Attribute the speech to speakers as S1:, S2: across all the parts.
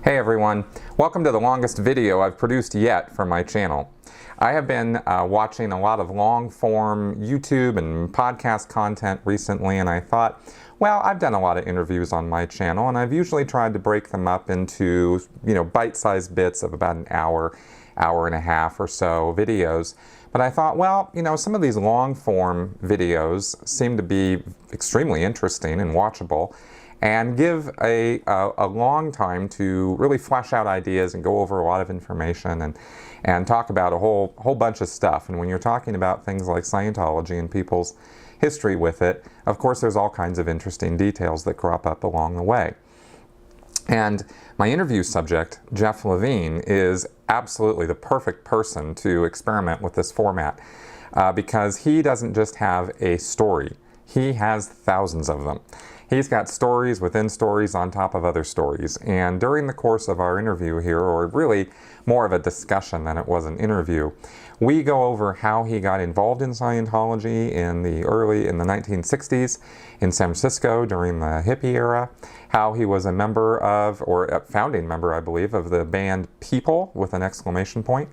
S1: Hey everyone, welcome to the longest video I've produced yet for my channel. I have been watching a lot of long-form YouTube and podcast content recently, and I thought, well, I've done a lot of interviews on my channel, and I've usually tried to break them up into, bite-sized bits of about an hour, hour and a half or so videos. But I thought, well, some of these long-form videos seem to be extremely interesting and watchable, and give a long time to really flesh out ideas and go over a lot of information and talk about a whole bunch of stuff. And when you're talking about things like Scientology and people's history with it, of course there's all kinds of interesting details that crop up along the way. And my interview subject, Geoff Levin, is absolutely the perfect person to experiment with this format because he doesn't just have a story, he has thousands of them. He's got stories within stories on top of other stories. And during the course of our interview here, or really more of a discussion than it was an interview, we go over how he got involved in Scientology in the 1960s in San Francisco during the hippie era, how he was a member of, or a founding member, I believe, of the band People with an exclamation point.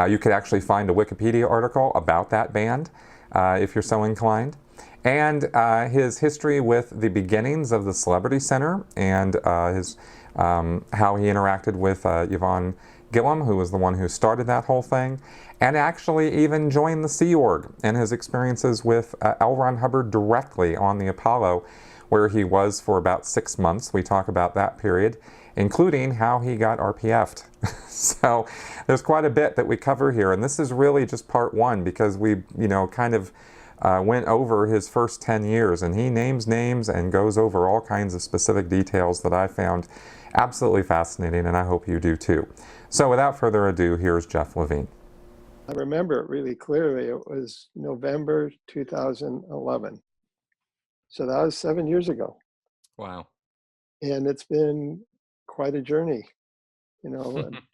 S1: You could actually find a Wikipedia article about that band if you're so inclined. And his history with the beginnings of the Celebrity Center and how he interacted with Yvonne Gillham, who was the one who started that whole thing, and actually even joined the Sea Org, and his experiences with L. Ron Hubbard directly on the Apollo, where he was for about 6 months. We talk about that period, including how he got RPF'd. So there's quite a bit that we cover here, and this is really just part one because we, kind of went over his first 10 years, and he names names and goes over all kinds of specific details that I found absolutely fascinating, and I hope you do too. So without further ado, here's Geoff Levin.
S2: I remember it really clearly. It was November 2011. So that was 7 years ago.
S1: Wow.
S2: And it's been quite a journey,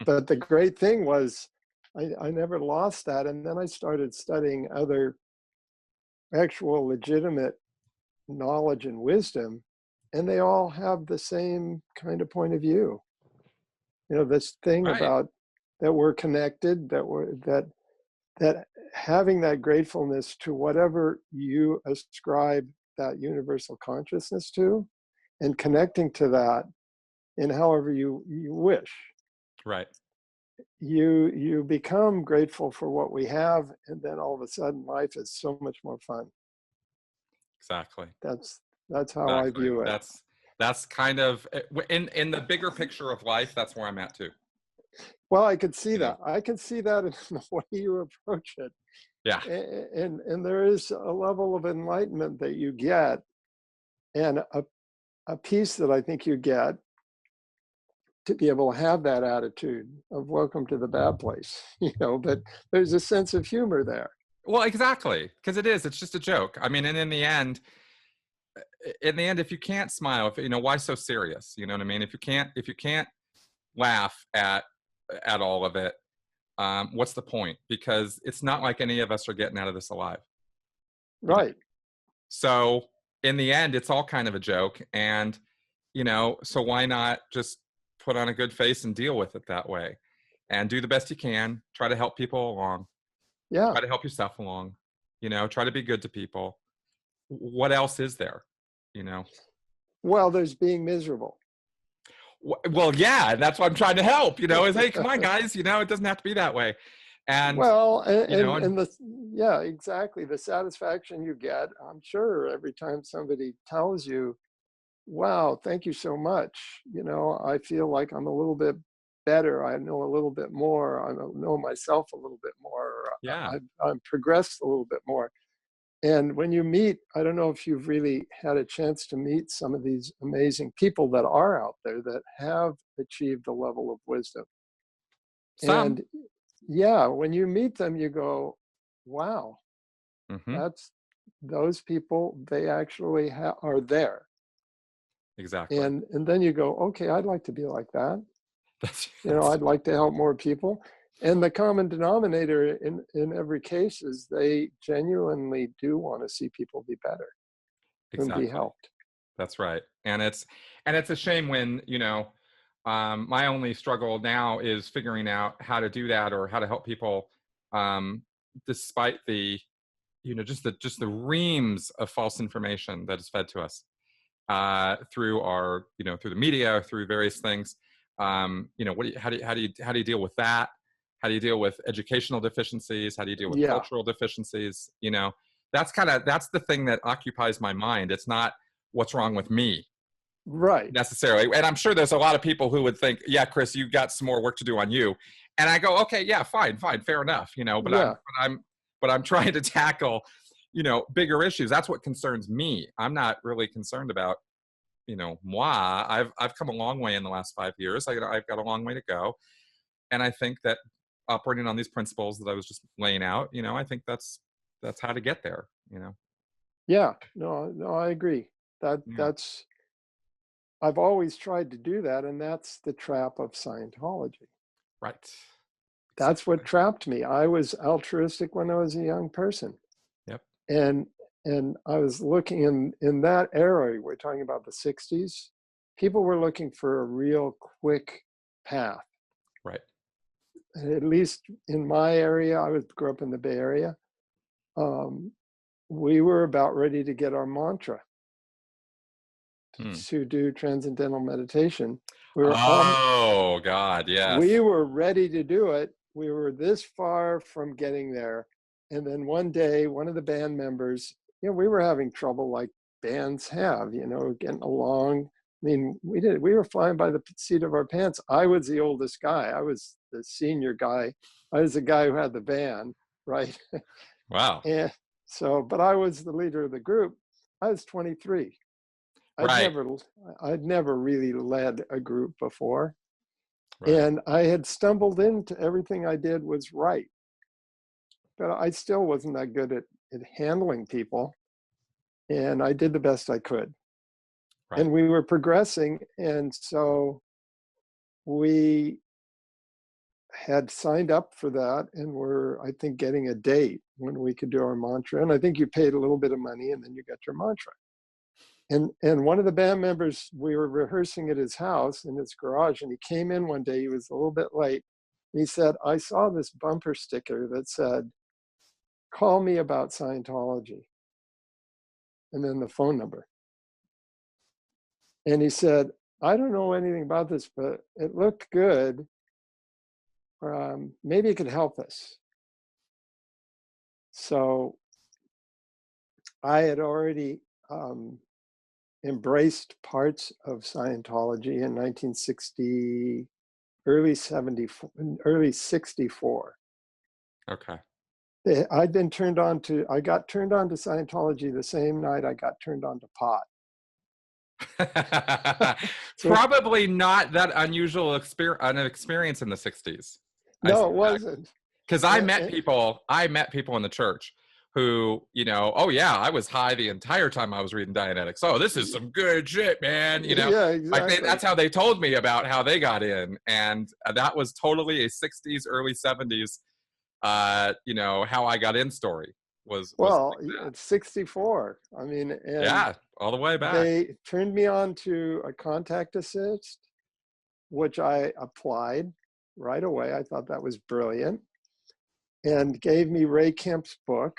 S2: but the great thing was I never lost that. And then I started studying other actual legitimate knowledge and wisdom, and they all have the same kind of point of view. This thing
S1: Right.
S2: about that we're connected, that having that gratefulness to whatever you ascribe that universal consciousness to, and connecting to that in however you wish.
S1: Right.
S2: You become grateful for what we have, and then all of a sudden life is so much more fun.
S1: Exactly.
S2: That's how I view it.
S1: That's kind of in the bigger picture of life. That's where I'm at too.
S2: Well, I could see that. I can see that in the way you approach it.
S1: Yeah.
S2: And there is a level of enlightenment that you get, and a piece that I think you get to be able to have that attitude of welcome to the bad place, but there's a sense of humor there.
S1: Well, exactly, because it's just a joke. I mean, and in the end, if you can't smile, why so serious? You know what I mean? If you can't laugh at all of it, what's the point? Because it's not like any of us are getting out of this alive.
S2: Right.
S1: So in the end, it's all kind of a joke, and so why not just put on a good face and deal with it that way, and do the best you can. Try to help people along.
S2: Yeah.
S1: Try to help yourself along. Try to be good to people. What else is there?
S2: Well, there's being miserable.
S1: Well, yeah, that's what I'm trying to help. Is hey, come on, guys. It doesn't have to be that way. And
S2: well, yeah, exactly. The satisfaction you get, I'm sure, every time somebody tells you, "Wow, thank you so much." I feel like I'm a little bit better. I know a little bit more. I know myself a little bit more.
S1: Yeah.
S2: I'm progressed a little bit more. And when you meet, I don't know if you've really had a chance to meet some of these amazing people that are out there that have achieved a level of wisdom.
S1: Some.
S2: And yeah, when you meet them, you go, wow, that's those people, they actually are there.
S1: Exactly.
S2: And then you go, okay, I'd like to be like that. I'd like to help more people. And the common denominator in every case is they genuinely do want to see people be better and be helped.
S1: That's right. And it's a shame when, My only struggle now is figuring out how to do that, or how to help people, despite the, just the reams of false information that is fed to us through our, through the media, through various things. How do you deal with that? How do you deal with educational deficiencies? How do you deal with
S2: Yeah,
S1: cultural deficiencies? That's the thing that occupies my mind. It's not what's wrong with me
S2: right.
S1: necessarily. And I'm sure there's a lot of people who would think, yeah, Chris, you've got some more work to do on you. And I go, okay, yeah, fine, fair enough. But
S2: Yeah,
S1: I'm trying to tackle, bigger issues. That's what concerns me. I'm not really concerned about, moi. I've come a long way in the last 5 years. I've got a long way to go. And I think that operating on these principles that I was just laying out, I think that's how to get there,
S2: yeah. No, I agree.
S1: Yeah.
S2: That's I've always tried to do that, and that's the trap of Scientology.
S1: Right.
S2: That's what
S1: Exactly.
S2: trapped me. I was altruistic when I was a young person.
S1: Yep.
S2: And I was looking in that era, we're talking about the 60s, people were looking for a real quick path.
S1: Right.
S2: At least in my area, grew up in the Bay Area. We were about ready to get our mantra
S1: Hmm.
S2: to do transcendental meditation.
S1: Oh God,
S2: We
S1: yes.
S2: were ready to do it. We were this far from getting there. And then one day, one of the band members, we were having trouble like bands have, getting along. I mean, we were flying by the seat of our pants. I was the oldest guy. I was the senior guy. I was the guy who had the van, right?
S1: Wow.
S2: And so, but I was the leader of the group. I was 23.
S1: Right.
S2: I'd never really led a group before.
S1: Right.
S2: And I had stumbled into everything I did was right. But I still wasn't that good at handling people. And I did the best I could.
S1: Right.
S2: And we were progressing. And so we had signed up for that and were, I think, getting a date when we could do our mantra. And I think you paid a little bit of money and then you got your mantra. And one of the band members, we were rehearsing at his house in his garage, and he came in one day, he was a little bit late. He said, I saw this bumper sticker that said, call me about Scientology. And then the phone number. And he said, I don't know anything about this, but it looked good. Maybe it could help us. So I had already embraced parts of Scientology in 1960, early 64.
S1: Okay.
S2: I got turned on to Scientology the same night I got turned on to pot. So,
S1: Probably not that unusual experience in the 60s.
S2: no, it wasn't.
S1: Because I met people in the church who, oh yeah, I was high the entire time I was reading Dianetics. Oh, this is some good shit, man.
S2: Yeah, exactly.
S1: That's how they told me about how they got in. And that was totally a 60s, early 70s, how I got in story was
S2: Well,
S1: like
S2: it's 64. I mean, and
S1: yeah, all the way back.
S2: they turned me on to a contact assist, which I applied right away. I thought that was brilliant, and gave me Ray Kemp's book.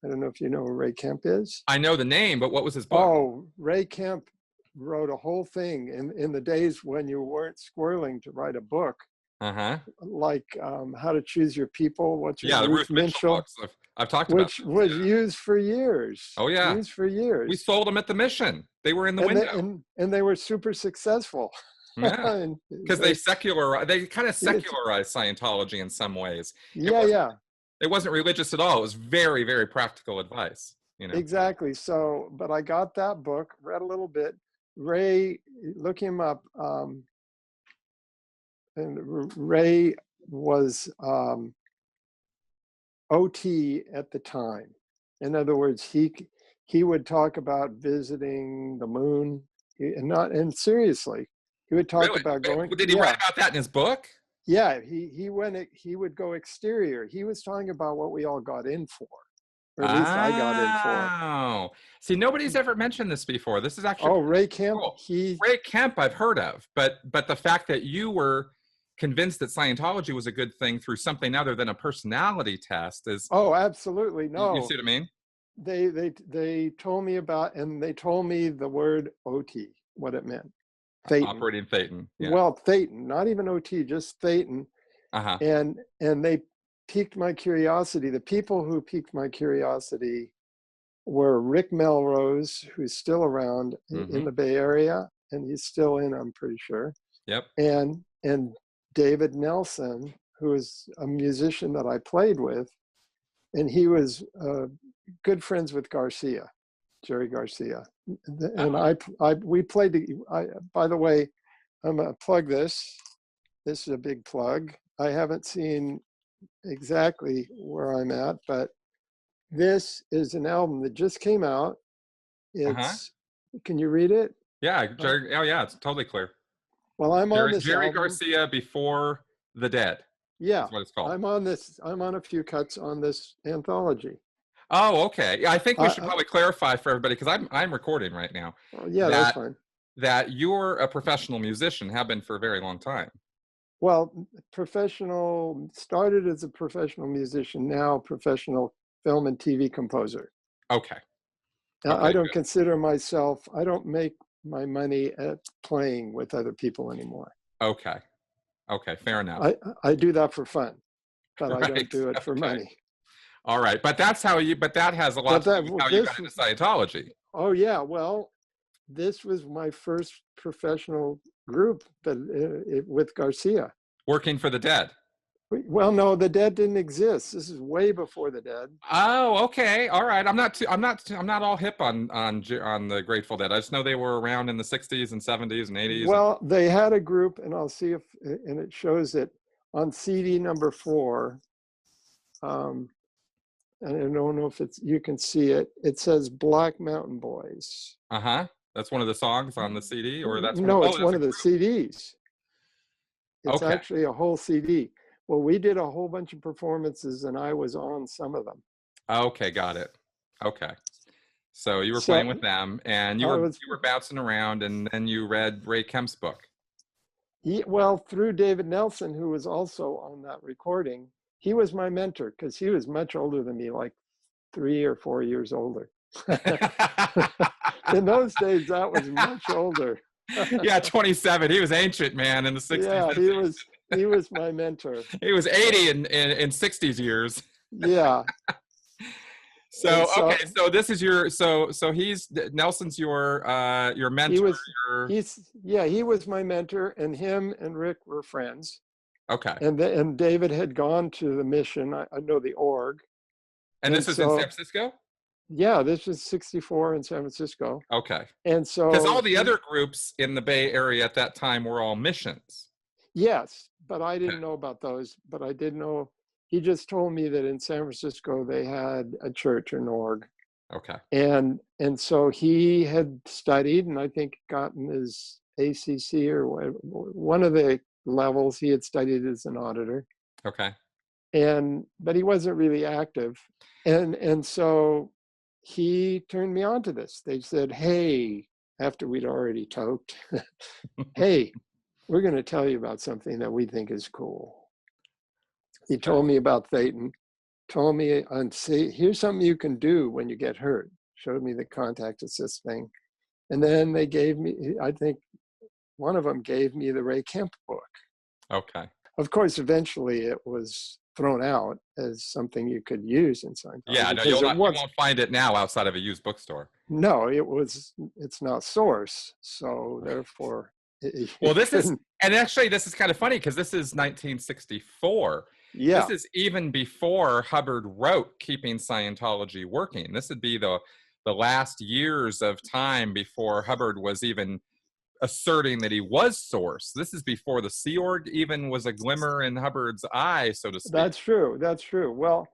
S2: I don't know if you know who Ray Kemp is.
S1: I know the name, but what was his book?
S2: Oh, Ray Kemp wrote a whole thing in the days when you weren't squirreling to write a book.
S1: Uh-huh.
S2: Like How to Choose Your People, what's your
S1: Yeah, the Ruth Mitchell books. I've talked about
S2: which was used for years.
S1: Oh yeah,
S2: used for years.
S1: We sold them at the mission. They were in the window,
S2: and they were super successful.
S1: Yeah, because they kind of secularized Scientology in some ways.
S2: Yeah.
S1: It wasn't religious at all. It was very, very practical advice.
S2: Exactly. So, but I got that book, read a little bit. Ray, look him up. And Ray was OT at the time. In other words, he would talk about visiting the moon, and seriously, he would talk about going.
S1: Did he write about that in his book?
S2: Yeah, he would go exterior. He was talking about what we all got in for. or at least I got in for.
S1: Oh, see, nobody's ever mentioned this before. This is actually
S2: Oh, Ray Kemp,
S1: cool. Ray Kemp, I've heard of, but the fact that you were convinced that Scientology was a good thing through something other than a personality test is.
S2: Oh, absolutely. No,
S1: you see what I mean?
S2: They told me about, and they told me the word OT, what it meant. Thetan.
S1: Operating Thetan. Yeah.
S2: Well, Thetan, not even OT, just Thetan.
S1: Uh-huh.
S2: And they piqued my curiosity. The people who piqued my curiosity were Rick Melrose, who's still around in the Bay Area, and he's still in, I'm pretty sure.
S1: Yep.
S2: And David Nelson, who is a musician that I played with, and he was good friends with Garcia, Jerry Garcia. And we played. By the way, I'm gonna plug this. This is a big plug. I haven't seen exactly where I'm at, but this is an album that just came out. It's, can you read it?
S1: Yeah, Jerry, oh yeah, it's totally clear.
S2: Well, I'm on this
S1: Jerry
S2: album.
S1: Garcia Before the Dead.
S2: Yeah,
S1: that's what it's called.
S2: I'm on a few cuts on this anthology.
S1: Oh, okay. I think we should probably clarify for everybody, because I'm recording right now.
S2: Yeah, that's fine.
S1: That you're a professional musician, have been for a very long time.
S2: Well, started as a professional musician, now professional film and TV composer.
S1: Okay.
S2: I don't consider myself, I don't make my money at playing with other people anymore.
S1: Okay. Okay, fair enough.
S2: I do that for fun, but I don't do it for money.
S1: All right, but that has a lot to do with how you got into Scientology.
S2: Oh yeah, well, this was my first professional group with Garcia.
S1: Working for the Dead.
S2: Well, no, the Dead didn't exist. This is way before the Dead.
S1: Oh, okay, all right. I'm not all hip on the Grateful Dead. I just know they were around in the 60s and 70s and 80s.
S2: Well, they had a group, and I'll see and it shows it on CD number 4. And I don't know if you can see it. It says Black Mountain Boys.
S1: That's one of the songs on the CD, or that's
S2: it's one of the CDs. It's actually a whole CD. Well, we did a whole bunch of performances, and I was on some of them.
S1: Okay, got it. Okay, so you were playing with them, and you were bouncing around, and then you read Ray Kemp's book.
S2: Well, through David Nelson, who was also on that recording. He was my mentor because he was much older than me, like 3 or 4 years older. In those days, that was much older.
S1: Yeah, 27. He was ancient, man, in the 60s.
S2: Yeah, he was my mentor.
S1: He was 80 in 60s years.
S2: Yeah.
S1: So this is your so Nelson's your mentor.
S2: He was my mentor, and him and Rick were friends.
S1: Okay.
S2: And David had gone to the mission. I know the org.
S1: And this is in San Francisco?
S2: Yeah, this is 64 in San Francisco.
S1: Okay.
S2: And so
S1: because all the other groups in the Bay Area at that time were all missions.
S2: Yes, but I didn't know about those. But I did know. He just told me that in San Francisco they had a church, an org.
S1: Okay.
S2: And so he had studied, and I think gotten his ACC or one of the levels. He had studied as an auditor.
S1: Okay.
S2: But he wasn't really active, and so he turned me on to this. They said, "Hey," after we'd already toked, "Hey, we're going to tell you about something that we think is cool." He told me about Thetan, told me, here's something you can do when you get hurt. Showed me the contact assist thing. And then they gave me, I think one of them gave me the Ray Kemp book.
S1: Okay.
S2: Of course, eventually it was thrown out as something you could use in Scientology.
S1: Yeah, no, you won't find it now outside of a used bookstore.
S2: No, it's not source. So therefore,
S1: well, this is kind of funny because this is 1964. Yeah. This is even before Hubbard wrote Keeping Scientology Working. This would be the last years of time before Hubbard was even asserting that he was source. This is before the Sea Org even was a glimmer in Hubbard's eye, so to speak.
S2: That's true. Well,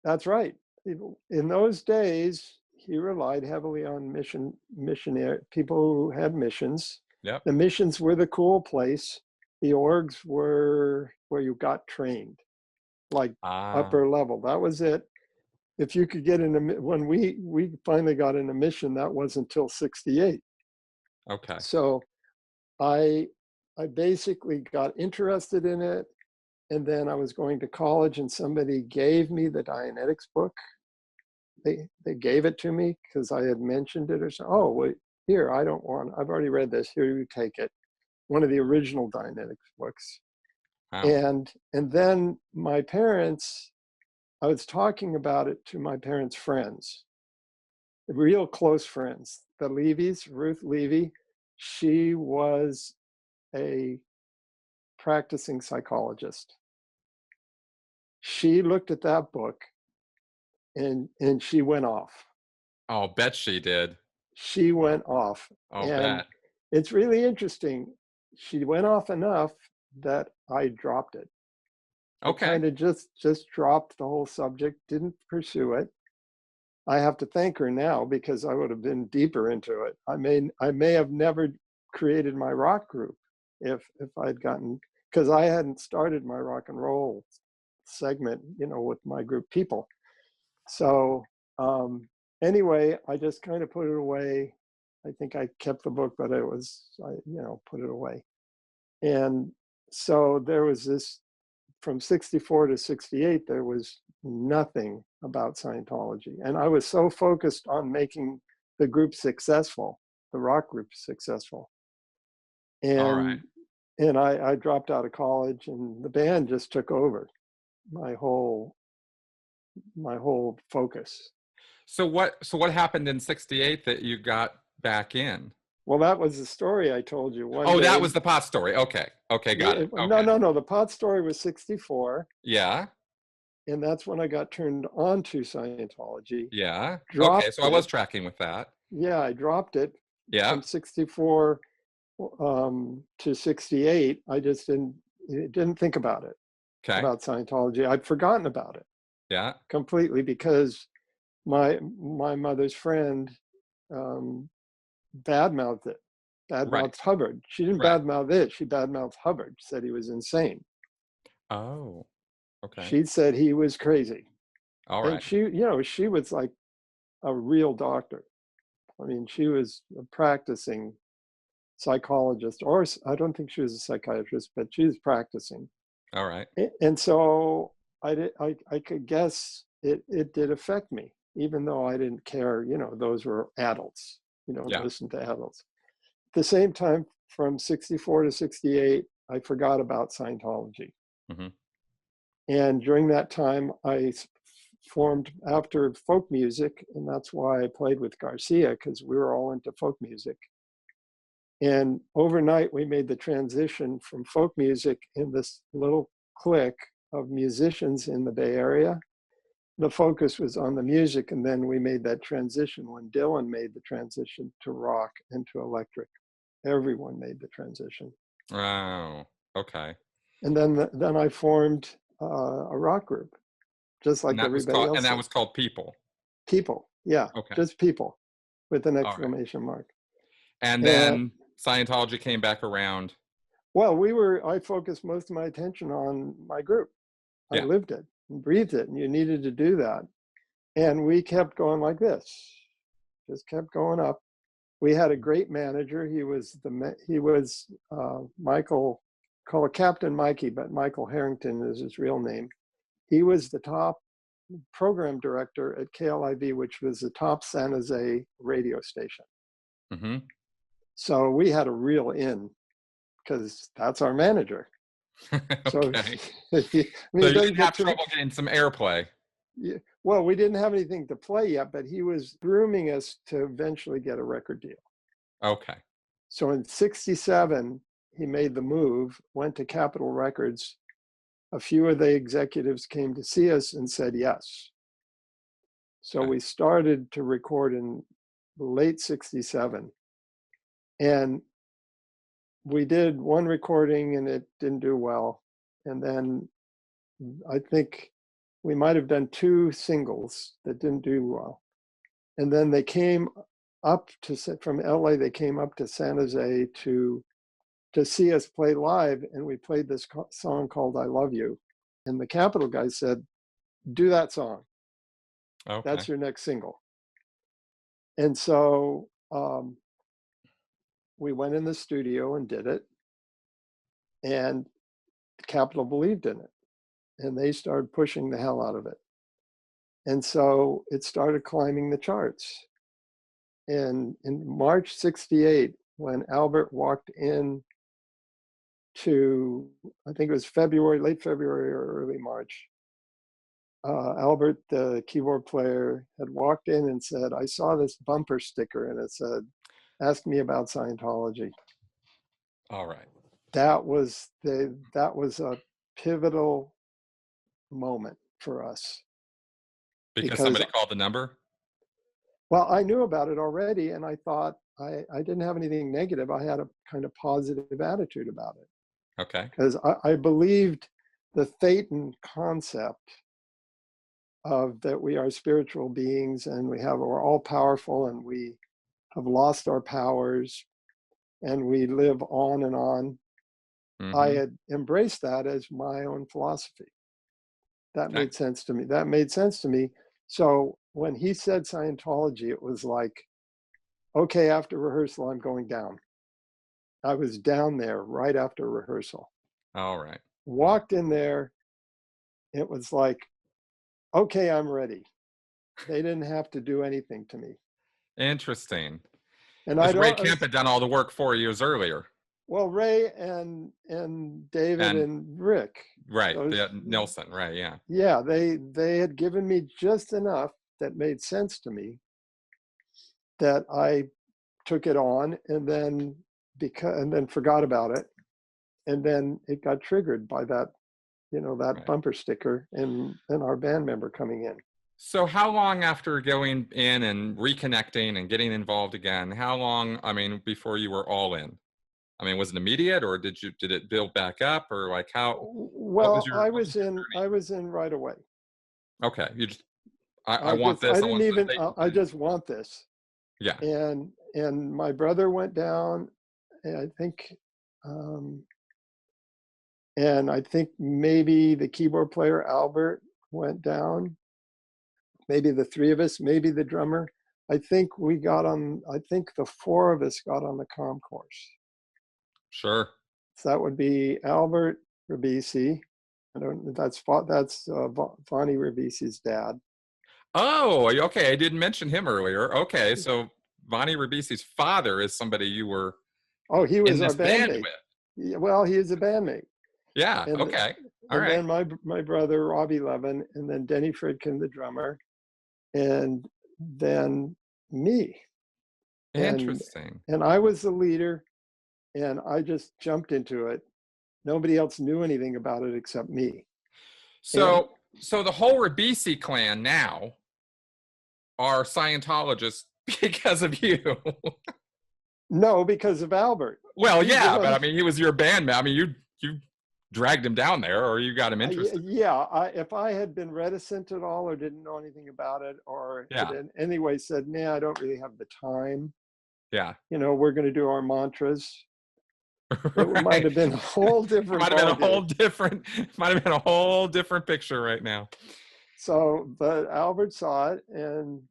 S2: that's right. In those days, he relied heavily on missionary people who had missions.
S1: Yep.
S2: The missions were the cool place. The orgs were where you got trained, like upper level. That was it. if you could get when we finally got an admission, that wasn't until 68.
S1: Okay.
S2: So I basically got interested in it, and then I was going to college, and somebody gave me the Dianetics book. They gave it to me because I had mentioned it or so. Oh, wait, here, I've already read this. Here, you take it. One of the original Dianetics books.
S1: Wow.
S2: And then my parents, I was talking about it to my parents' friends, real close friends. The Levys, Ruth Levy, she was a practicing psychologist. She looked at that book and she went off.
S1: Oh, bet she did.
S2: She went off.
S1: I'll
S2: And
S1: bet.
S2: it's really interesting. She went off enough that I dropped it. I
S1: Okay.
S2: kind of just dropped the whole subject, didn't pursue it. I have to thank her now because I would have been deeper into it. I may have never created my rock group if I'd gotten, because I hadn't started my rock and roll segment, with my group people. So anyway, I just kind of put it away. I think I kept the book, but I put it away. And so there was this, from 64 to 68, there was nothing about Scientology. And I was so focused on making the group successful, the rock group successful.
S1: All right.
S2: And I dropped out of college, and the band just took over my whole focus.
S1: So what happened in 68 that you got back in?
S2: Well, that was the story I told you. One day,
S1: that was the pot story. Okay, got it. Okay.
S2: No. The pot story was 64.
S1: Yeah.
S2: And that's when I got turned on to Scientology.
S1: Yeah.
S2: Dropped
S1: Okay, so I was tracking with that.
S2: Yeah, I dropped it.
S1: Yeah.
S2: From 64 to 68. I just didn't think about it.
S1: Okay.
S2: About Scientology. I'd forgotten about it.
S1: Yeah.
S2: Completely, because my mother's friend badmouthed it. Badmouthed
S1: Right.
S2: Hubbard. She didn't
S1: Right.
S2: badmouth it. She badmouthed Hubbard. Said he was insane.
S1: Oh. Okay.
S2: She said he was crazy.
S1: All
S2: And
S1: right.
S2: she was like a real doctor. I mean, she was a practicing psychologist, or I don't think she was a psychiatrist, but she was practicing.
S1: All right.
S2: And so I could guess it did affect me, even though I didn't care. Those were adults. Listen to adults. At the same time, from 64 to 68, I forgot about Scientology.
S1: Mm-hmm.
S2: And during that time, I formed after folk music, and that's why I played with Garcia, because we were all into folk music. And overnight, we made the transition from folk music in this little clique of musicians in the Bay Area. The focus was on the music, and then we made that transition when Dylan made the transition to rock and to electric. Everyone made the transition.
S1: Oh, okay.
S2: And then I formed a rock group, just like everybody else.
S1: And that was called People.
S2: People, yeah,
S1: okay.
S2: Just People, with an exclamation mark.
S1: And then Scientology came back around.
S2: Well, I focused most of my attention on my group. I lived it and breathed it, and you needed to do that. And we kept going like this, just kept going up. We had a great manager. He was Michael, call it Captain Mikey, but Michael Harrington is his real name. He was the top program director at KLIV, which was the top San Jose radio station.
S1: Mm-hmm. So
S2: we had a real in, because that's our manager.
S1: Okay.
S2: So,
S1: you didn't have trouble getting some airplay.
S2: Yeah, well, we didn't have anything to play yet, but he was grooming us to eventually get a record deal.
S1: Okay.
S2: So in 67, he made the move, went to Capitol Records. A few of the executives came to see us and said yes. So we started to record in late 67. And we did one recording and it didn't do well. And then I think we might have done 2 singles that didn't do well. And then they came up from LA, they came up to San Jose to see us play live. And we played this song called I Love You. And the Capitol guy said, do that song.
S1: Okay.
S2: That's your next single. And so we went in the studio and did it, and Capitol believed in it, and they started pushing the hell out of it. And so it started climbing the charts. And in March 68, when Albert walked in to, I think it was February, late February or early March, Albert, the keyboard player, had walked in and said, I saw this bumper sticker and it said, ask me about Scientology.
S1: All right.
S2: That was a pivotal moment for us.
S1: Because
S2: Because,
S1: somebody called the number?
S2: well, I knew about it already, and I thought I didn't have anything negative. I had a kind of positive attitude about it.
S1: Okay.
S2: Because I believed the Thetan concept of that we are spiritual beings and we're all powerful and we have lost our powers and we live on and on. I
S1: Mm-hmm.
S2: had embraced that as my own philosophy. That
S1: Okay.
S2: made sense to me. That made sense to me. So when he said Scientology, it was like, okay, after rehearsal, I'm going down. I was down there right after rehearsal.
S1: All right.
S2: Walked in there. It was like, okay, I'm ready. They didn't have to do anything to me.
S1: Interesting.
S2: And I
S1: Because Ray
S2: don't,
S1: Kemp had done all the work 4 years earlier.
S2: well, Ray and David
S1: And
S2: and Rick,
S1: right,
S2: those,
S1: Nelson, right, yeah.
S2: yeah, they had given me just enough that made sense to me that I took it on and then forgot about it. And then it got triggered by that, that
S1: Right.
S2: bumper sticker and our band member coming in.
S1: So how long after going in and reconnecting and getting involved again, how long, I mean, before you were all in? I mean, was it immediate or did it build back up or like
S2: Well, I
S1: what
S2: was
S1: was your
S2: in right away.
S1: journey? Okay. You just, I want
S2: I
S1: this. I
S2: didn't
S1: want
S2: even,
S1: something.
S2: I just want this.
S1: Yeah.
S2: And my brother went down, and I think maybe the keyboard player Albert went down, maybe the three of us, maybe the drummer. I think the four of us got on the comm course.
S1: Sure.
S2: So that would be Albert Ribisi. That's Vonnie Ribisi's dad.
S1: Oh, okay. I didn't mention him earlier. Okay. So Vonnie Ribisi's father is somebody you were
S2: Oh, he
S1: in
S2: was our
S1: this band
S2: bandmate.
S1: with.
S2: Well, he is a bandmate.
S1: Yeah.
S2: And
S1: Okay. All right.
S2: then my brother Robbie Levin, and then Denny Fridkin, the drummer, and then me. And
S1: Interesting.
S2: I was the leader, and I just jumped into it. Nobody else knew anything about it except me. And
S1: So the whole Ribisi clan now are Scientologists because of you.
S2: no, because of Albert.
S1: Well,
S2: He's the
S1: yeah,
S2: one.
S1: but I mean, he was your bandmate. I mean, you dragged him down there, or you got him interested.
S2: Yeah, if I had been reticent at all or didn't know anything about it or had
S1: Yeah,
S2: in any way said, nah, I don't really have the time,
S1: yeah.
S2: we're going to do our mantras, it might
S1: Right.
S2: have been a whole different
S1: Might have been a whole
S2: ballgame.
S1: different. Might have been a whole different picture right now.
S2: So, but Albert saw it, and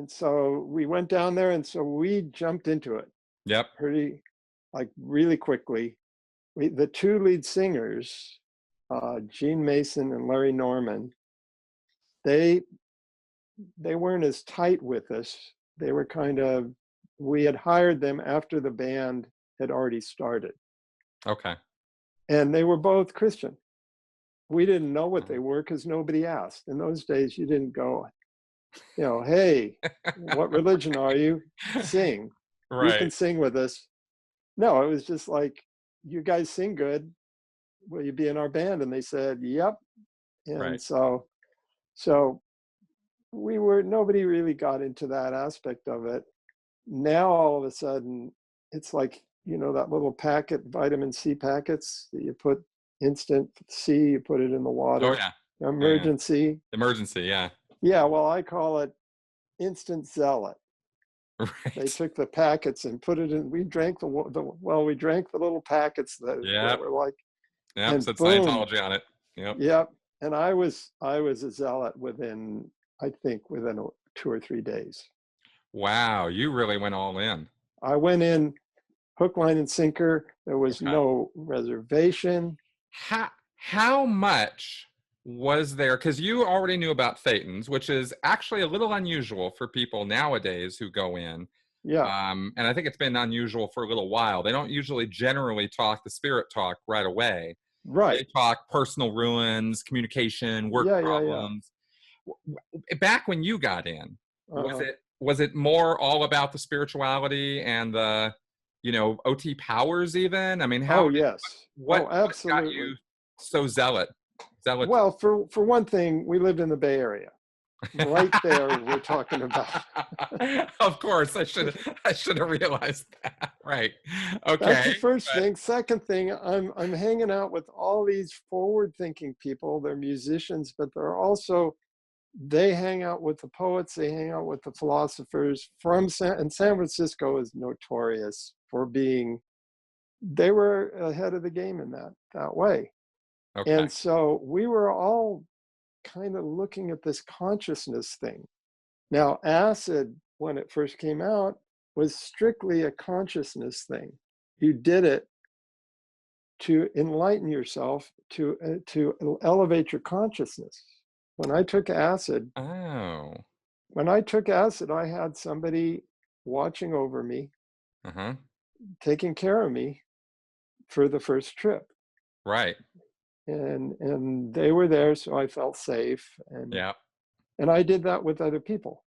S2: so we went down there, and so we jumped into it
S1: Yep.
S2: really quickly. The two lead singers, Gene Mason and Larry Norman, they weren't as tight with us. They were we had hired them after the band had already started.
S1: Okay.
S2: And they were both Christian. We didn't know what they were because nobody asked. In those days, you didn't go, hey, what religion are you? Sing. You can
S1: Right.
S2: sing with us. No, it was just like, you guys sing good. Will you be in our band? And they said, yep. And
S1: Right.
S2: so nobody really got into that aspect of it. Now, all of a sudden, it's like, that little packet, vitamin C packets that you put instant C, you put it in the
S1: Oh
S2: water,
S1: yeah. Yeah.
S2: emergency.
S1: Emergency. Yeah.
S2: Yeah, well, I call it instant zealot. They
S1: Right.
S2: took the packets and put it in. We drank we drank the little packets that
S1: Yep.
S2: were like,
S1: Yep.
S2: and
S1: Said
S2: boom,
S1: Scientology on it. Yep.
S2: yep, And I was a zealot within, I think, within 2 or 3 days.
S1: Wow, you really went all in.
S2: I went in hook, line, and sinker. There was
S1: Okay.
S2: no reservation.
S1: How much was there? Because you already knew about thetans, which is actually a little unusual for people nowadays who go in.
S2: Yeah.
S1: And I think it's been unusual for a little while. They don't usually generally talk the spirit talk right away.
S2: Right.
S1: They talk personal ruins, communication, work problems. Back when you got in, was it more all about the spirituality and the, OT powers even? I mean, what
S2: absolutely.
S1: got you so zealot?
S2: Well, for one thing, we lived in the Bay Area. Right there, we're talking about.
S1: Of course, I should have realized that. Right. Okay.
S2: That's the first thing. Second thing, I'm hanging out with all these forward-thinking people. They're musicians, but they hang out with the poets. They hang out with the philosophers. And San Francisco is notorious for being. They were ahead of the game in that way. Okay. And so we were all kind of looking at this consciousness thing. Now, acid, when it first came out, was strictly a consciousness thing. You did it to enlighten yourself, to elevate your consciousness. When I took acid, I had somebody watching over me, taking care of me for the first trip.
S1: Right.
S2: And they were there, so I felt safe. And I did that with other people.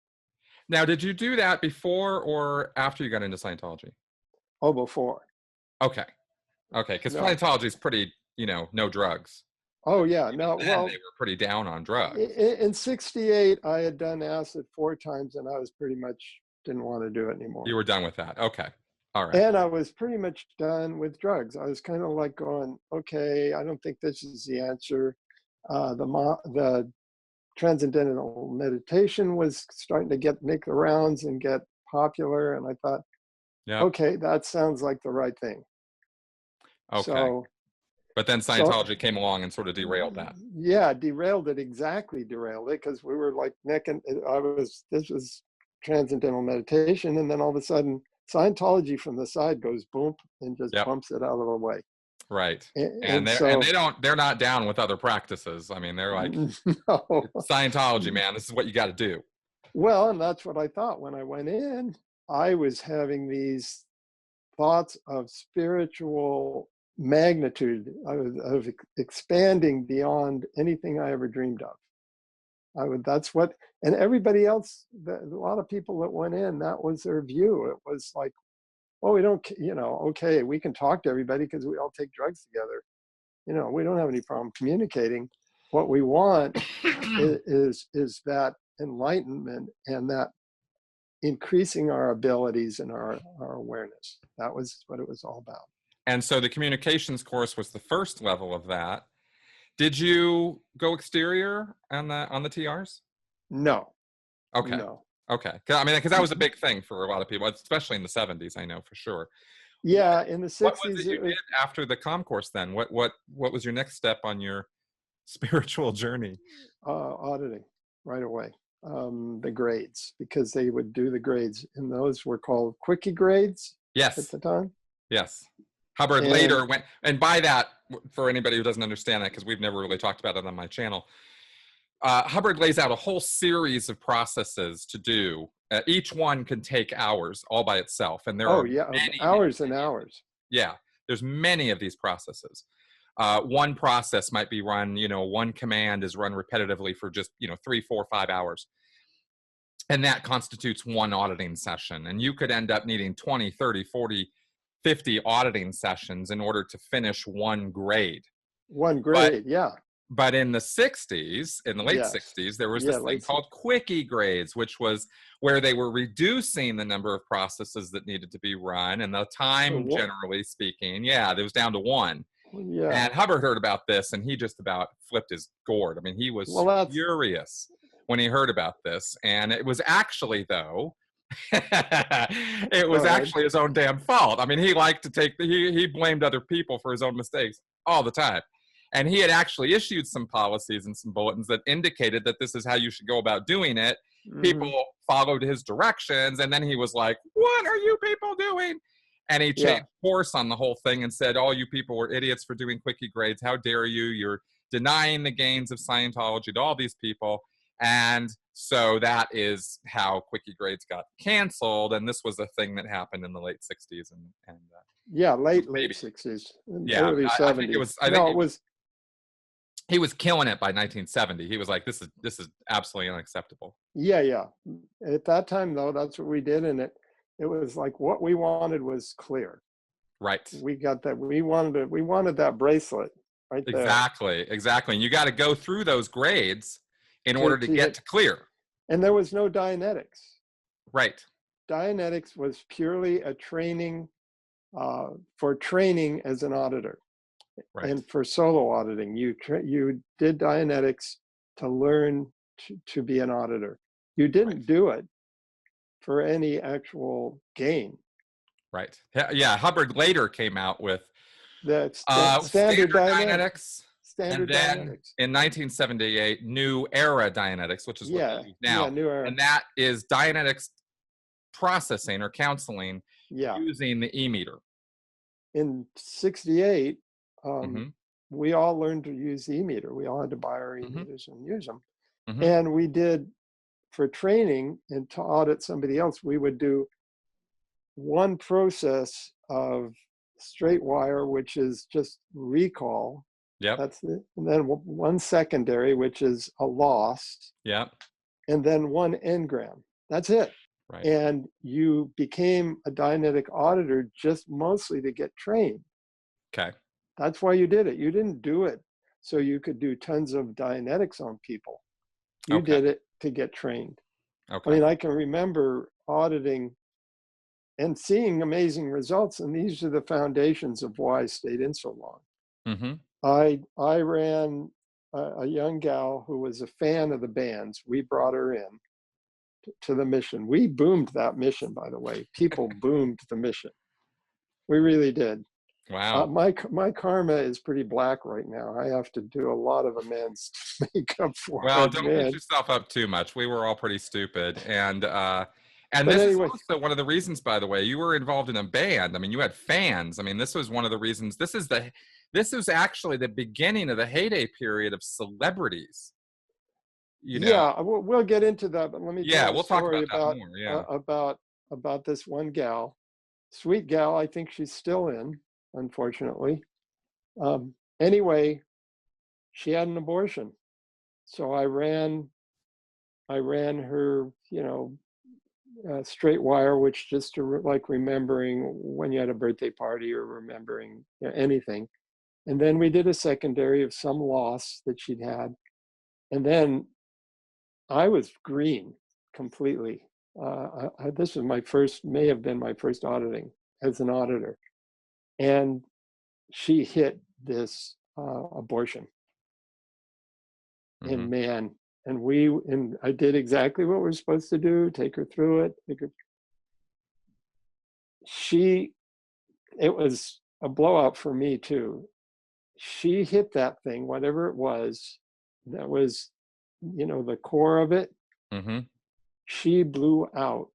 S1: Now, did you do that before or after you got into Scientology?
S2: Oh, before.
S1: Okay, because Scientology is pretty, no drugs.
S2: Oh yeah,
S1: they were pretty down on drugs.
S2: In '68, I had done acid 4 times, and I was pretty much didn't want to do it anymore.
S1: You were done with that. Okay. All right.
S2: And I was pretty much done with drugs. I was kind of like going, okay, I don't think this is the answer. The transcendental meditation was starting to make the rounds and get popular. And I thought, okay, that sounds like the right thing.
S1: Okay. But then Scientology came along and sort of derailed that.
S2: Yeah, derailed it, because we were like this was transcendental meditation. And then all of a sudden, Scientology from the side goes boom and just bumps it out of the way.
S1: Right. And they're not down with other practices. I mean, they're like, no. Scientology, man, this is what you got to do.
S2: Well, and that's what I thought when I went in. I was having these thoughts of spiritual magnitude, of expanding beyond anything I ever dreamed of. And everybody else, a lot of people that went in, that was their view. It was like, oh, we don't, okay, we can talk to everybody because we all take drugs together. We don't have any problem communicating. What we want is that enlightenment and that increasing our abilities and our awareness. That was what it was all about.
S1: And so the communications course was the first level of that. Did you go exterior on the TRs?
S2: No.
S1: Okay.
S2: No.
S1: Okay. Because that was a big thing for a lot of people, especially in the 70s, I know for sure.
S2: Yeah, in the 60s.
S1: What was it you did after the comm course then? What was your next step on your spiritual journey?
S2: Auditing right away. The grades, because they would do the grades, and those were called quickie grades.
S1: Yes.
S2: At the time.
S1: Yes. Hubbard later went, and by that, for anybody who doesn't understand that, because we've never really talked about it on my channel, Hubbard lays out a whole series of processes to do. Each one can take hours all by itself, and there are
S2: hours and hours.
S1: Yeah, there's many of these processes. One process might be run, one command is run repetitively for just 3, 4, 5 hours, and that constitutes one auditing session. And you could end up needing 20, 30, 40, 50 auditing sessions in order to finish one grade. But in the 60s, in the late 60s, there was this thing called quickie grades, which was where they were reducing the number of processes that needed to be run and the time, generally speaking. Yeah, it was down to 1. Yeah. And Hubbard heard about this, and he just about flipped his gourd. I mean, he was furious when he heard about this. And it was actually, though, it was actually his own damn fault. I mean, he liked to he blamed other people for his own mistakes all the time. And he had actually issued some policies and some bulletins that indicated that this is how you should go about doing it. People followed his directions, and then he was like, what are you people doing? And he changed course on the whole thing and said, all you people were idiots for doing quickie grades. How dare you? You're denying the gains of Scientology to all these people. And so that is how quickie grades got canceled. And this was a thing that happened in the late 60s and
S2: late 60s, early 70s.
S1: I think it was. He was killing it by 1970. He was like, this is absolutely unacceptable.
S2: Yeah. At that time, though, that's what we did, and it was like what we wanted was clear.
S1: Right.
S2: We got that. We wanted that bracelet right there.
S1: Exactly. And you got to go through those grades in order to get to clear. And
S2: there was no Dianetics.
S1: Right.
S2: Dianetics was purely a training for training as an auditor. Right. And for solo auditing, you did Dianetics to learn to be an auditor. You didn't do it for any actual gain.
S1: Right. Yeah. Hubbard later came out with
S2: the standard Dianetics.
S1: And then in 1978, New Era Dianetics, which is what we use now.
S2: New Era.
S1: And that is Dianetics processing or counseling using the e-meter.
S2: In 68, we all learned to use the e-meter. We all had to buy our e-meters and use them. And we did, for training and to audit somebody else, we would do one process of straight wire, which is just recall.
S1: Yep.
S2: That's it. And then one secondary, which is a loss.
S1: Yep.
S2: And then one engram. That's it.
S1: Right.
S2: And you became a Dianetic auditor just mostly to get trained.
S1: Okay.
S2: That's why you did it. You didn't do it so you could do tons of Dianetics on people. You did it to get trained.
S1: Okay.
S2: I mean, I can remember auditing and seeing amazing results, and these are the foundations of why I stayed in so long. I ran a young gal who was a fan of the bands. We brought her in to the mission. We boomed that mission, by the way. People boomed the mission. We really did.
S1: Wow.
S2: My karma is pretty black right now. I have to do a lot of amends to make up for it.
S1: Well, don't beat yourself up too much. We were all pretty stupid. And this is also one of the reasons, by the way, you were involved in a band. I mean, you had fans. I mean, this was one of the reasons. This is actually the beginning of the heyday period of celebrities. You know?
S2: Yeah, we'll get into that, but let me tell
S1: we'll talk about that more. Yeah,
S2: about this one gal, sweet gal. I think she's still in, unfortunately. Anyway, she had an abortion, so I ran her, straight wire, which just like remembering when you had a birthday party or remembering anything. And then we did a secondary of some loss that she'd had. And then I was green completely. This was may have been my first auditing as an auditor. And she hit this abortion. And man, and I did exactly what we're supposed to do, take her through it. It was a blowout for me too. She hit that thing, whatever it was, that was, the core of it. She blew out.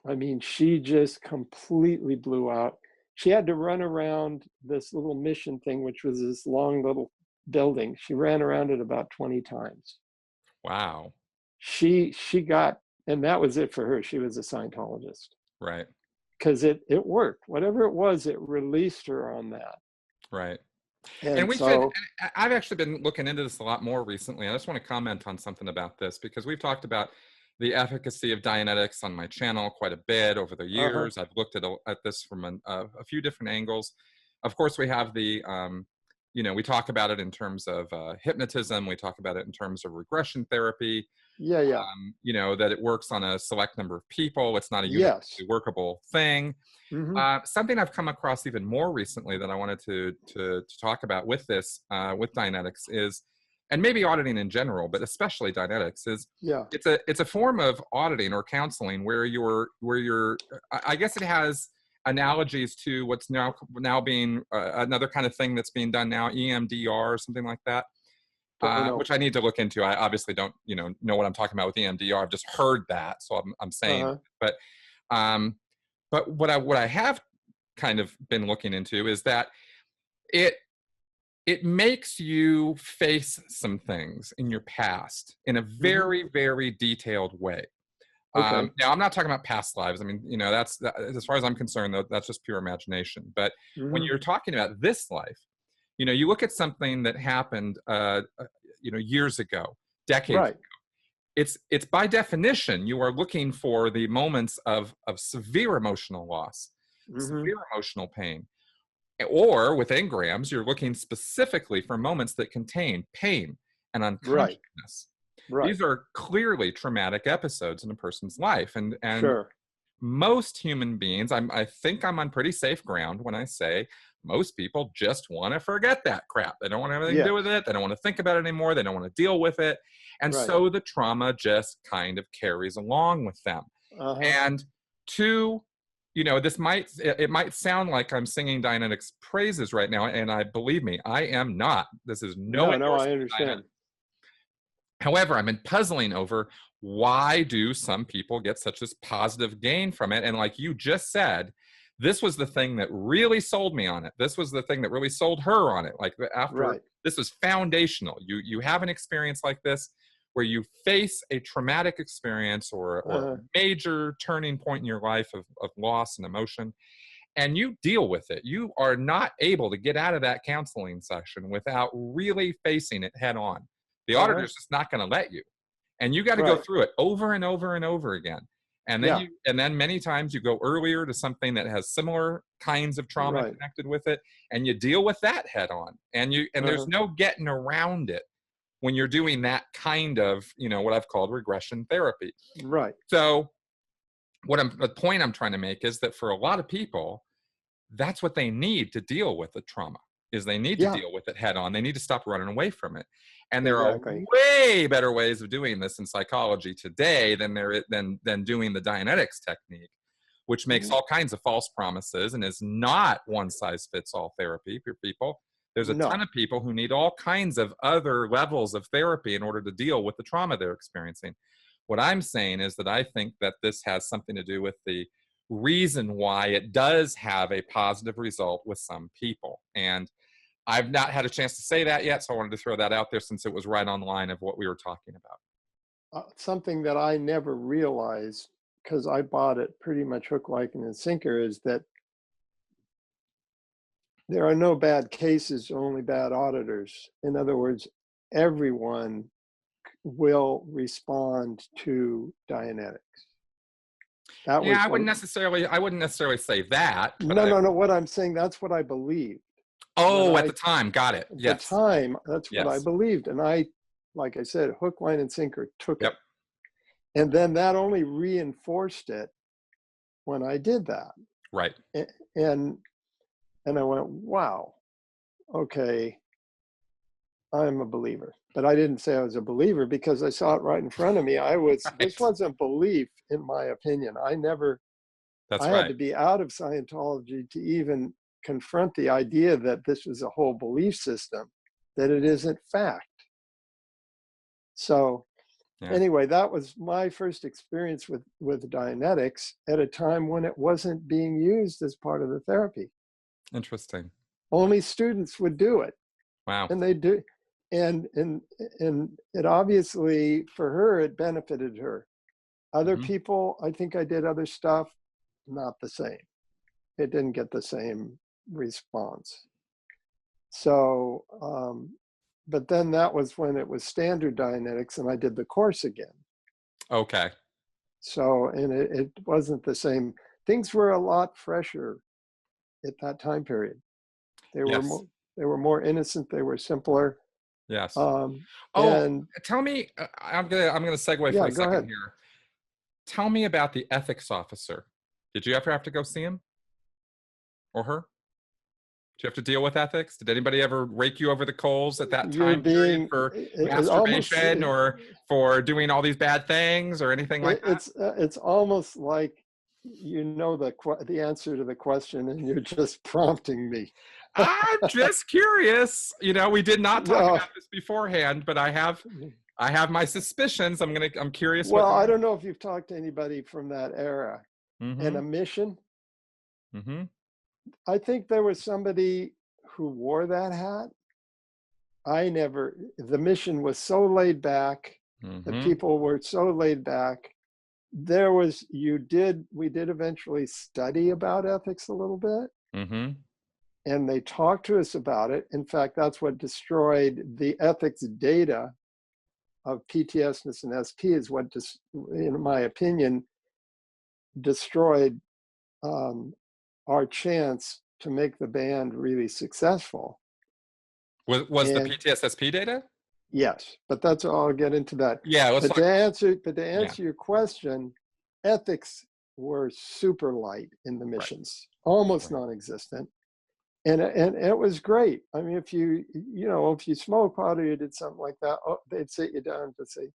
S2: I mean, she just completely blew out. She had to run around this little mission thing, which was this long little building. She ran around it about 20 times.
S1: Wow.
S2: She got, and that was it for her. She was a Scientologist.
S1: Right.
S2: Because it worked. Whatever it was, it released her on that.
S1: Right.
S2: And
S1: I've actually been looking into this a lot more recently. I just want to comment on something about this because we've talked about the efficacy of Dianetics on my channel quite a bit over the years. I've looked at this from a few different angles. Of course, we have the, we talk about it in terms of hypnotism. We talk about it in terms of regression therapy.
S2: Yeah.
S1: That it works on a select number of people. It's not a universally workable thing. Something I've come across even more recently that I wanted to talk about with this, with Dianetics is, and maybe auditing in general, but especially Dianetics, is it's a form of auditing or counseling where you're I guess it has analogies to what's now being another kind of thing that's being done now, EMDR or something like that, which I need to look into. I obviously don't, know what I'm talking about with EMDR. I've just heard that, so I'm saying. But what I have kind of been looking into is that it makes you face some things in your past in a very, very detailed way. Now, I'm not talking about past lives. I mean, that's as far as I'm concerned, though, that's just pure imagination. But when you're talking about this life, you look at something that happened, years ago, decades ago. It's by definition, you are looking for the moments of severe emotional loss, severe emotional pain. Or with engrams, you're looking specifically for moments that contain pain and unconsciousness. These are clearly traumatic episodes in a person's life. And most human beings, I think I'm on pretty safe ground when I say most people just want to forget that crap. They don't want to have anything to do with it. They don't want to think about it anymore. They don't want to deal with it. And so the trauma just kind of carries along with them. And this might sound like I'm singing Dianetics praises right now, and believe me, I am not. This is no,
S2: I understand.
S1: However, I've been puzzling over why do some people get such this positive gain from it? And like you just said, this was the thing that really sold me on it. This was the thing that really sold her on it. Like after this was foundational. You have an experience like this where you face a traumatic experience or a major turning point in your life of loss and emotion, and you deal with it. You are not able to get out of that counseling session without really facing it head on. The auditor's just not going to let you. And you got to go through it over and over and over again. And then and then many times you go earlier to something that has similar kinds of trauma connected with it, and you deal with that head on. And there's no getting around it when you're doing that kind of, what I've called regression therapy. So the point I'm trying to make is that for a lot of people, that's what they need to deal with the trauma, is they need to deal with it head on. They need to stop running away from it. And there are way better ways of doing this in psychology today than doing the Dianetics technique, which makes all kinds of false promises and is not one size fits all therapy for people. There's a ton of people who need all kinds of other levels of therapy in order to deal with the trauma they're experiencing. What I'm saying is that I think that this has something to do with the reason why it does have a positive result with some people. And I've not had a chance to say that yet, so I wanted to throw that out there since it was right on the line of what we were talking about.
S2: Something that I never realized, because I bought it pretty much hook, line, and sinker, is that there are no bad cases, only bad auditors. In other words, everyone will respond to Dianetics.
S1: I wouldn't necessarily say that.
S2: No. What I'm saying, that's what I believed.
S1: Oh, at the time, got it. Yes.
S2: At the time, that's what I believed, and I, like I said, hook, line, and sinker took it. And then that only reinforced it when I did that.
S1: Right.
S2: And I went, wow, okay, I'm a believer. But I didn't say I was a believer because I saw it right in front of me. This wasn't belief, in my opinion. I had to be out of Scientology to even confront the idea that this was a whole belief system, that it isn't fact. So anyway, that was my first experience with Dianetics at a time when it wasn't being used as part of the therapy.
S1: Interesting.
S2: Only students would do it.
S1: Wow.
S2: And they do. And it obviously, for her, it benefited her. Other people, I think I did other stuff, not the same. It didn't get the same response. So, but then that was when it was standard Dianetics, and I did the course again.
S1: Okay.
S2: So, and it wasn't the same. Things were a lot fresher at that time period. They were more innocent. They were simpler.
S1: Yes.
S2: And
S1: tell me, I'm gonna segue for a second here. Tell me about the ethics officer. Did you ever have to go see him or her? Did you have to deal with ethics? Did anybody ever rake you over the coals at that time period for masturbation or for doing all these bad things or anything like that?
S2: It's almost like you know the answer to the question, and you're just prompting me.
S1: I'm just curious. You know, we did not talk
S2: No.
S1: about this beforehand, but I have my suspicions. I'm curious.
S2: Well, I don't know if you've talked to anybody from that era.
S1: Mm-hmm.
S2: And a mission.
S1: Mm-hmm.
S2: I think there was somebody who wore that hat. The mission was so laid back.
S1: Mm-hmm.
S2: The people were so laid back. We did eventually study about ethics a little bit.
S1: Mm-hmm.
S2: And they talked to us about it. In fact, that's what destroyed the ethics data of PTSness and SP, is what, in my opinion, destroyed our chance to make the band really successful.
S1: Was the PTSSP data?
S2: Yes, but I'll get into that.
S1: Yeah,
S2: but to answer your question, ethics were super light in the missions, almost non-existent. And it was great. I mean, if you smoke pot or you did something like that, they'd sit you down to say,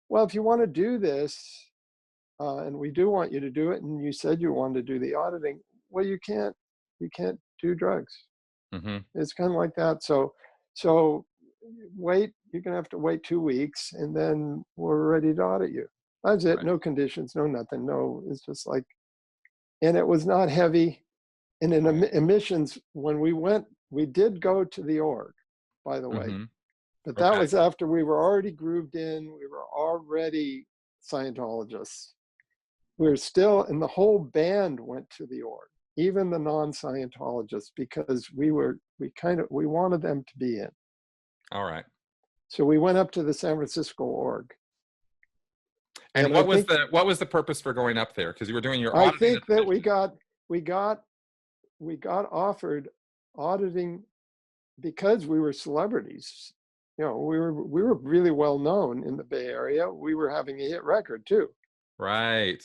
S2: well, if you want to do this, and we do want you to do it, and you said you wanted to do the auditing, well, you can't do drugs.
S1: Mm-hmm.
S2: It's kind of like that. So wait, you're going to have to wait 2 weeks, and then we're ready to audit you. That's it. Right. No conditions, no nothing. No, it's just like, and it was not heavy. And in emissions, when we went, we did go to the org, by the way.
S1: Mm-hmm.
S2: But that was after we were already grooved in. We were already Scientologists. We were still, and the whole band went to the org, even the non-Scientologists, because we wanted them to be in.
S1: All right.
S2: So we went up to the San Francisco org.
S1: And what was the purpose for going up there? Because you were doing your auditing.
S2: I think that we got offered auditing because we were celebrities. You know, we were really well known in the Bay Area. We were having a hit record too.
S1: Right.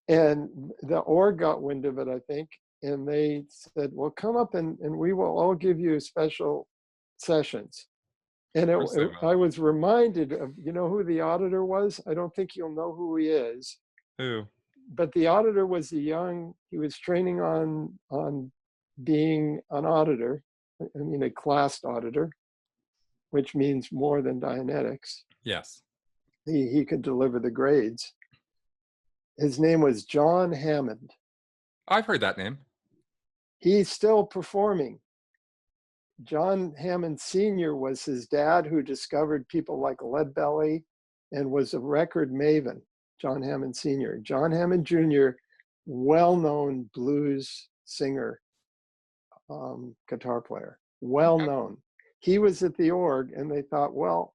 S2: And the org got wind of it, I think, and they said, well, come up and we will all give you special sessions. And I was reminded of, you know who the auditor was? I don't think you'll know who he is.
S1: Who?
S2: But the auditor was he was training on being an auditor, I mean a classed auditor, which means more than Dianetics.
S1: Yes.
S2: He could deliver the grades. His name was John Hammond.
S1: I've heard that name.
S2: He's still performing. John Hammond Sr. was his dad, who discovered people like Leadbelly and was a record maven. John Hammond Sr. John Hammond Jr., well-known blues singer, guitar player, well-known. He was at the org, and they thought, well,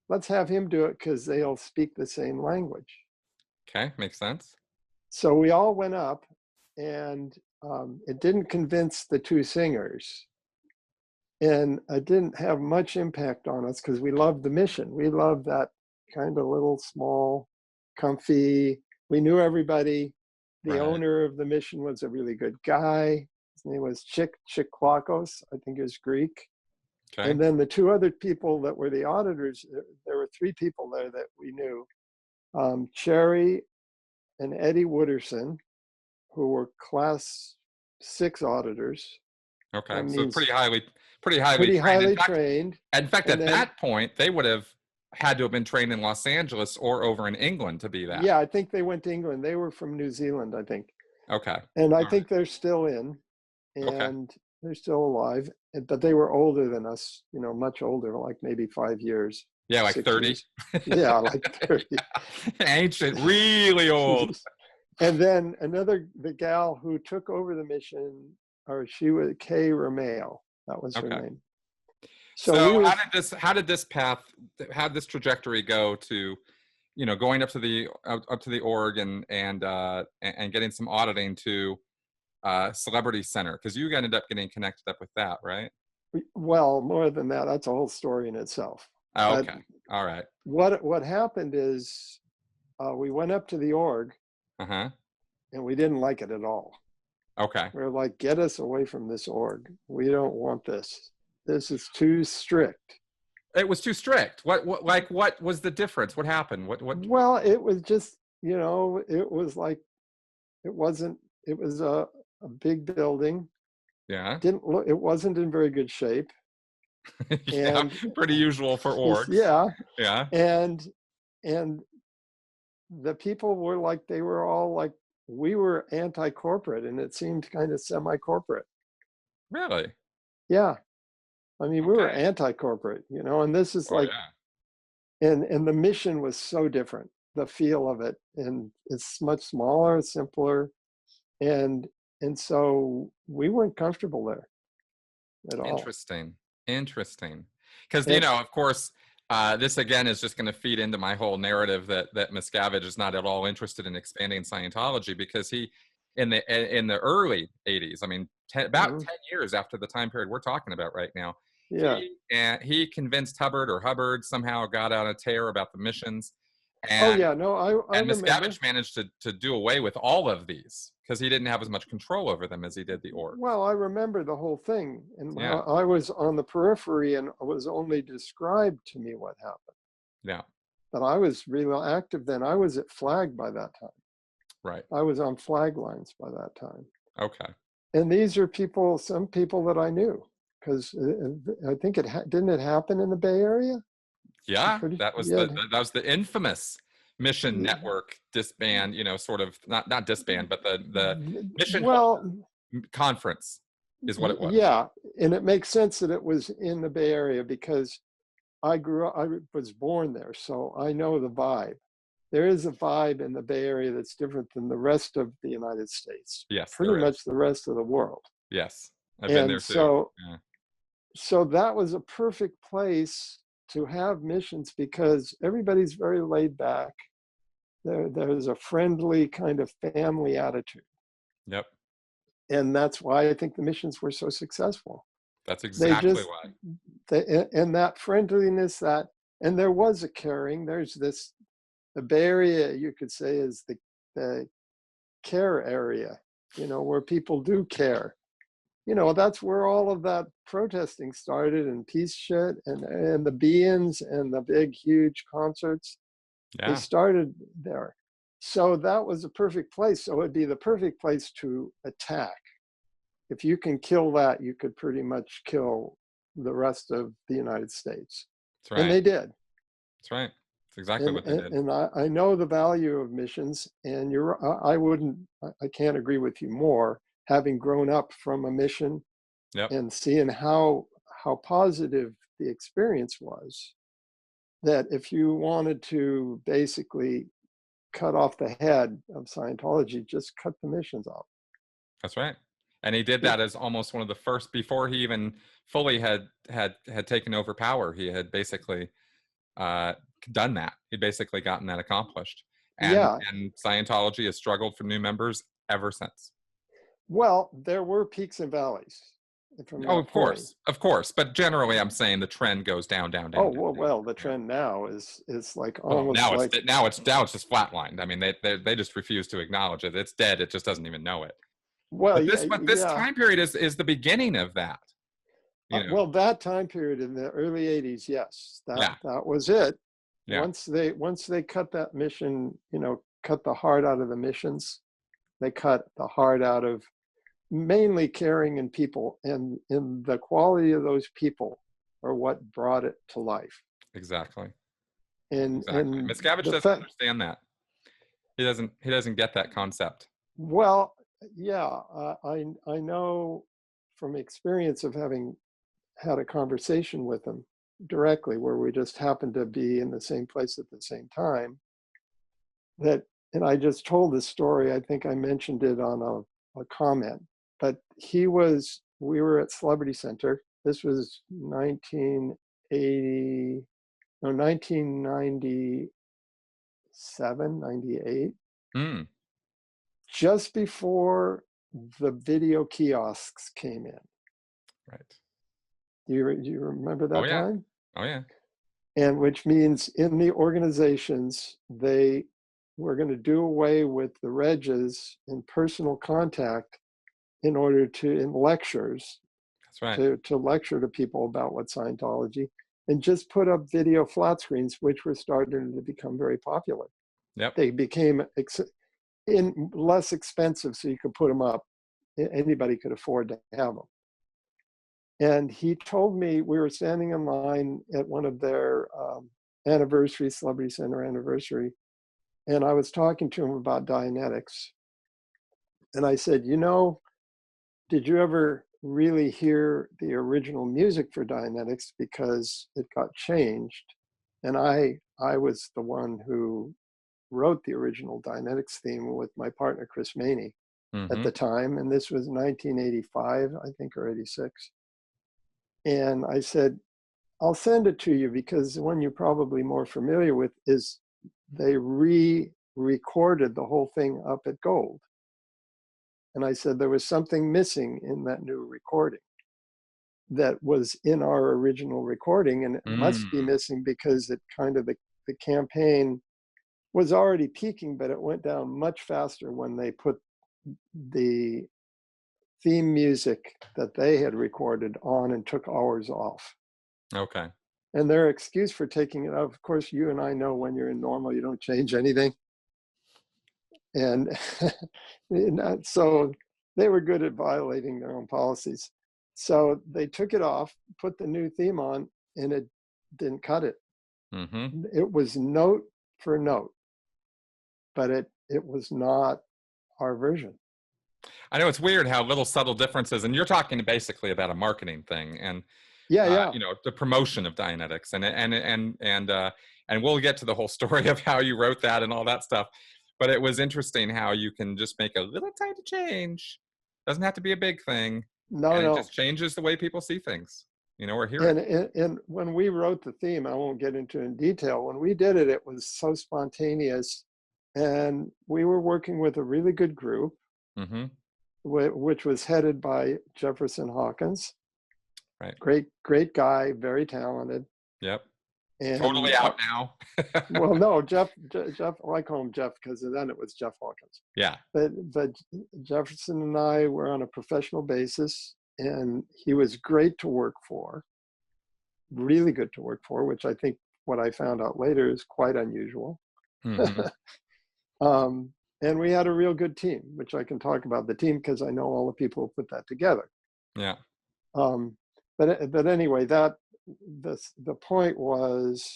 S2: let's have him do it because they'll speak the same language.
S1: Okay, makes sense.
S2: So we all went up, and it didn't convince the two singers. And it didn't have much impact on us because we loved the mission. We loved that kind of little, small, comfy. We knew everybody. The owner of the mission was a really good guy. His name was Chiklakos. I think he was Greek. Okay. And then the two other people that were the auditors, there were three people there that we knew. Cherry and Eddie Wooderson, who were class 6 auditors.
S1: Okay, so pretty highly trained. In fact, at that point, they would have had to have been trained in Los Angeles or over in England to be that.
S2: Yeah, I think they went to England. They were from New Zealand, I think.
S1: Okay.
S2: And I think they're still in, and they're still alive. But they were older than us, you know, much older, like maybe 5 years.
S1: Yeah, like 30.
S2: Yeah, like 30.
S1: Ancient, really old.
S2: And then the gal who took over the mission, or she was Kay Romeo. That was her name.
S1: So how did this trajectory go to, you know, going up to the org and getting some auditing to Celebrity Center? Because you ended up getting connected up with that, right?
S2: Well, more than that, that's a whole story in itself.
S1: Oh, okay. All right.
S2: What happened is we went up to the org, and we didn't like it at all.
S1: Okay.
S2: We were like, get us away from this org. We don't want this. This is too strict.
S1: It was too strict. What was the difference? What happened? What?
S2: Well, it was just, you know, it was like It wasn't, it was a big building.
S1: Yeah.
S2: Didn't look, it wasn't in very good shape.
S1: Yeah,
S2: And
S1: pretty usual for orgs.
S2: yeah,
S1: Yeah.
S2: and the people were like, they were all like, we were anti-corporate, and it seemed kind of semi-corporate.
S1: Really?
S2: Yeah. I mean, we were
S1: Okay.
S2: anti-corporate, you know, and this is
S1: Oh
S2: like,
S1: yeah.
S2: and the mission was so different, the feel of it, and it's much smaller, simpler, and so we weren't comfortable there at all.
S1: Interesting. Interesting. Because,
S2: And
S1: of course, this again is just going to feed into my whole narrative that Miscavige is not at all interested in expanding Scientology, because he, in the early 80s, I mean, about 10 years after the time period we're talking about right now,
S2: yeah.
S1: he convinced Hubbard somehow got on a tear about the missions.
S2: Oh
S1: And
S2: yeah, no, I remember.
S1: Miscavige managed to do away with all of these because he didn't have as much control over them as he did the orgs.
S2: Well, I remember the whole thing, and
S1: Yeah.
S2: I was on the periphery, and it was only described to me what happened.
S1: Yeah.
S2: But I was really active then. I was at Flag by that time.
S1: Right.
S2: I was on flag lines by that time.
S1: Okay.
S2: And these are people, some people that I knew, because I think didn't it happen in the Bay Area?
S1: Yeah, that was
S2: yeah,
S1: that was the infamous mission network disband, sort of not disband, but the mission
S2: well,
S1: conference is what it was.
S2: Yeah, and it makes sense that it was in the Bay Area because I was born there, so I know the vibe. There is a vibe in the Bay Area that's different than the rest of the United States.
S1: Yes,
S2: pretty much the rest of the world.
S1: Yes, I've been there too. Yeah.
S2: So that was a perfect place to have missions because everybody's very laid back. There's a friendly kind of family attitude.
S1: Yep.
S2: And that's why I think the missions were so successful.
S1: That's exactly why.
S2: And that friendliness, and there was a caring. There's this, the Bay Area, you could say, is the care area, where people do care. That's where all of that protesting started, and peace shit, and the be-ins and the big, huge concerts.
S1: Yeah.
S2: They started there. So that was a perfect place. So it'd be the perfect place to attack. If you can kill that, you could pretty much kill the rest of the United States.
S1: That's right.
S2: And they did.
S1: That's right. That's exactly what they did.
S2: And I know the value of missions, and I can't agree with you more, having grown up from a mission. Yep. And seeing how positive the experience was, that if you wanted to basically cut off the head of Scientology, just cut the missions off.
S1: That's right. And he did that as almost one of the first, before he even fully had taken over power. He had basically done that. He'd basically gotten that accomplished. And Scientology has struggled for new members ever since.
S2: Well, there were peaks and valleys.
S1: Of course. But generally, I'm saying the trend goes down.
S2: Well, the trend now is like almost
S1: now it's just flatlined. I mean, they just refuse to acknowledge it. It's dead. It just doesn't even know it.
S2: Well,
S1: but this time period is the beginning of that.
S2: Well, that time period in the early 80s, yes, that was it. Yeah. Once they cut that mission, cut the heart out of the missions, they cut the heart out of mainly caring in people, and the quality of those people are what brought it to life.
S1: Exactly.
S2: And
S1: Miscavige doesn't understand that. He doesn't get that concept.
S2: Well, yeah, I know from experience of having had a conversation with him directly, where we just happened to be in the same place at the same time, and I just told this story. I think I mentioned it on a comment, but we were at Celebrity Center. This was 1997, 98. Just before the video kiosks came in.
S1: Right.
S2: Do you remember that time?
S1: Oh yeah.
S2: And which means in the organizations, they were going to do away with the regs in personal contact in order in lectures.
S1: That's right.
S2: To lecture to people about what Scientology, and just put up video flat screens, which were starting to become very popular.
S1: Yep.
S2: They became, in less expensive, so you could put them up. Anybody could afford to have them. And he told me, we were standing in line at one of their anniversary, Celebrity Center anniversary, and I was talking to him about Dianetics. And I said, you know, did you ever really hear the original music for Dianetics? Because it got changed. And I was the one who wrote the original Dianetics theme with my partner, Chris Maney, at the time. And this was 1985, I think, or 86. And I said, I'll send it to you, because the one you're probably more familiar with is they re-recorded the whole thing up at Gold. And I said, there was something missing in that new recording that was in our original recording, and it must be missing because it kind of, the campaign was already peaking, but it went down much faster when they put the theme music that they had recorded on and took ours off.
S1: Okay.
S2: And their excuse for taking it off, of course, you and I know when you're in normal, you don't change anything. And so they were good at violating their own policies. So they took it off, put the new theme on, and it didn't cut it. It was note for note, but it was not our version.
S1: I know it's weird how little subtle differences, and you're talking basically about a marketing thing, and
S2: yeah,
S1: you know, the promotion of Dianetics, and we'll get to the whole story of how you wrote that and all that stuff. But it was interesting how you can just make a little tiny change. Doesn't have to be a big thing.
S2: No,
S1: and
S2: no.
S1: It just changes the way people see things, you know, or hear
S2: it. And when we wrote the theme, I won't get into it in detail. When we did it, it was so spontaneous, and we were working with a really good group, which was headed by Jefferson Hawkins.
S1: Right.
S2: Great guy, very talented.
S1: Yep.
S2: And,
S1: totally out now.
S2: Well, no, Jeff, well, I call him Jeff because then it was Jeff Hawkins.
S1: Yeah.
S2: But Jefferson and I were on a professional basis, and he was great to work for, really good to work for, which I think what I found out later is quite unusual. And we had a real good team, which I can talk about the team because I know all the people who put that together.
S1: Yeah.
S2: But anyway, the point was.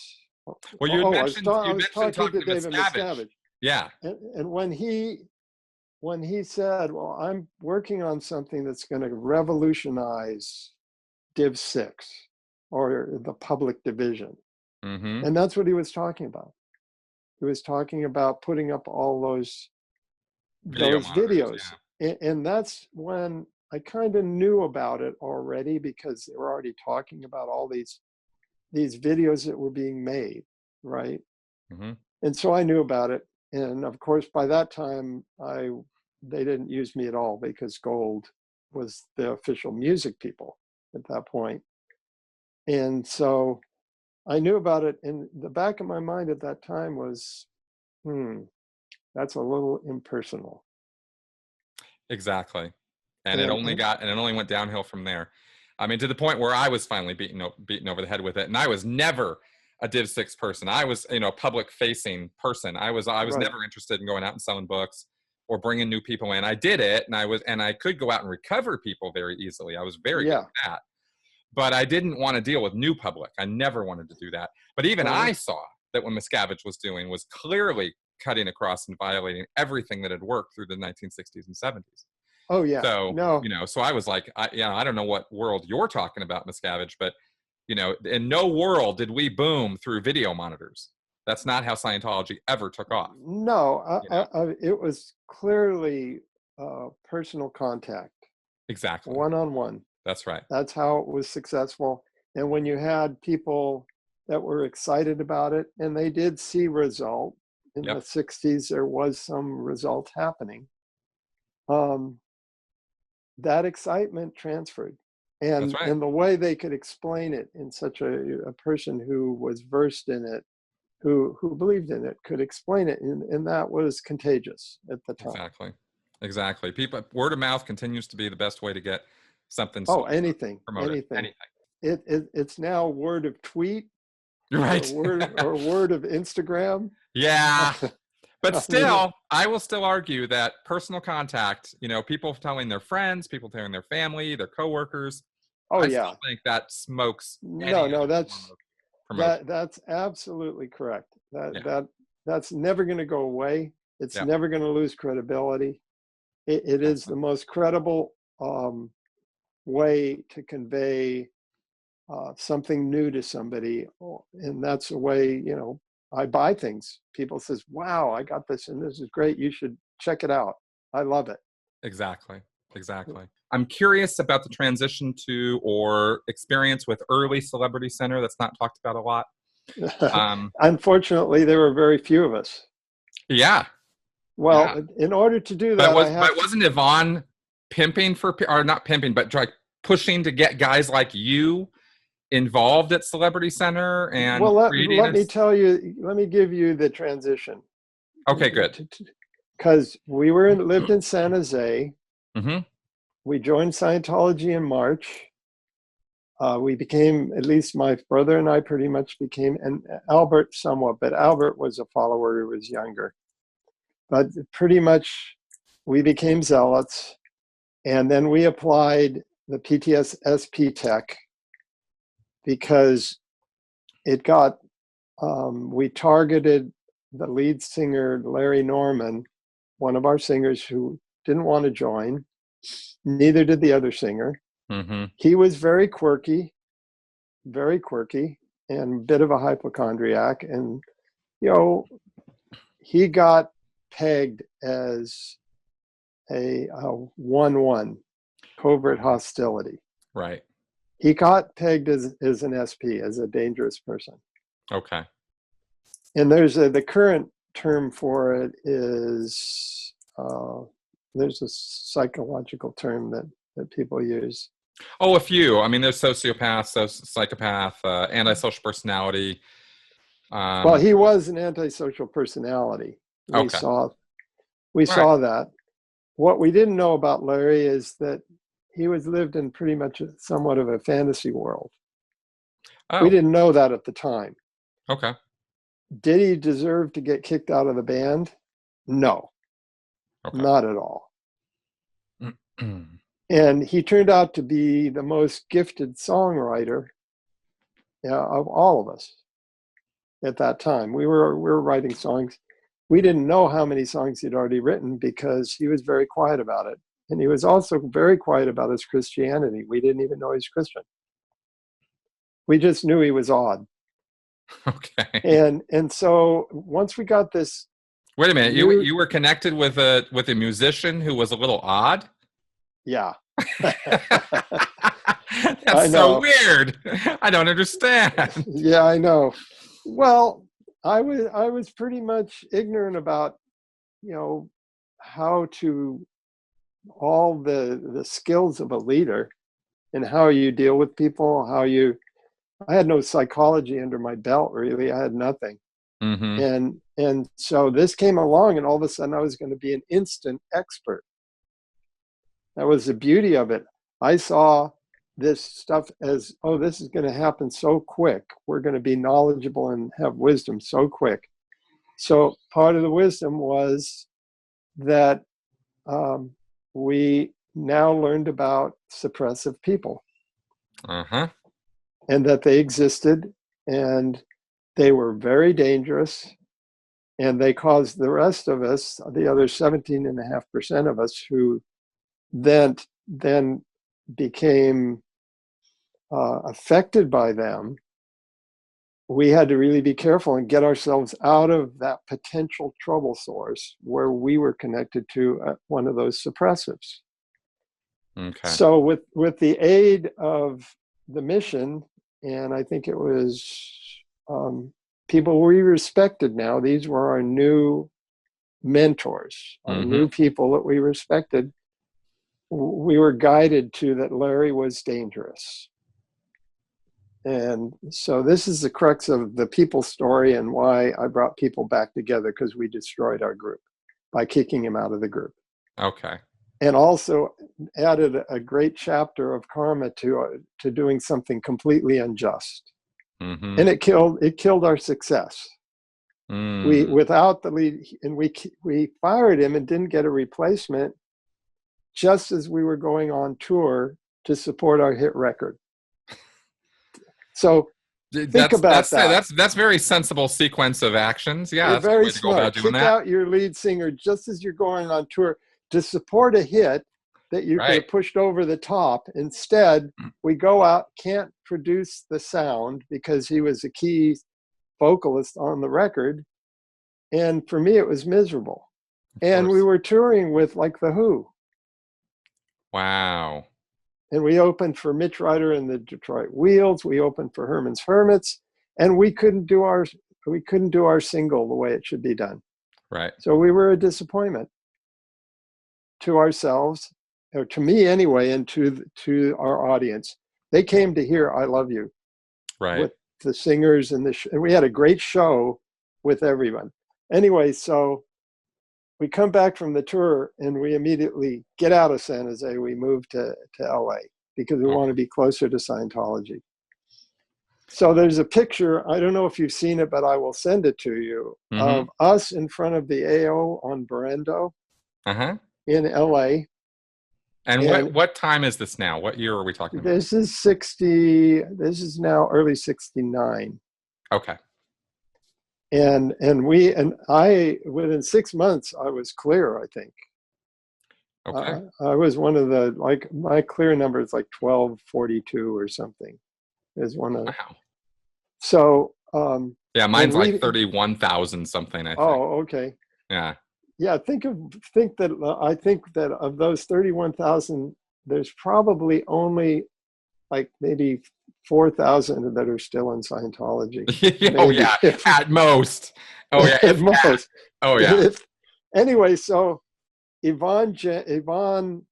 S1: Well, you mentioned
S2: I was talking to
S1: David
S2: Miscavige.
S1: Yeah.
S2: And when he said, well, I'm working on something that's going to revolutionize Div 6 or the public division. And that's what he was talking about. He was talking about putting up all those videos. Yeah. And that's when I kind of knew about it already, because they were already talking about all these videos that were being made, right? And so I knew about it. And of course, by that time, they didn't use me at all, because Gold was the official music people at that point. And so I knew about it. And the back of my mind at that time was, that's a little impersonal.
S1: Exactly. And it only went downhill from there. I mean, to the point where I was finally beaten over the head with it. And I was never a Div 6 person. I was, a public facing person. I was right. Never interested in going out and selling books or bringing new people in. I did it, and I could go out and recover people very easily. I was very good at that. But I didn't want to deal with new public. I never wanted to do that. But even I saw that what Miscavige was doing was clearly cutting across and violating everything that had worked through the 1960s and 70s.
S2: Oh yeah.
S1: So, so I was like, I don't know what world you're talking about, Miscavige, but, in no world did we boom through video monitors. That's not how Scientology ever took off.
S2: No, it was clearly personal contact.
S1: Exactly.
S2: One-on-one.
S1: That's right.
S2: That's how it was successful. And when you had people that were excited about it, and they did see result in the 60s, there was some result happening. That excitement transferred. And, and the way they could explain it in such a person who was versed in it, who believed in it, could explain it. And that was contagious at the time.
S1: Exactly. People, word of mouth continues to be the best way to get something.
S2: Anything. It's now word of tweet.
S1: Right.
S2: Or word of Instagram.
S1: Yeah. But
S2: I mean,
S1: still, I will still argue that personal contact, people telling their friends, people telling their family, their coworkers,
S2: oh
S1: I
S2: yeah.
S1: still think that smokes any
S2: No, no,
S1: other form of promotion.
S2: that's absolutely correct.
S1: Yeah,
S2: That's never going to go away. It's
S1: yeah,
S2: never going to lose credibility. It is
S1: exactly.
S2: the most credible way to convey something new to somebody, and that's the way I buy things. People says, "Wow, I got this, and this is great. You should check it out. I love it."
S1: Exactly. Exactly. I'm curious about the transition to or experience with early Celebrity Center. That's not talked about a lot.
S2: Unfortunately, there were very few of us.
S1: Yeah. Yeah.
S2: Well, in order to do
S1: But
S2: that, I have to.
S1: wasn't Yvonne pimping or not pimping, but like pushing to get guys like you involved at Celebrity Center and
S2: Well,
S1: creating
S2: let me tell you. Let me give you the transition.
S1: Okay, good.
S2: Because we lived in San Jose.
S1: Mm-hmm.
S2: We joined Scientology in March. We became, at least my brother and I pretty much became, and Albert somewhat, but Albert was a follower who was younger. But pretty much we became zealots. And then we applied the PTSP tech because it got, we targeted the lead singer, Larry Norman, one of our singers who didn't want to join. Neither did the other singer.
S1: Mm-hmm.
S2: He was very quirky, and a bit of a hypochondriac. And, he got pegged as a 1-1, covert hostility.
S1: Right.
S2: He got pegged as an SP, as a dangerous person.
S1: Okay.
S2: And there's the current term for it is, there's a psychological term that people use.
S1: Oh, a few. I mean, there's sociopath, psychopath, antisocial personality.
S2: Well, he was an antisocial personality. We
S1: Okay.
S2: saw
S1: Right.
S2: that. What we didn't know about Larry is that he lived in pretty much somewhat of a fantasy world. We
S1: Oh,
S2: didn't know that at the time.
S1: okay.
S2: Did he deserve to get kicked out of the band? No,
S1: Okay.
S2: not at all. And he turned out to be the most gifted songwriter of all of us at that time. We were writing songs. We didn't know how many songs he'd already written because he was very quiet about it. And he was also very quiet about his Christianity. We didn't even know he's Christian. We just knew he was odd.
S1: Okay.
S2: And so once we got this.
S1: Wait a minute. You were connected with a musician who was a little odd?
S2: Yeah.
S1: That's so weird. I don't understand.
S2: Yeah, I know. Well, I was pretty much ignorant about, how to all the skills of a leader and how you deal with people, I had no psychology under my belt, really. I had nothing.
S1: Mm-hmm.
S2: And so this came along, and all of a sudden I was going to be an instant expert. That was the beauty of it. I saw this stuff as, oh, this is going to happen so quick. We're going to be knowledgeable and have wisdom so quick. So part of the wisdom was that we now learned about suppressive people.
S1: Uh-huh.
S2: And that they existed, and they were very dangerous, and they caused the rest of us, the other 17.5% of us, who then became affected by them. We had to really be careful and get ourselves out of that potential trouble source where we were connected to one of those suppressives.
S1: Okay.
S2: So with the aid of the mission, and I think it was people we respected now, these were our new mentors, our new people that we respected. We were guided to that Larry was dangerous. And so this is the crux of the people story and why I brought people back together, because we destroyed our group by kicking him out of the group.
S1: Okay.
S2: And also added a great chapter of karma to doing something completely unjust. And it killed our success.
S1: Mm.
S2: Without the lead, and we fired him and didn't get a replacement just as we were going on tour to support our hit record. So think about that.
S1: That's very sensible sequence of actions. Yeah,
S2: You're
S1: that's a good
S2: very
S1: way to go about
S2: smart.
S1: doing
S2: Kick
S1: that.
S2: out your lead singer just as you're going on tour to support a hit that you could have pushed over the top. Instead, we go out, can't produce the sound because he was a key vocalist on the record. And for me, it was miserable. And we were touring with like The Who.
S1: Wow.
S2: And we opened for Mitch Ryder and the Detroit Wheels. We opened for Herman's Hermits, and we couldn't do our single the way it should be done.
S1: Right.
S2: So we were a disappointment to ourselves, or to me anyway, and to our audience. They came to hear "I Love You,"
S1: right,
S2: with the singers and and we had a great show with everyone. Anyway, so we come back from the tour and we immediately get out of San Jose. We move to LA because we want to be closer to Scientology. So there's a picture, I don't know if you've seen it, but I will send it to you, of us in front of the AO on Brando in LA.
S1: And what time is this now? What year are we talking about?
S2: This is now early 69.
S1: Okay.
S2: And I, within 6 months, I was clear, I think.
S1: Okay.
S2: I was one of the, like, my clear number is like 1242 or something. Is one of. Wow. So.
S1: Yeah, mine's like 31,000 something, I think.
S2: Oh, okay.
S1: Yeah.
S2: Yeah, I think that of those 31,000, there's probably only like maybe 4,000 that are still in Scientology.
S1: Oh yeah, at most. Oh yeah,
S2: at most.
S1: Oh yeah.
S2: Anyway, so Yvonne Gillham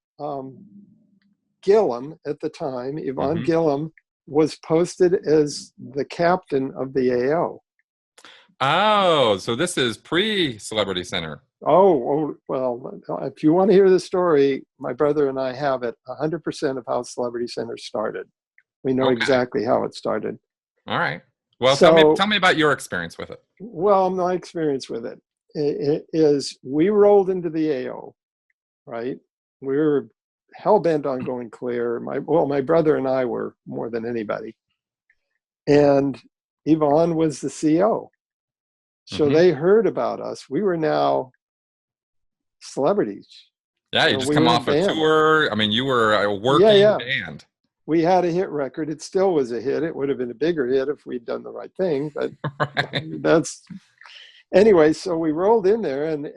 S2: at the time, Yvonne Gillham was posted as the captain of the AO.
S1: Oh, so this is pre-Celebrity Center.
S2: Oh, well, if you want to hear the story, my brother and I have it 100% of how Celebrity Center started. We know exactly how it started.
S1: All right. Well, so, tell me about your experience with it.
S2: Well, my experience with it is we rolled into the AO, right? We were hell-bent on going clear. My brother and I were more than anybody. And Yvonne was the CO. So they heard about us. We were now celebrities.
S1: Yeah, you just come off a tour. I mean, you were a working band.
S2: We had a hit record. It still was a hit. It would have been a bigger hit if we'd done the right thing. But anyway, so we rolled in there and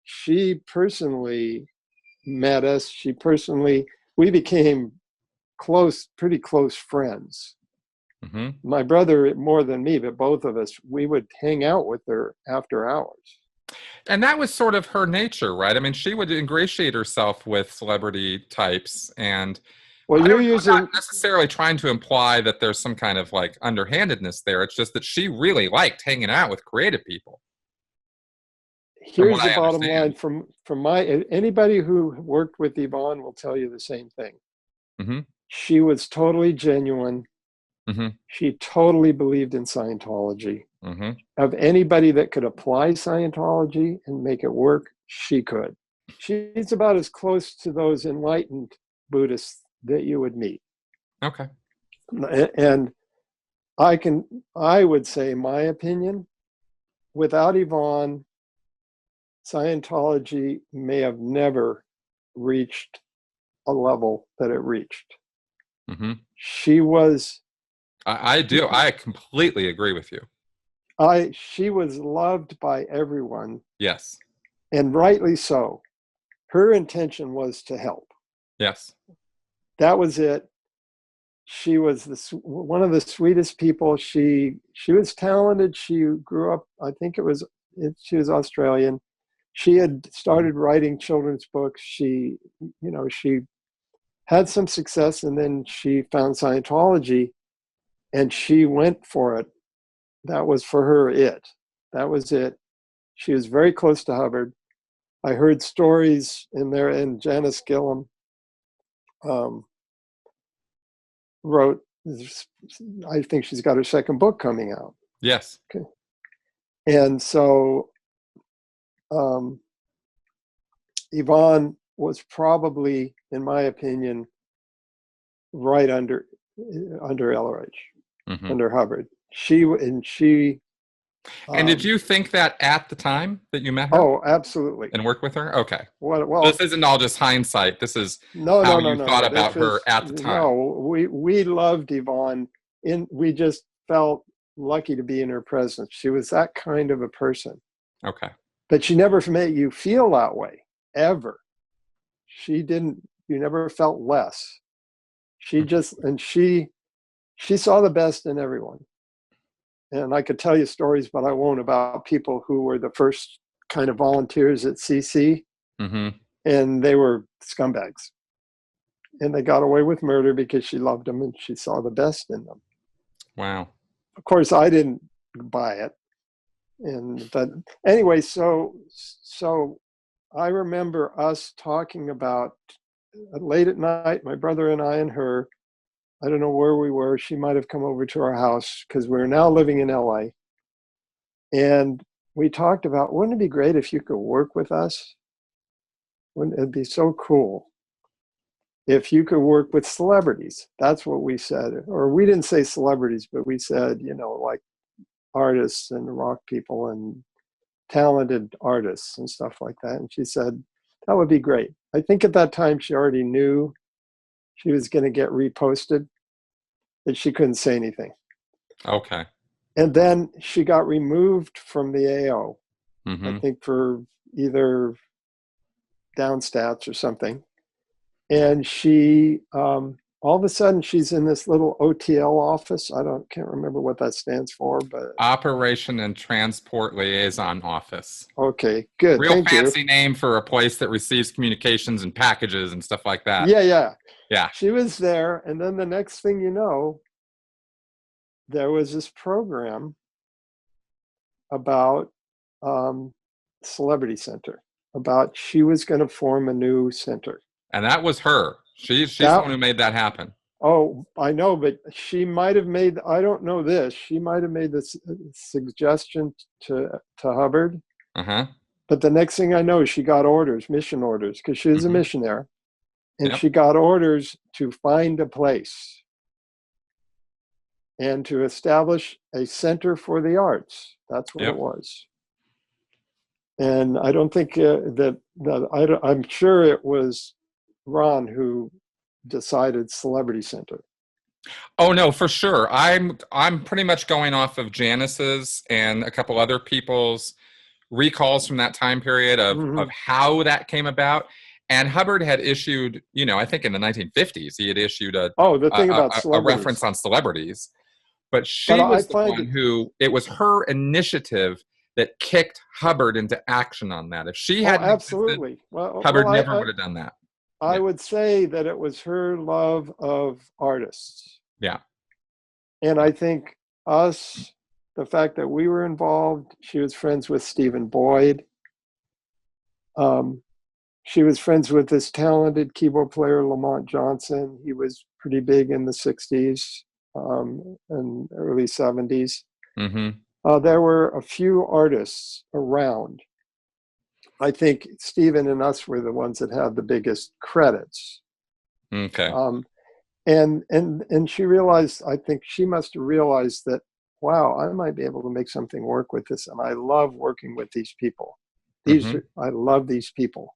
S2: she personally met us. We became pretty close friends. My brother more than me, but both of us, we would hang out with her after hours.
S1: And that was sort of her nature, right? I mean, she would ingratiate herself with celebrity types, and I'm not necessarily trying to imply that there's some kind of like underhandedness there. It's just that she really liked hanging out with creative people.
S2: Here's the bottom line from anybody who worked with Yvonne will tell you the same thing. She was totally genuine. She totally believed in Scientology. Of anybody that could apply Scientology and make it work, she could. She's about as close to those enlightened Buddhists that you would meet.
S1: Okay.
S2: And I would say, my opinion, without Yvonne, Scientology may have never reached a level that it reached. She was.
S1: I completely agree with you.
S2: She was loved by everyone.
S1: Yes.
S2: And rightly so. Her intention was to help.
S1: Yes.
S2: That was it. She was one of the sweetest people. She was talented. She grew up, I think she was Australian. She had started writing children's books. She had some success, and then she found Scientology and she went for it. That was for her it. That was it. She was very close to Hubbard. I heard stories in there, and Janice Gillham wrote, I think she's got her second book coming out.
S1: Yes.
S2: Okay. And so Yvonne was probably, in my opinion, right under LRH,
S1: Mm-hmm.
S2: under Hubbard.
S1: And did you think that at the time that you met her
S2: Oh, absolutely.
S1: and worked with her? Okay.
S2: Well,
S1: This isn't all just hindsight. This is
S2: no,
S1: how
S2: no, no,
S1: you
S2: no,
S1: thought
S2: no.
S1: about her at the time.
S2: No, we loved Yvonne. We just felt lucky to be in her presence. She was that kind of a person.
S1: Okay.
S2: But she never made you feel that way, ever. She didn't, you never felt less. She just, and she saw the best in everyone. And I could tell you stories, but I won't, about people who were the first kind of volunteers at CC,
S1: Mm-hmm.
S2: and they were scumbags. And they got away with murder because she loved them and she saw the best in them.
S1: Wow.
S2: Of course, I didn't buy it. But anyway, so I remember us talking about late at night, my brother and I and her. I don't know where we were. She might have come over to our house because we're now living in LA. And we talked about, wouldn't it be great if you could work with us? Wouldn't it be so cool if you could work with celebrities? That's what we said. Or we didn't say celebrities, but we said, like artists and rock people and talented artists and stuff like that. And she said, that would be great. I think at that time she already knew she was going to get reposted, but she couldn't say anything.
S1: Okay.
S2: And then she got removed from the AO,
S1: Mm-hmm.
S2: I think for either downstats or something. And she, all of a sudden, she's in this little OTL office. Can't remember what that stands for, but
S1: Operation and Transport Liaison Office.
S2: Okay, good.
S1: Real
S2: Thank
S1: fancy
S2: you.
S1: name for a place that receives communications and packages and stuff like that.
S2: Yeah.
S1: Yeah.
S2: She was there, and then the next thing you know, there was this program about Celebrity Center. About she was going to form a new center.
S1: And that was her. She's the one who made that happen.
S2: Oh, I know, but she might have made, I don't know this, she might have made this suggestion to Hubbard.
S1: Uh-huh.
S2: But the next thing I know, she got orders, mission orders, because she was a missionary. And she got orders to find a place and to establish a center for the arts. That's what it was. And I don't think I'm sure it was Ron who decided Celebrity Center.
S1: Oh no, for sure. I'm pretty much going off of Janice's and a couple other people's recalls from that time period of how that came about. And Hubbard had issued, I think in the 1950s, he had issued a reference on celebrities. But she was the one who, it was her initiative that kicked Hubbard into action on that. If she hadn't
S2: absolutely.
S1: existed, Hubbard never would have done that.
S2: I would say that it was her love of artists.
S1: Yeah.
S2: And I think the fact that we were involved, she was friends with Stephen Boyd. She was friends with this talented keyboard player, Lamont Johnson. He was pretty big in the 60s and early 70s. There were a few artists around. I think Stephen and us were the ones that had the biggest credits.
S1: Okay.
S2: And she realized, I think she must have realized that, wow, I might be able to make something work with this. And I love working with these people. I love these people.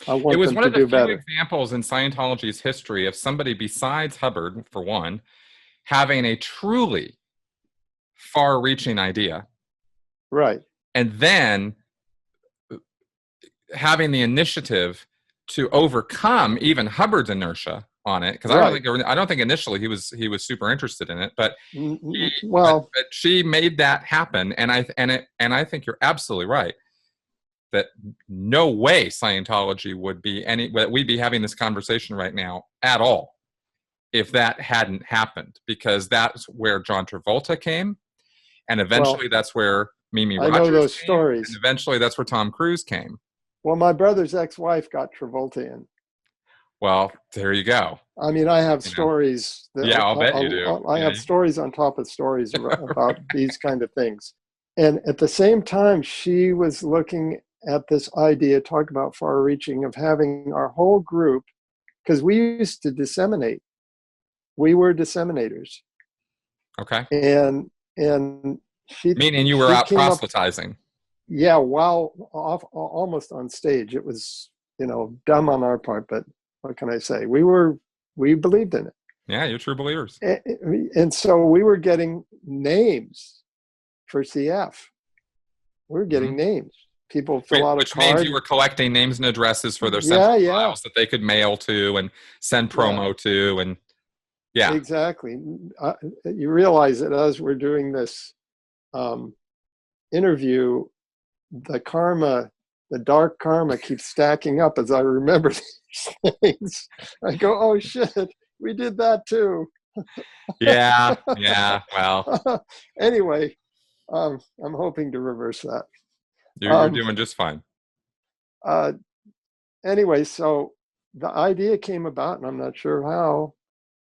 S2: I want them to do better. It was one of the few
S1: examples in Scientology's history of somebody besides Hubbard, for one, having a truly far-reaching idea.
S2: Right.
S1: And then having the initiative to overcome even Hubbard's inertia on it, because I don't think initially he was super interested in it, but but she made that happen, and I think you're absolutely right that no way Scientology would be we'd be having this conversation right now at all if that hadn't happened, because that's where John Travolta came, and eventually that's where Mimi Rogers
S2: know those
S1: came,
S2: stories,
S1: and eventually that's where Tom Cruise came.
S2: Well, my brother's ex-wife got Travolta in.
S1: Well, there you go.
S2: I mean, I have stories.
S1: I'll bet you do.
S2: I have stories on top of stories about these kind of things. And at the same time, she was looking at this idea, talk about far reaching, of having our whole group, because we used to disseminate. We were disseminators.
S1: Okay.
S2: And
S1: Meaning you were
S2: she
S1: out
S2: came up,
S1: proselytizing.
S2: yeah, while almost on stage. It was, dumb on our part, but what can I say? We believed in it.
S1: Yeah, you're true believers.
S2: And so we were getting names for CF. We were getting names. People fill out a
S1: Which means
S2: card.
S1: you were collecting names and addresses for their
S2: Yeah,
S1: central
S2: yeah,
S1: files that they could mail to and send
S2: yeah,
S1: promo to, and yeah.
S2: exactly. You realize that as we're doing this interview, the dark karma keeps stacking up as I remember these things. I go, oh shit, we did that too.
S1: Yeah, yeah. Well,
S2: Anyway, I'm hoping to reverse that.
S1: you're doing just fine.
S2: Anyway, so the idea came about, and I'm not sure how.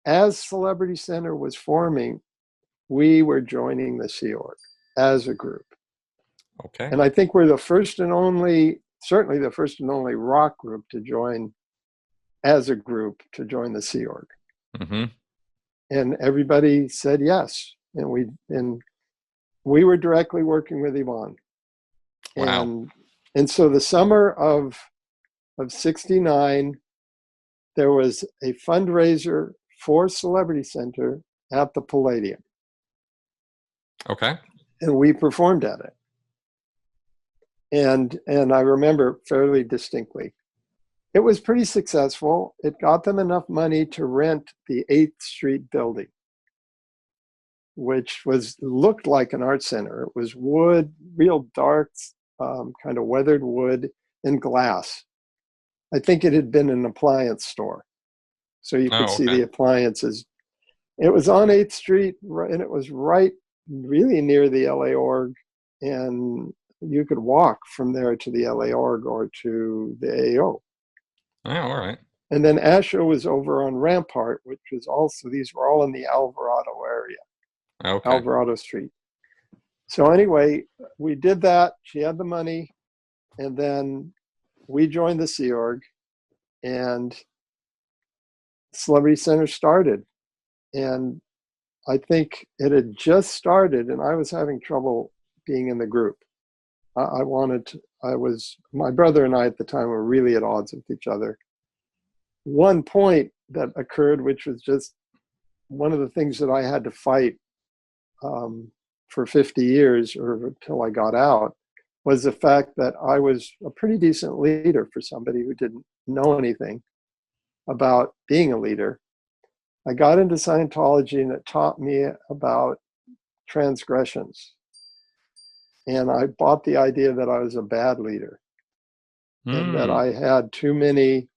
S2: As Celebrity Center was forming, we were joining the Sea Org as a group.
S1: Okay.
S2: And I think we're the first and only, certainly the first and only rock group to join as a group to join the Sea Org.
S1: Mm-hmm.
S2: And everybody said yes. And we were directly working with Yvonne.
S1: Wow.
S2: And so the summer of 69, there was a fundraiser for Celebrity Center at the Palladium.
S1: Okay.
S2: And we performed at it. And I remember fairly distinctly. It was pretty successful. It got them enough money to rent the 8th Street building, which looked like an art center. It was wood, real dark, kind of weathered wood and glass. I think it had been an appliance store, so you could see the appliances. It was on 8th Street, and it was right really near the LA Org, and you could walk from there to the LA Org or to the AO.
S1: Oh, all right.
S2: And then Asha was over on Rampart, which was also, these were all in the Alvarado area,
S1: Okay.
S2: Alvarado Street. So anyway, we did that. She had the money, and then we joined the Sea Org, and Celebrity Center started. And I think it had just started, and I was having trouble being in the group. My brother and I at the time were really at odds with each other. One point that occurred, which was just one of the things that I had to fight for 50 years or until I got out, was the fact that I was a pretty decent leader for somebody who didn't know anything about being a leader. I got into Scientology, and it taught me about transgressions. And I bought the idea that I was a bad leader and that I had too many,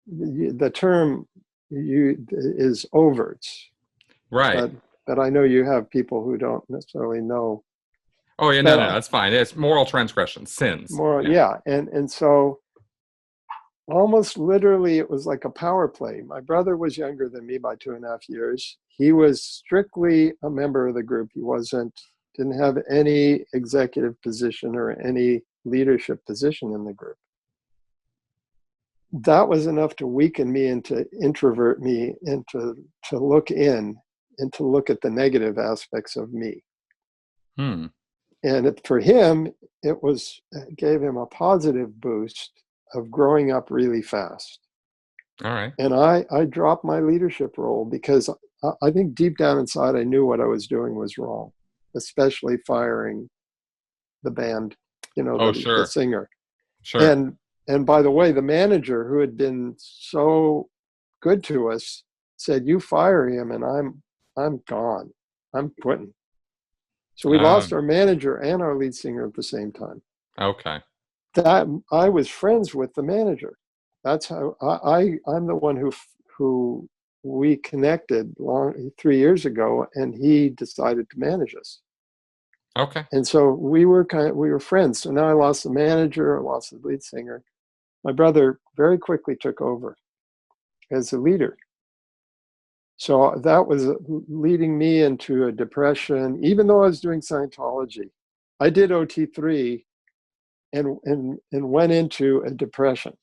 S2: the term is overts.
S1: Right.
S2: But I know you have people who don't necessarily know.
S1: Oh, yeah, no, that's fine. It's moral transgressions, sins.
S2: Yeah. And so almost literally it was like a power play. My brother was younger than me by 2.5 years. He was strictly a member of the group. He didn't have any executive position or any leadership position in the group. That was enough to weaken me and to introvert me and to look in and to look at the negative aspects of me. And for him, it gave him a positive boost of growing up really fast.
S1: All right.
S2: And I dropped my leadership role because I think deep down inside, I knew what I was doing was wrong, especially firing the band, the singer.
S1: Sure.
S2: And by the way, the manager, who had been so good to us, said, "You fire him and I'm gone. I'm quitting." So we lost our manager and our lead singer at the same time.
S1: Okay.
S2: That I was friends with the manager. That's how I'm the one who we connected 3 years ago, and he decided to manage us.
S1: Okay.
S2: And so we were friends. So now I lost the manager, I lost the lead singer. My brother very quickly took over as a leader. So that was leading me into a depression, even though I was doing Scientology. I did OT3 and went into a depression.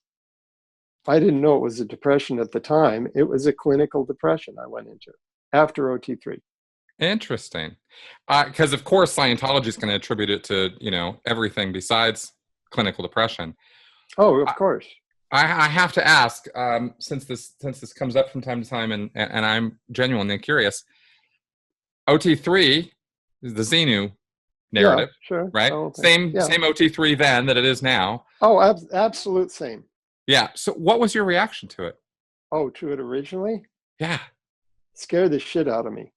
S2: I didn't know it was a depression at the time. It was a clinical depression I went into after OT3.
S1: Interesting. Because of course Scientology is going to attribute it to, everything besides clinical depression.
S2: Oh, of course.
S1: I have to ask, since this comes up from time to time, and I'm genuinely curious. OT3 is the Xenu narrative,
S2: yeah, sure.
S1: right? Same OT3 then that it is now.
S2: Oh, absolute same.
S1: Yeah. So, what was your reaction to it?
S2: Oh, to it originally?
S1: Yeah.
S2: Scared the shit out of me.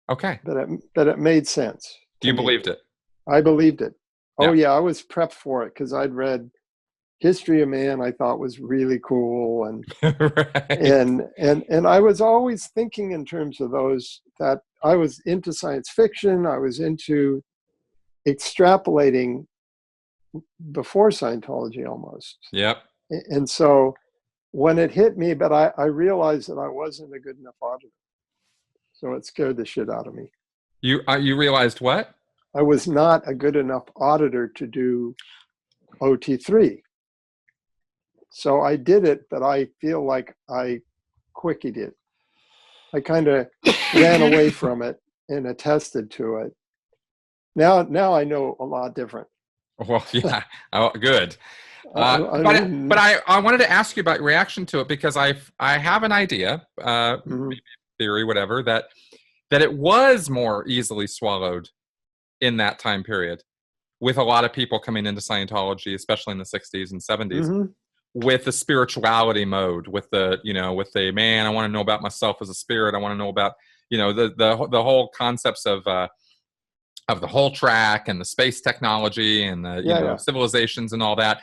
S1: Okay.
S2: That it made sense.
S1: You believed it?
S2: I believed it.
S1: Yeah.
S2: Oh yeah, I was prepped for it because I'd read History of Man. I thought was really cool, and
S1: right.
S2: and I was always thinking in terms of those, that I was into science fiction. I was into extrapolating before Scientology almost.
S1: Yep.
S2: And so when it hit me, but I realized that I wasn't a good enough auditor. So it scared the shit out of me.
S1: You realized what?
S2: I was not a good enough auditor to do OT3. So I did it, but I feel like I quickied it. I kind of ran away from it and attested to it. Now I know a lot different.
S1: Well, yeah. Oh, good.
S2: I
S1: wanted to ask you about your reaction to it, because I have an idea, theory, whatever, that it was more easily swallowed in that time period, with a lot of people coming into Scientology, especially in the 60s and 70s, with the spirituality mode, with the man, I want to know about myself as a spirit. I want to know about, the whole concepts of the whole track and the space technology and the civilizations and all that.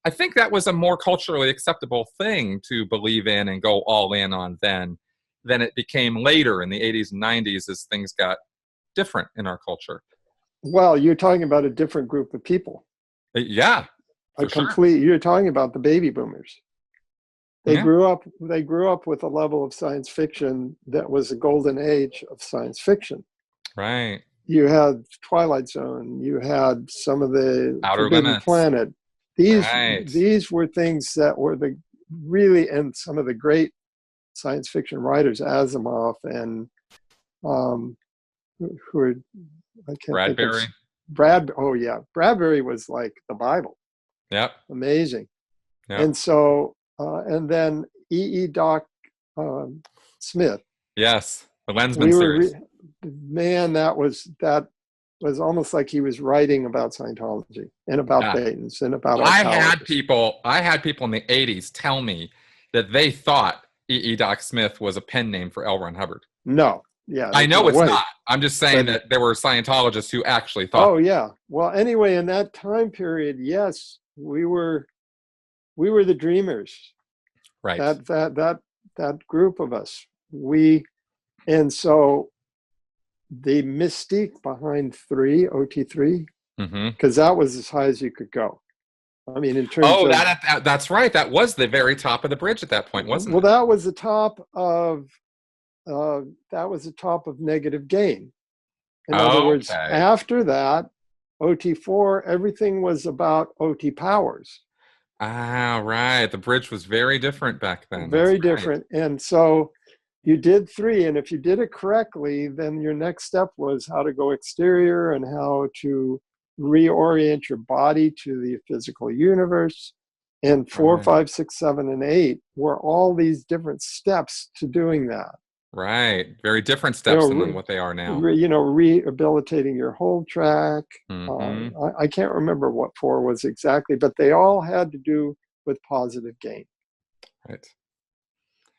S1: I think that was a more culturally acceptable thing to believe in and go all in on then than it became later in the 80s and 90s, as things got different in our culture.
S2: Well, you're talking about a different group of people.
S1: Yeah.
S2: You're talking about the baby boomers. They grew up with a level of science fiction that was a golden age of science fiction.
S1: Right.
S2: You had Twilight Zone, you had some of the
S1: Outer
S2: Forbidden
S1: Limits.
S2: Planet. These were things that were and some of the great science fiction writers, Asimov and
S1: Bradbury.
S2: Bradbury was like the Bible.
S1: Yep.
S2: Amazing.
S1: Yep.
S2: And so and then Doc Smith.
S1: Yes, the Lensman series.
S2: That was almost like he was writing about Scientology and about Thetans and about
S1: I had people in the 80s tell me that they thought Doc Smith was a pen name for L. Ron Hubbard.
S2: No. Yeah.
S1: I know it's not. I'm just saying that there were Scientologists who actually thought.
S2: Oh yeah. Well, anyway, in that time period, yes, we were the dreamers.
S1: Right.
S2: That group of us. And so the mystique behind OT3, because that was as high as you could go. I mean, in terms of
S1: that's right. That was the very top of the bridge at that point, wasn't it?
S2: Well, that was the top of negative gain. In other words, after that, OT4, everything was about OT powers.
S1: Ah, right. The bridge was very different back then.
S2: Very different. And so you did 3, and if you did it correctly, then your next step was how to go exterior and how to reorient your body to the physical universe. And 4, 5, 6, 7, and 8 were all these different steps to doing that.
S1: Right. Very different steps than what they are now.
S2: Rehabilitating your whole track. I can't remember what 4 was exactly, but they all had to do with positive gain.
S1: Right.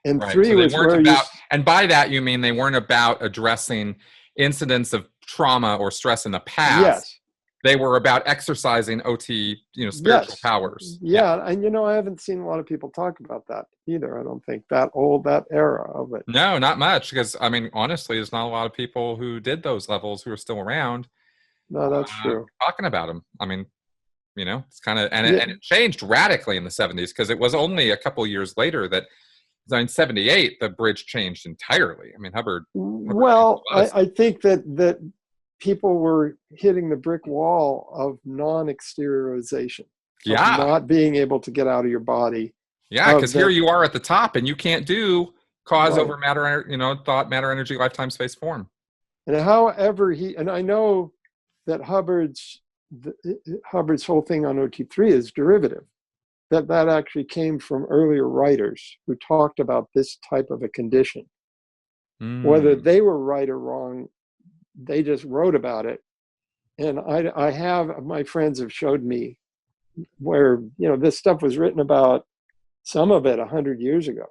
S2: And 3 was where
S1: and by that you mean they weren't about addressing incidents of trauma or stress in the past.
S2: Yes.
S1: They were about exercising OT, spiritual powers.
S2: Yeah, and I haven't seen a lot of people talk about that either. I don't think that era of it.
S1: No, not much, because I mean, honestly, there's not a lot of people who did those levels who are still around.
S2: No, that's true.
S1: Talking about them. I mean, it's kind of and it changed radically in the 70s, because it was only a couple of years later that. In 78, the bridge changed entirely. I mean, Hubbard
S2: well, I think that people were hitting the brick wall of non-exteriorization, of
S1: Yeah.
S2: not being able to get out of your body.
S1: Yeah, because here you are at the top and you can't do cause
S2: Right.
S1: over matter, thought, matter, energy, lifetime, space, form.
S2: And however and I know that Hubbard's whole thing on OT3 is derivative. That actually came from earlier writers who talked about this type of a condition. Whether they were right or wrong, they just wrote about it. And I have, my friends have showed me where, this stuff was written about, some of it 100 years ago.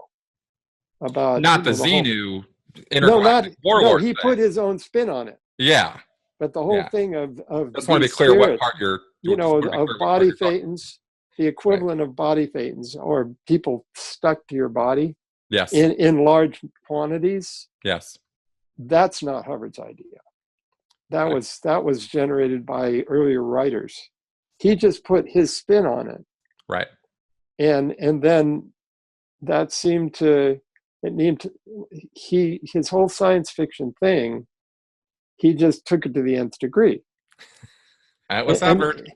S2: About
S1: not the Xenu intergalactic
S2: no, he put his own spin on it.
S1: Yeah.
S2: But the whole thing of
S1: just want to be clear what part you're
S2: of body thetans, the equivalent of body thetans, or people stuck to your body.
S1: Yes.
S2: In large quantities.
S1: Yes.
S2: That's not Hubbard's idea. That was generated by earlier writers. He just put his spin on it.
S1: Right.
S2: And then that his whole science fiction thing, he just took it to the nth degree.
S1: That was Hubbard.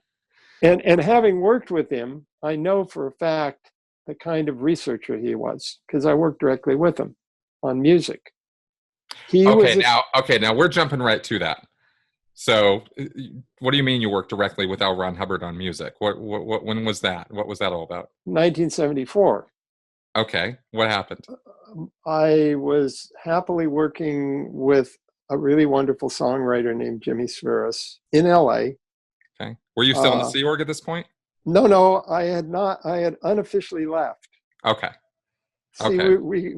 S2: And having worked with him, I know for a fact the kind of researcher he was, because I worked directly with him on music. Now we're jumping right to that. So what do you mean you worked directly with L. Ron Hubbard on music? When was that? What was that all about? 1974.
S1: Okay. What happened?
S2: I was happily working with a really wonderful songwriter named Jimmy Sveris in LA.
S1: Okay. Were you still in the Sea Org at this point?
S2: No, I had not. I had unofficially left.
S1: Okay.
S2: See, we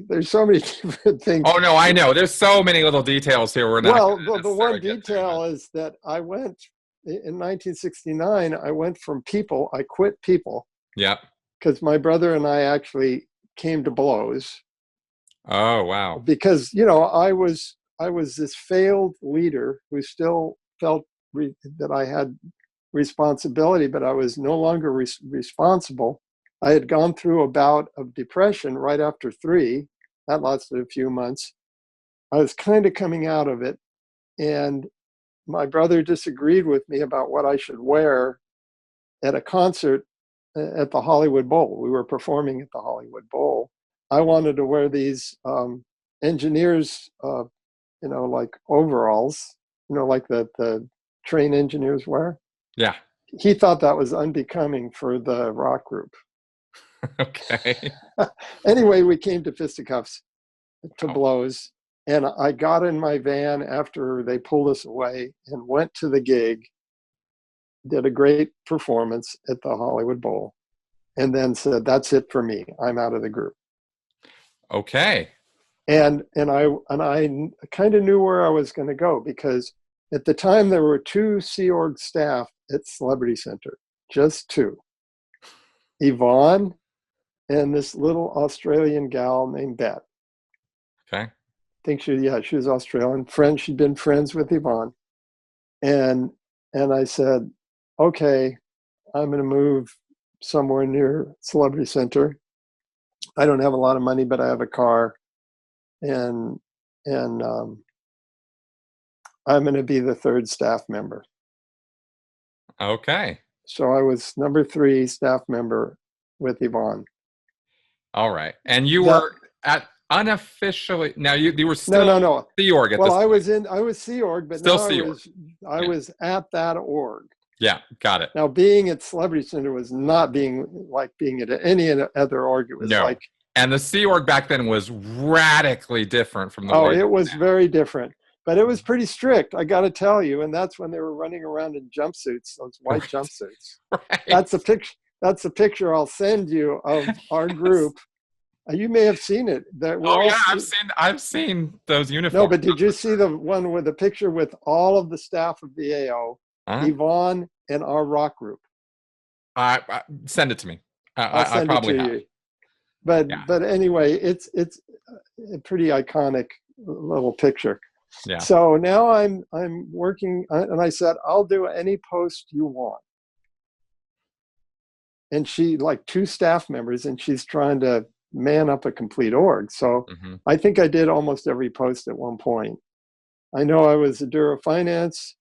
S2: there's so many different things.
S1: Oh no, I know. There's so many little details here. We're not.
S2: Well, the one detail is that I went in 1969. I went from People. I quit People.
S1: Yeah.
S2: Because my brother and I actually came to blows.
S1: Oh wow.
S2: Because I was this failed leader who still felt that I had responsibility, but I was no longer responsible. I had gone through a bout of depression right after 3. That lasted a few months. I was kind of coming out of it, and my brother disagreed with me about what I should wear at a concert at the Hollywood Bowl. We were performing at the Hollywood Bowl. I wanted to wear these engineers, like overalls, like the train engineers wear.
S1: Yeah.
S2: He thought that was unbecoming for the rock group.
S1: Okay.
S2: Anyway, we came to fisticuffs, to blows, and I got in my van after they pulled us away and went to the gig, did a great performance at the Hollywood Bowl, and then said, "That's it for me. I'm out of the group."
S1: Okay.
S2: And I kind of knew where I was going to go, because at the time there were 2 Sea Org staff at Celebrity Center, just 2. Yvonne and this little Australian gal named Beth.
S1: Okay.
S2: I think she was Australian. She'd been friends with Yvonne. And I said, okay, I'm going to move somewhere near Celebrity Center. I don't have a lot of money, but I have a car. And I'm going to be the 3rd staff member.
S1: Okay.
S2: So I was number 3 staff member with Yvonne.
S1: All right. And you were at unofficially, now you were still
S2: no.
S1: Sea Org at this point.
S2: I was Sea Org, but
S1: still
S2: now
S1: Sea Org.
S2: I was at that org.
S1: Yeah, got it.
S2: Now, being at Celebrity Center was not being at any other org. It was
S1: and the Sea Org back then was radically different from the way
S2: it was very different. But it was pretty strict, I got to tell you. And that's when they were running around in jumpsuits, those white jumpsuits. Right. That's a picture. That's a picture I'll send you of our group. You may have seen it.
S1: I've seen those uniforms.
S2: No, but did you see the one with the picture with all of the staff of the AO, Yvonne, and our rock group?
S1: Send it to me.
S2: I'll send it to you. But anyway, it's a pretty iconic little picture. Yeah. So now I'm working, and I said, I'll do any post you want. And she, like 2 staff members, and she's trying to man up a complete org. So I think I did almost every post at one point. I know I was a Dura Finance.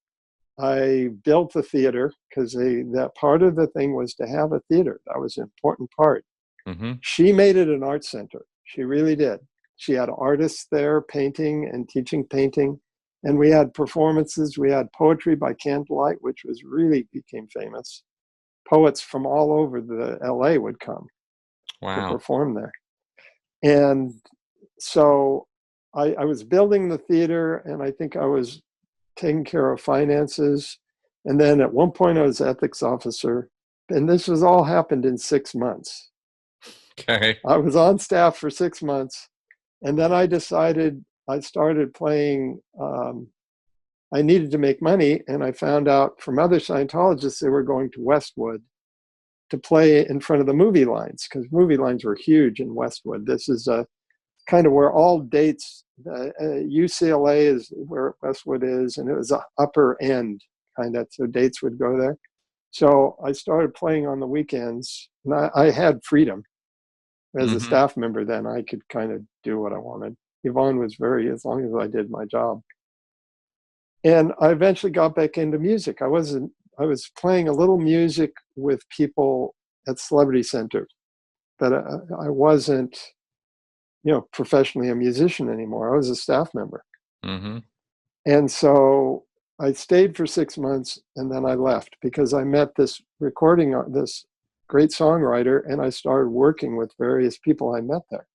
S2: I built the theater because that part of the thing was to have a theater. That was an important part.
S1: Mm-hmm.
S2: She made it an art center. She really did. She had artists there painting and teaching painting. And we had performances. We had poetry by candlelight, which was really became famous. Poets from all over the LA would come to
S1: Wow.
S2: perform there. And so I was building the theater, and I think I was taking care of finances. And then at one point I was ethics officer, and this was all happened in 6 months.
S1: Okay.
S2: I was on staff for 6 months, and then I decided I started playing. I needed to make money, and I found out from other Scientologists they were going to Westwood to play in front of the movie lines, because movie lines were huge in Westwood. This is a kind of where all dates, UCLA is where Westwood is, and it was an upper end kind of, so dates would go there. So I started playing on the weekends, and I had freedom. As a staff member then, I could kind of do what I wanted. Yvonne was as long as I did my job. And I eventually got back into music. I was playing a little music with people at Celebrity Center, but I wasn't, professionally a musician anymore. I was a staff member.
S1: Mm-hmm.
S2: And so I stayed for 6 months, and then I left because I met this great songwriter, and I started working with various people I met there.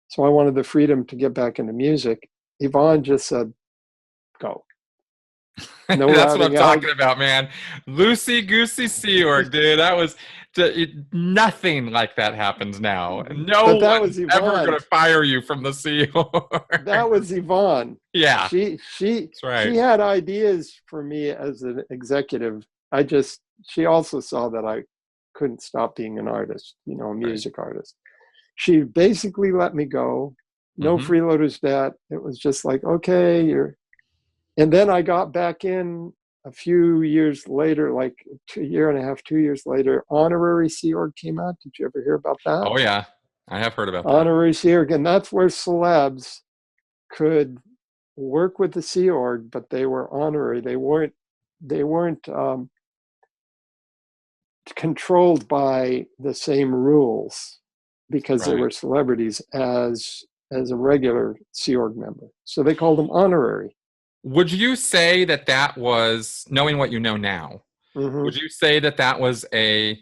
S2: So I wanted the freedom to get back into music. Yvonne just said, go.
S1: No, that's what I'm talking about, man. Loosey goosey Sea Org, dude. That was nothing like that happens now. No one's ever going to fire you from the Sea Org.
S2: That was Yvonne.
S1: Yeah,
S2: she
S1: that's right.
S2: She had ideas for me as an executive. She also saw that I couldn't stop being an artist, a music artist. She basically let me go. No freeloader's debt. It was just like, okay, and then I got back in a few years later, like 2 years later. Honorary Sea Org came out. Did you ever hear about that?
S1: Oh yeah, I have heard about that.
S2: Honorary Sea Org, and that's where celebs could work with the Sea Org, but they were honorary. They weren't controlled by the same rules because they were celebrities as a regular Sea Org member. So they called them honorary.
S1: Would you say that was, knowing what you know now, would you say that was a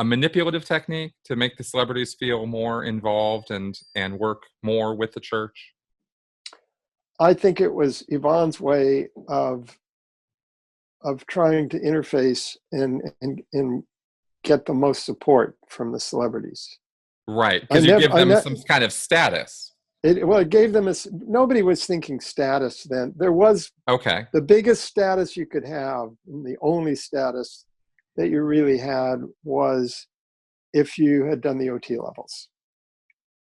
S1: manipulative technique to make the celebrities feel more involved and work more with the church?
S2: I think it was Yvonne's way of trying to interface and get the most support from the celebrities.
S1: Right, because you give them some kind of status.
S2: It gave them nobody was thinking status then. There was the biggest status you could have, and the only status that you really had was if you had done the OT levels.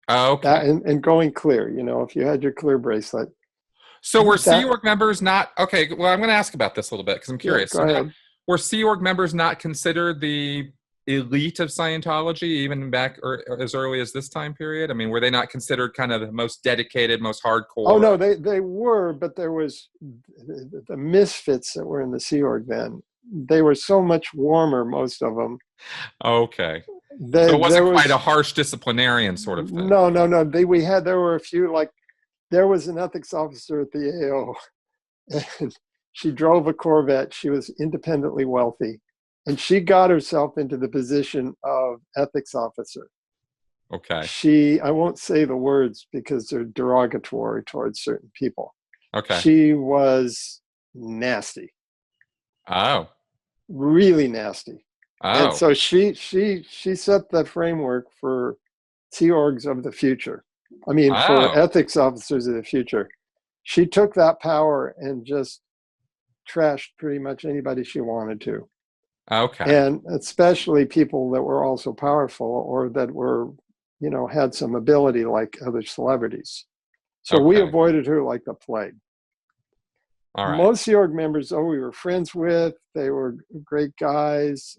S2: And going clear, if you had your clear bracelet.
S1: So were Sea Org members not, well, I'm going to ask about this a little bit because I'm curious.
S2: Yeah, go ahead.
S1: Were Sea Org members not considered the elite of Scientology even back or as early as this time period? I mean, were they not considered kind of the most dedicated, most hardcore?
S2: Oh no, they were, but there was the misfits that were in the Sea Org then. They were so much warmer, most of them.
S1: Okay. So it wasn't quite a harsh disciplinarian sort of thing.
S2: No. There were a few, like there was an ethics officer at the AO, and she drove a Corvette. She was independently wealthy. And she got herself into the position of ethics officer.
S1: Okay.
S2: I won't say the words because they're derogatory towards certain people.
S1: Okay.
S2: She was nasty.
S1: Oh.
S2: Really nasty.
S1: Oh.
S2: And so she set the framework for Sea Orgs of the future. I mean, for ethics officers of the future. She took that power and just trashed pretty much anybody she wanted to.
S1: Okay.
S2: And especially people that were also powerful or that were, had some ability like other celebrities. So we avoided her like the plague.
S1: All right.
S2: Most Sea Org members, we were friends with. They were great guys.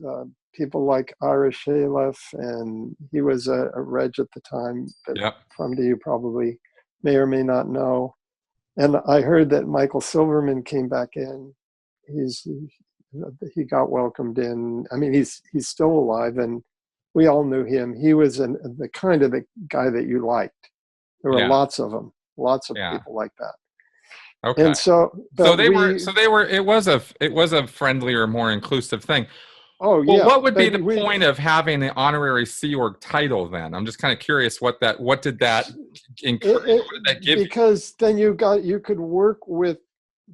S2: People like Irish Shalef, and he was a reg at the time that some of you probably may or may not know. And I heard that Michael Silverman came back in. He got welcomed in. I mean, he's still alive, and we all knew him. He was the kind of the guy that you liked. There were lots of them, lots of people like that.
S1: Okay.
S2: And so,
S1: They were. It was a friendlier, more inclusive thing.
S2: Oh
S1: well,
S2: yeah.
S1: what would be the point of having the honorary Sea Org title then? I'm just kind of curious what did that encourage? What did that give you?
S2: Because then you could work with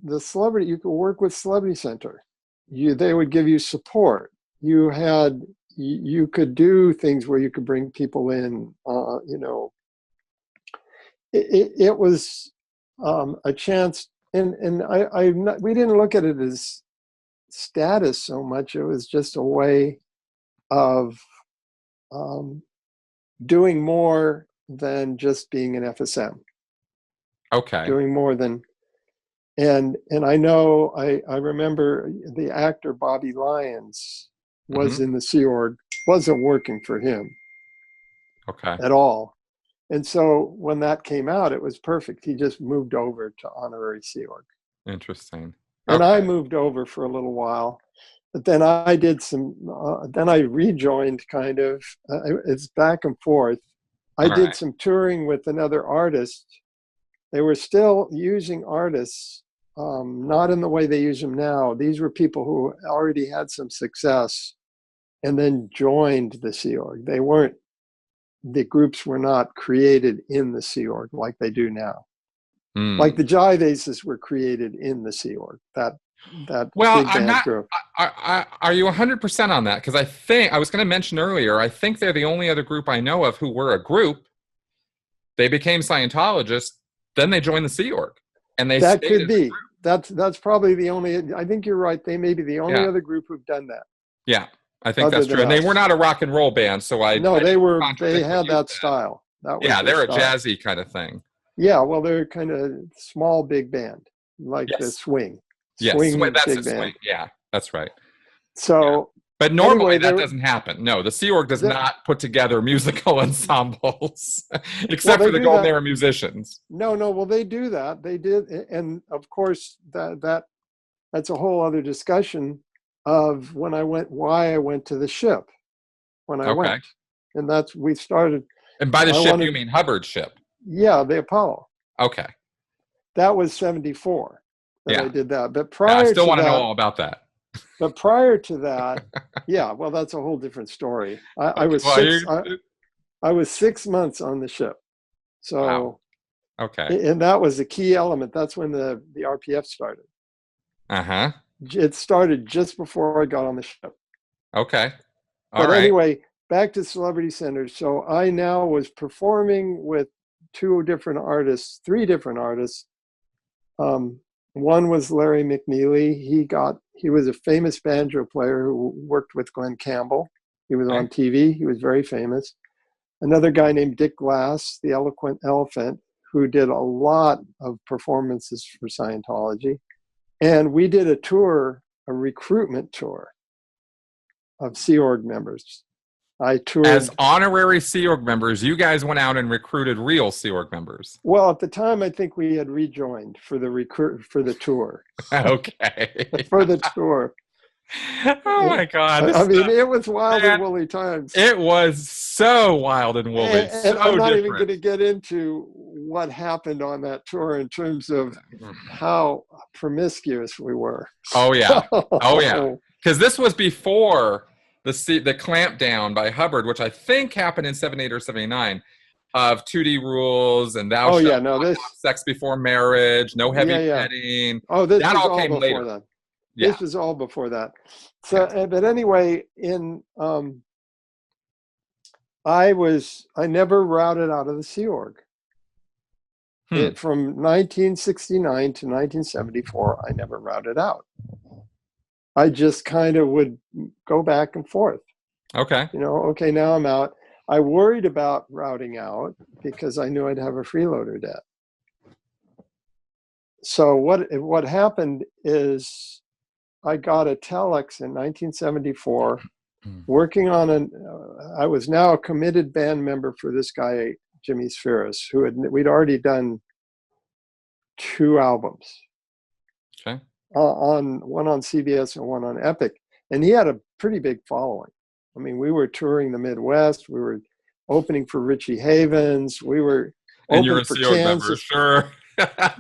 S2: the celebrity. You could work with Celebrity Center. They would give you support. You could do things where you could bring people in. It was a chance, and we didn't look at it as status so much. It was just a way of doing more than just being an FSM.
S1: Okay.
S2: Doing more than, and I know I remember the actor Bobby Lyons was in the Sea Org, wasn't working for him.
S1: Okay.
S2: At all. And so when that came out, it was perfect. He just moved over to honorary Sea Org.
S1: Interesting.
S2: And I moved over for a little while, but then I did then I rejoined kind of, it's back and forth. I did some touring with another artist. They were still using artists, not in the way they use them now. These were people who already had some success and then joined the Sea Org. The groups were not created in the Sea Org like they do now. Like the Jive Aces were created in the Sea Org. That big band group.
S1: Are you 100% on that? Because I was going to mention earlier, I think they're the only other group I know of who were a group. They became Scientologists, then they joined the Sea Org, and
S2: that could be. That's probably the only. I think you're right. They may be the only other group who've done that.
S1: Yeah, I think that's true. And they were not a rock and roll band, so
S2: they had that style.
S1: They're a jazzy kind of thing.
S2: Yeah, well, they're kind of small big band, like the swing.
S1: Yes, that's a swing. Yeah, that's right.
S2: So,
S1: but normally that doesn't happen. No, the Sea Org does not put together musical ensembles, except for the Golden Era musicians.
S2: No. Well, they do that. They did, and of course that's a whole other discussion of why I went to the ship when I went, and we started.
S1: And by the ship, you mean Hubbard's ship?
S2: Yeah, the Apollo.
S1: Okay.
S2: That was 1974 that I did that. But prior
S1: I still want to know all about that.
S2: But prior to that, well, that's a whole different story. I was 6 months on the ship. So,
S1: wow. Okay.
S2: And that was a key element. That's when the RPF started.
S1: Uh-huh.
S2: It started just before I got on the ship.
S1: Okay.
S2: But anyway, back to Celebrity Center. So I now was performing with three different artists. One was Larry McNeely. He was a famous banjo player who worked with Glenn Campbell. He was on TV. He was very famous. Another guy named Dick Glass, the Eloquent Elephant, who did a lot of performances for Scientology. And we did a recruitment tour of Sea Org members. I toured
S1: as honorary Sea Org members. You guys went out and recruited real Sea Org members.
S2: Well, at the time, I think we had rejoined for the tour.
S1: Okay.
S2: For the tour.
S1: Oh my God!
S2: I mean, it was wild and woolly times.
S1: It was so wild and woolly.
S2: And I'm not even going to get into what happened on that tour in terms of how promiscuous we were.
S1: Oh yeah, because this was before the clamp down by Hubbard, which I think happened in 78 or 79, of 2D rules and thou shalt not have sex before marriage, no heavy petting.
S2: Oh, that
S1: all came later.
S2: That. Yeah. This was all before that. So, but anyway, I never routed out of the Sea Org. From 1969 to 1974, I never routed out. I just kind of would go back and forth.
S1: Okay.
S2: Now I'm out. I worried about routing out because I knew I'd have a freeloader debt. So what happened is I got a telex in 1974 working on I was now a committed band member for this guy, Jimmy Spheris, we'd already done 2 albums.
S1: Okay.
S2: On one on CBS and one on Epic. And he had a pretty big following. I mean, we were touring the Midwest. We were opening for Richie Havens. We were
S1: And you're
S2: opening
S1: a
S2: for
S1: Sea Org member,
S2: Kansas.
S1: sure.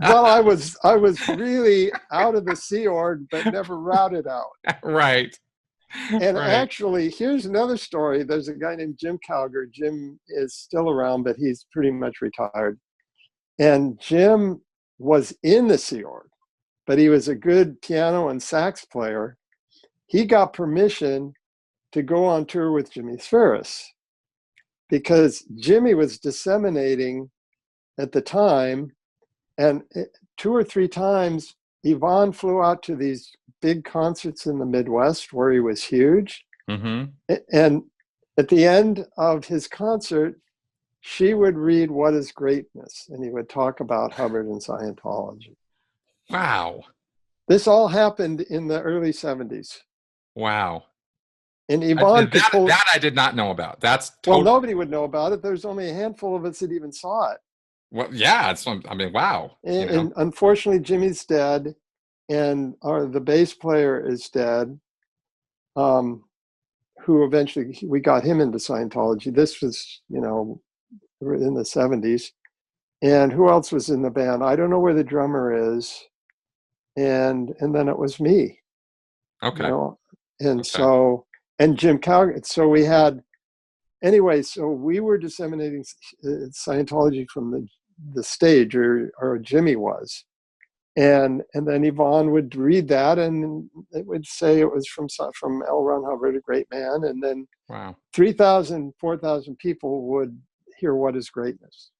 S2: Well, I was really out of the Sea Org, but never routed out.
S1: Right.
S2: And
S1: right.
S2: actually, here's another story. There's a guy named Jim Calger. Jim is still around, but he's pretty much retired. And Jim was in the Sea Org, but he was a good piano and sax player. He got permission to go on tour with Jimmy Ferris because Jimmy was disseminating at the time, and 2 or 3 times Yvonne flew out to these big concerts in the Midwest where he was huge.
S1: Mm-hmm.
S2: And at the end of his concert, she would read What is Greatness? And he would talk about Hubbard and Scientology.
S1: Wow.
S2: This all happened in the early 70s.
S1: Wow.
S2: And Yvonne could pull
S1: that I did not know about. That's
S2: well, nobody would know about it. There's only a handful of us that even saw it.
S1: Well, yeah. I mean, wow.
S2: And unfortunately, Jimmy's dead, and the bass player is dead. Who eventually we got him into Scientology. This was, in the 70s. And who else was in the band? I don't know where the drummer is. And then it was me.
S1: Okay.
S2: And so, and Jim Calgary. So we had, anyway, so we were disseminating Scientology from the stage, or Jimmy was. And then Yvonne would read that, and it would say it was from L. Ron Hubbard, a great man. And then 3,000, 4,000 people would hear What is Greatness.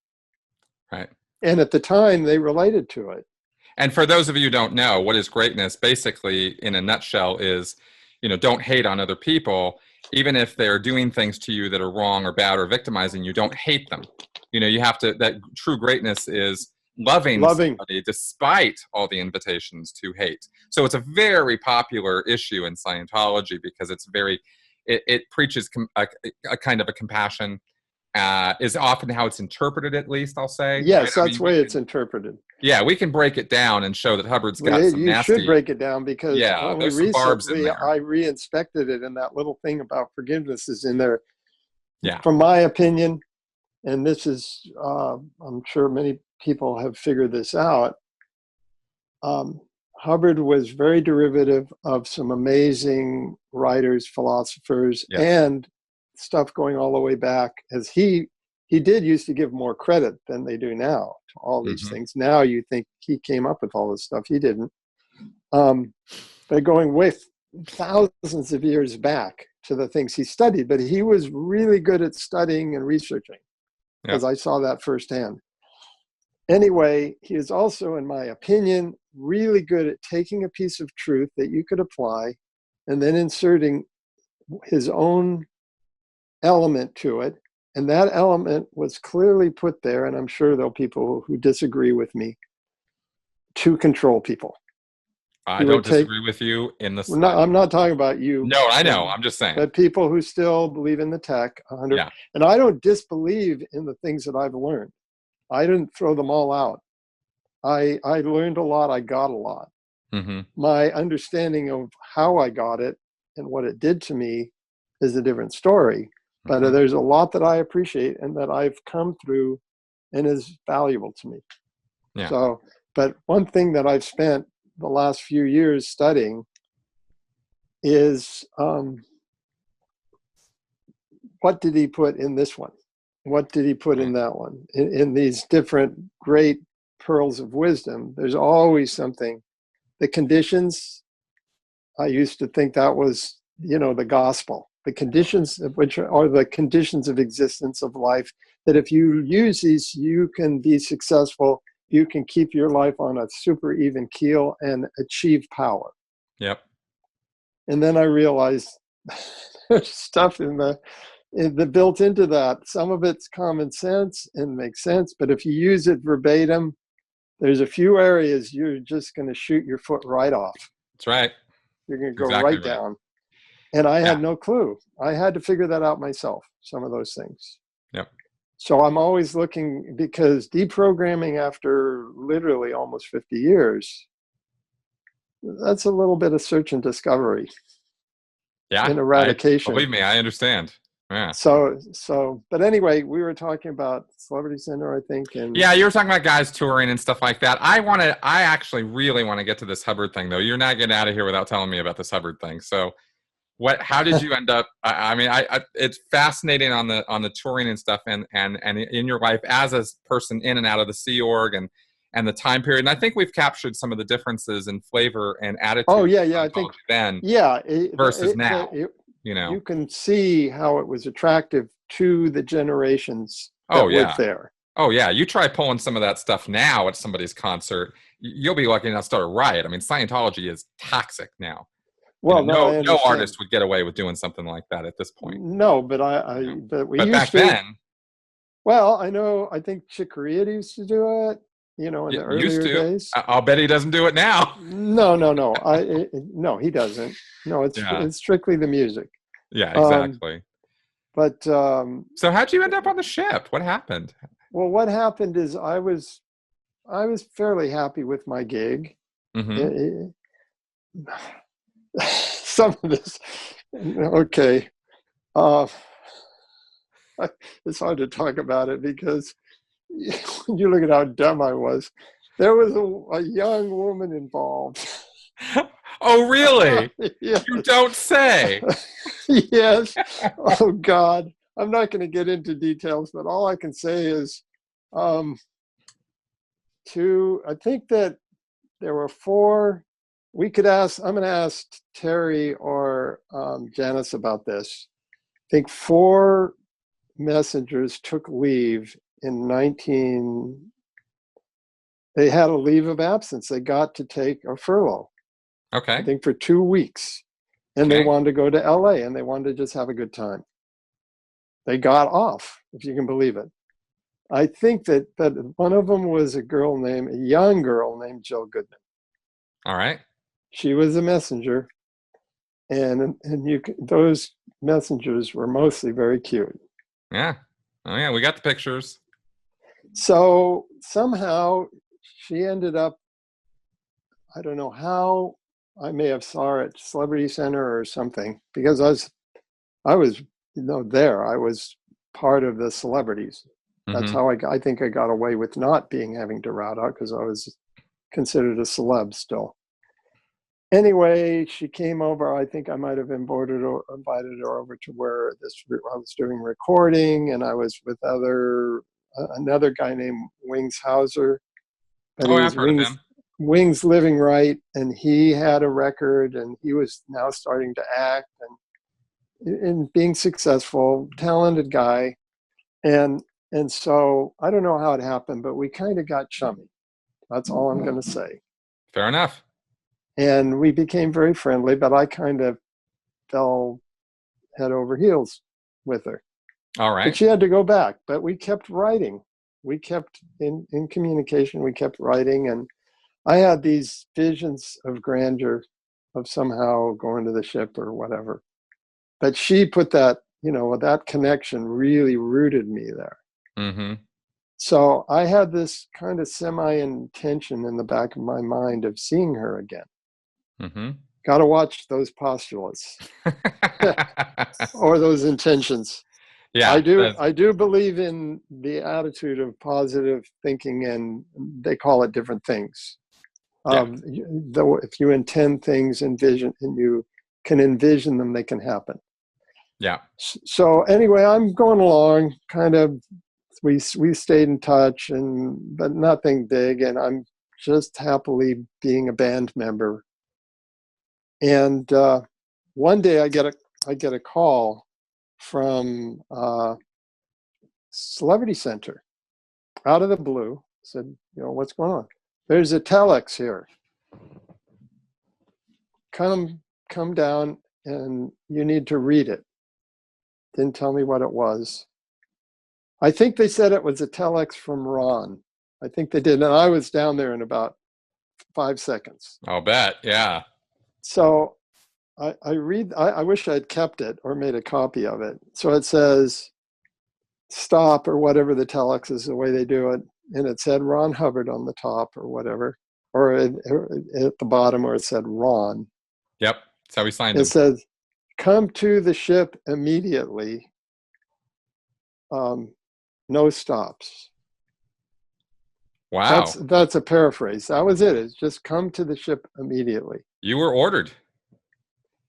S1: Right.
S2: And at the time, they related to it.
S1: And for those of you who don't know, what is greatness, basically, in a nutshell, is, don't hate on other people, even if they're doing things to you that are wrong or bad or victimizing you. Don't hate them. You have to. That true greatness is loving somebody despite all the invitations to hate. So it's a very popular issue in Scientology because it's it preaches a kind of a compassion. Is often how it's interpreted, at least, I'll say.
S2: Yes, right? That's the way it's interpreted.
S1: Yeah, we can break it down and show that Hubbard's got some nasty...
S2: You should break it down because
S1: there's some barbs in there.
S2: I re-inspected it, and that little thing about forgiveness is in there.
S1: Yeah.
S2: From my opinion, and this is, I'm sure many people have figured this out, Hubbard was very derivative of some amazing writers, philosophers, and stuff going all the way back, as he did used to give more credit than they do now to all these things. Now you think he came up with all this stuff. He didn't. They're going way thousands of years back to the things he studied, but he was really good at studying and researching, because I saw that firsthand. Anyway, he is also, in my opinion, really good at taking a piece of truth that you could apply and then inserting his own element to it. And that element was clearly put there, and I'm sure there'll be people who disagree with me, to control people.
S1: I don't disagree with you in the...
S2: I'm not talking about you.
S1: No, I know. I'm just saying.
S2: But people who still believe in the tech. And I don't disbelieve in the things that I've learned. I didn't throw them all out. I learned a lot. I got a lot. My understanding of how I got it and what it did to me is a different story. But there's a lot that I appreciate and that I've come through and is valuable to me.
S1: Yeah.
S2: So, but one thing that I've spent the last few years studying is what did he put in this one? What did he put in that one? In these different great pearls of wisdom, there's always something. The conditions, I used to think that was, the gospel. The conditions, which are the conditions of existence of life, that if you use these, you can be successful. You can keep your life on a super even keel and achieve power.
S1: Yep.
S2: And then I realized there's stuff in the built into that. Some of it's common sense and makes sense, but if you use it verbatim, there's a few areas you're just going to shoot your foot right off.
S1: That's right.
S2: You're going to go right down. And I had no clue. I had to figure that out myself, some of those things.
S1: Yep.
S2: So I'm always looking, because deprogramming after literally almost 50 years, that's a little bit of search and discovery
S1: Yeah,
S2: and eradication.
S1: believe me, I understand. Yeah.
S2: But anyway, we were talking about Celebrity Center, I think, and
S1: Yeah, you were talking about guys touring and stuff like that. I actually really want to get to this Hubbard thing, though. You're not getting out of here without telling me about this Hubbard thing. So, how did you end up? I mean, it's fascinating on the touring and stuff, and in your life as a person in and out of the Sea Org and the time period. And I think we've captured some of the differences in flavor and attitude.
S2: Oh yeah, I think
S1: then versus now.
S2: You can see how it was attractive to the generations that were there.
S1: Oh yeah, you try pulling some of that stuff now at somebody's concert, you'll be lucky not to start a riot. I mean, Scientology is toxic now.
S2: Well,
S1: no artist would get away with doing something like that at this point.
S2: No, but but
S1: back then.
S2: Well, I think Chick Corea used to do it. In the earlier days.
S1: I'll bet he doesn't do it now.
S2: No. No, he doesn't. No, it's strictly the music.
S1: Yeah, exactly.
S2: So
S1: how'd you end up on the ship? What happened?
S2: Well, what happened is I was fairly happy with my gig.
S1: Mm-hmm.
S2: Some of this, okay. It's hard to talk about it because you look at how dumb I was. There was a young woman involved.
S1: Oh, really?
S2: Yes.
S1: You don't say.
S2: Yes. Oh, God. I'm not going to get into details, but all I can say is I think that there were 4. I'm going to ask Terry or Janice about this. I think 4 messengers took leave in they had a leave of absence. They got to take a furlough.
S1: Okay.
S2: I think for 2 weeks. And they wanted to go to LA and they wanted to just have a good time. They got off, if you can believe it. I think that one of them was a young girl named Jill Goodman.
S1: All right.
S2: She was a messenger. And those messengers were mostly very cute.
S1: Yeah. Oh yeah, we got the pictures.
S2: So somehow she ended up, I don't know how, I may have saw her at Celebrity Center or something, because I was there. I was part of the celebrities. That's how I think I got away with not having to route out, because I was considered a celeb still. Anyway, she came over. I think I might have invited her over to where I was doing recording, and I was with another guy named Wings Hauser.
S1: I've heard of him.
S2: Wings Living Right, and he had a record, and he was now starting to act and being successful, talented guy, and so I don't know how it happened, but we kind of got chummy. That's all I'm going to say.
S1: Fair enough.
S2: And we became very friendly, but I kind of fell head over heels with her.
S1: All right.
S2: But she had to go back, but we kept writing. We kept in communication. We kept writing, and I had these visions of grandeur, of somehow going to the ship or whatever. But she put that, that connection really rooted me there.
S1: Mm-hmm.
S2: So I had this kind of semi-intention in the back of my mind of seeing her again.
S1: Mm-hmm.
S2: Got to watch those postulates or those intentions.
S1: Yeah,
S2: I do believe in the attitude of positive thinking, and they call it different things. If you intend things, envision, and you can envision them, they can happen.
S1: Yeah.
S2: So anyway, I'm going along. Kind of, we stayed in touch, but nothing big, and I'm just happily being a band member. And one day I get a call from Celebrity Center out of the blue. Said, what's going on? There's a telex here. Come down, and you need to read it. Didn't tell me what it was. I think they said it was a telex from Ron. I think they did, and I was down there in about 5 seconds.
S1: I'll bet, yeah.
S2: So I read. I wish I'd kept it or made a copy of it. So it says, stop or whatever the telex is, the way they do it, and it said Ron Hubbard on the top or whatever, or at the bottom, or it said Ron.
S3: Yep, that's how we signed
S2: It
S3: him.
S2: says, "Come to the ship immediately. No stops."
S3: Wow.
S2: That's a paraphrase. That was it. It's just come to the ship immediately.
S3: You were ordered.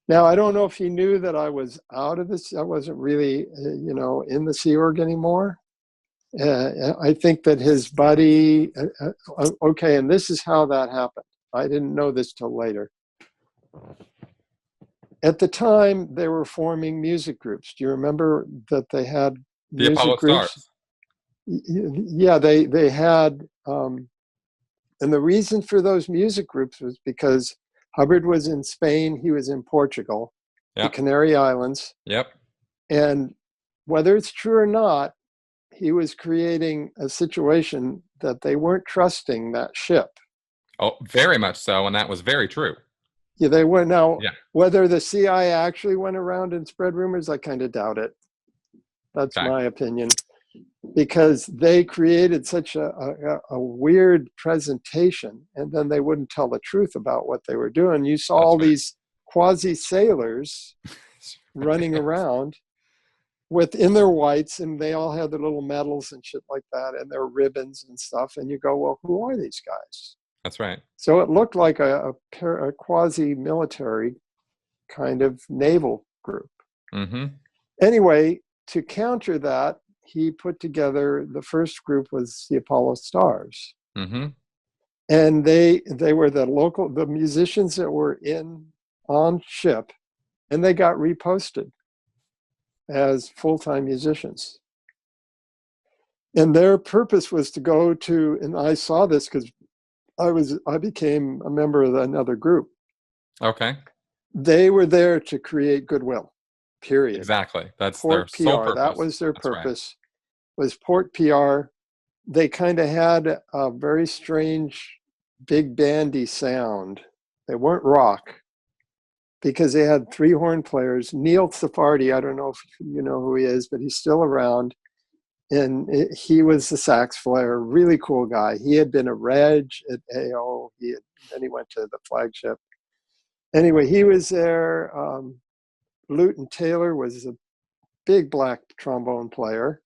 S2: Now, I don't know if he knew that I was out of this. I wasn't really, in the Sea Org anymore. I think that his buddy, okay, and this is how that happened. I didn't know this till later. At the time, they were forming music groups. Do you remember that they had
S3: The
S2: music
S3: Apollo
S2: groups?
S3: Stars.
S2: Yeah, they had, and the reason for those music groups was because Hubbard was in Spain, he was in Portugal, the
S3: Yep.
S2: Canary Islands,
S3: Yep.
S2: and whether it's true or not, he was creating a situation that they weren't trusting that ship.
S3: Oh, very much so, and that was very true.
S2: Yeah, they were. Now,
S3: Yeah.
S2: whether the CIA actually went around and spread rumors, I kind of doubt it. That's
S3: Okay.
S2: my opinion. Because they created such a weird presentation, and then they wouldn't tell the truth about what they were doing. You saw all these quasi-sailors running around in their whites, and they all had their little medals and shit like that, and their ribbons and stuff. And you go, well, who are these guys?
S3: That's right.
S2: So it looked like a quasi-military kind of naval group.
S3: Mm-hmm.
S2: Anyway, to counter that, he put together, the first group was the Apollo Stars.
S3: Mm-hmm.
S2: And they were the musicians that were on ship, and they got reposted as full-time musicians. And their purpose was to go to, and I saw this because I became a member of another group.
S3: Okay.
S2: They were there to create goodwill, period.
S3: Exactly. That's
S2: Port
S3: their sole
S2: PR.
S3: purpose.
S2: That was their
S3: That's right.
S2: purpose. Was port PR. They kind of had a very strange, big bandy sound. They weren't rock because they had 3 horn players. Neil Safardi, I don't know if you know who he is, but he's still around. And he was the sax player, really cool guy. He had been a reg at AO. Then he went to the flagship. Anyway, he was there. Luton Taylor was a big black trombone player.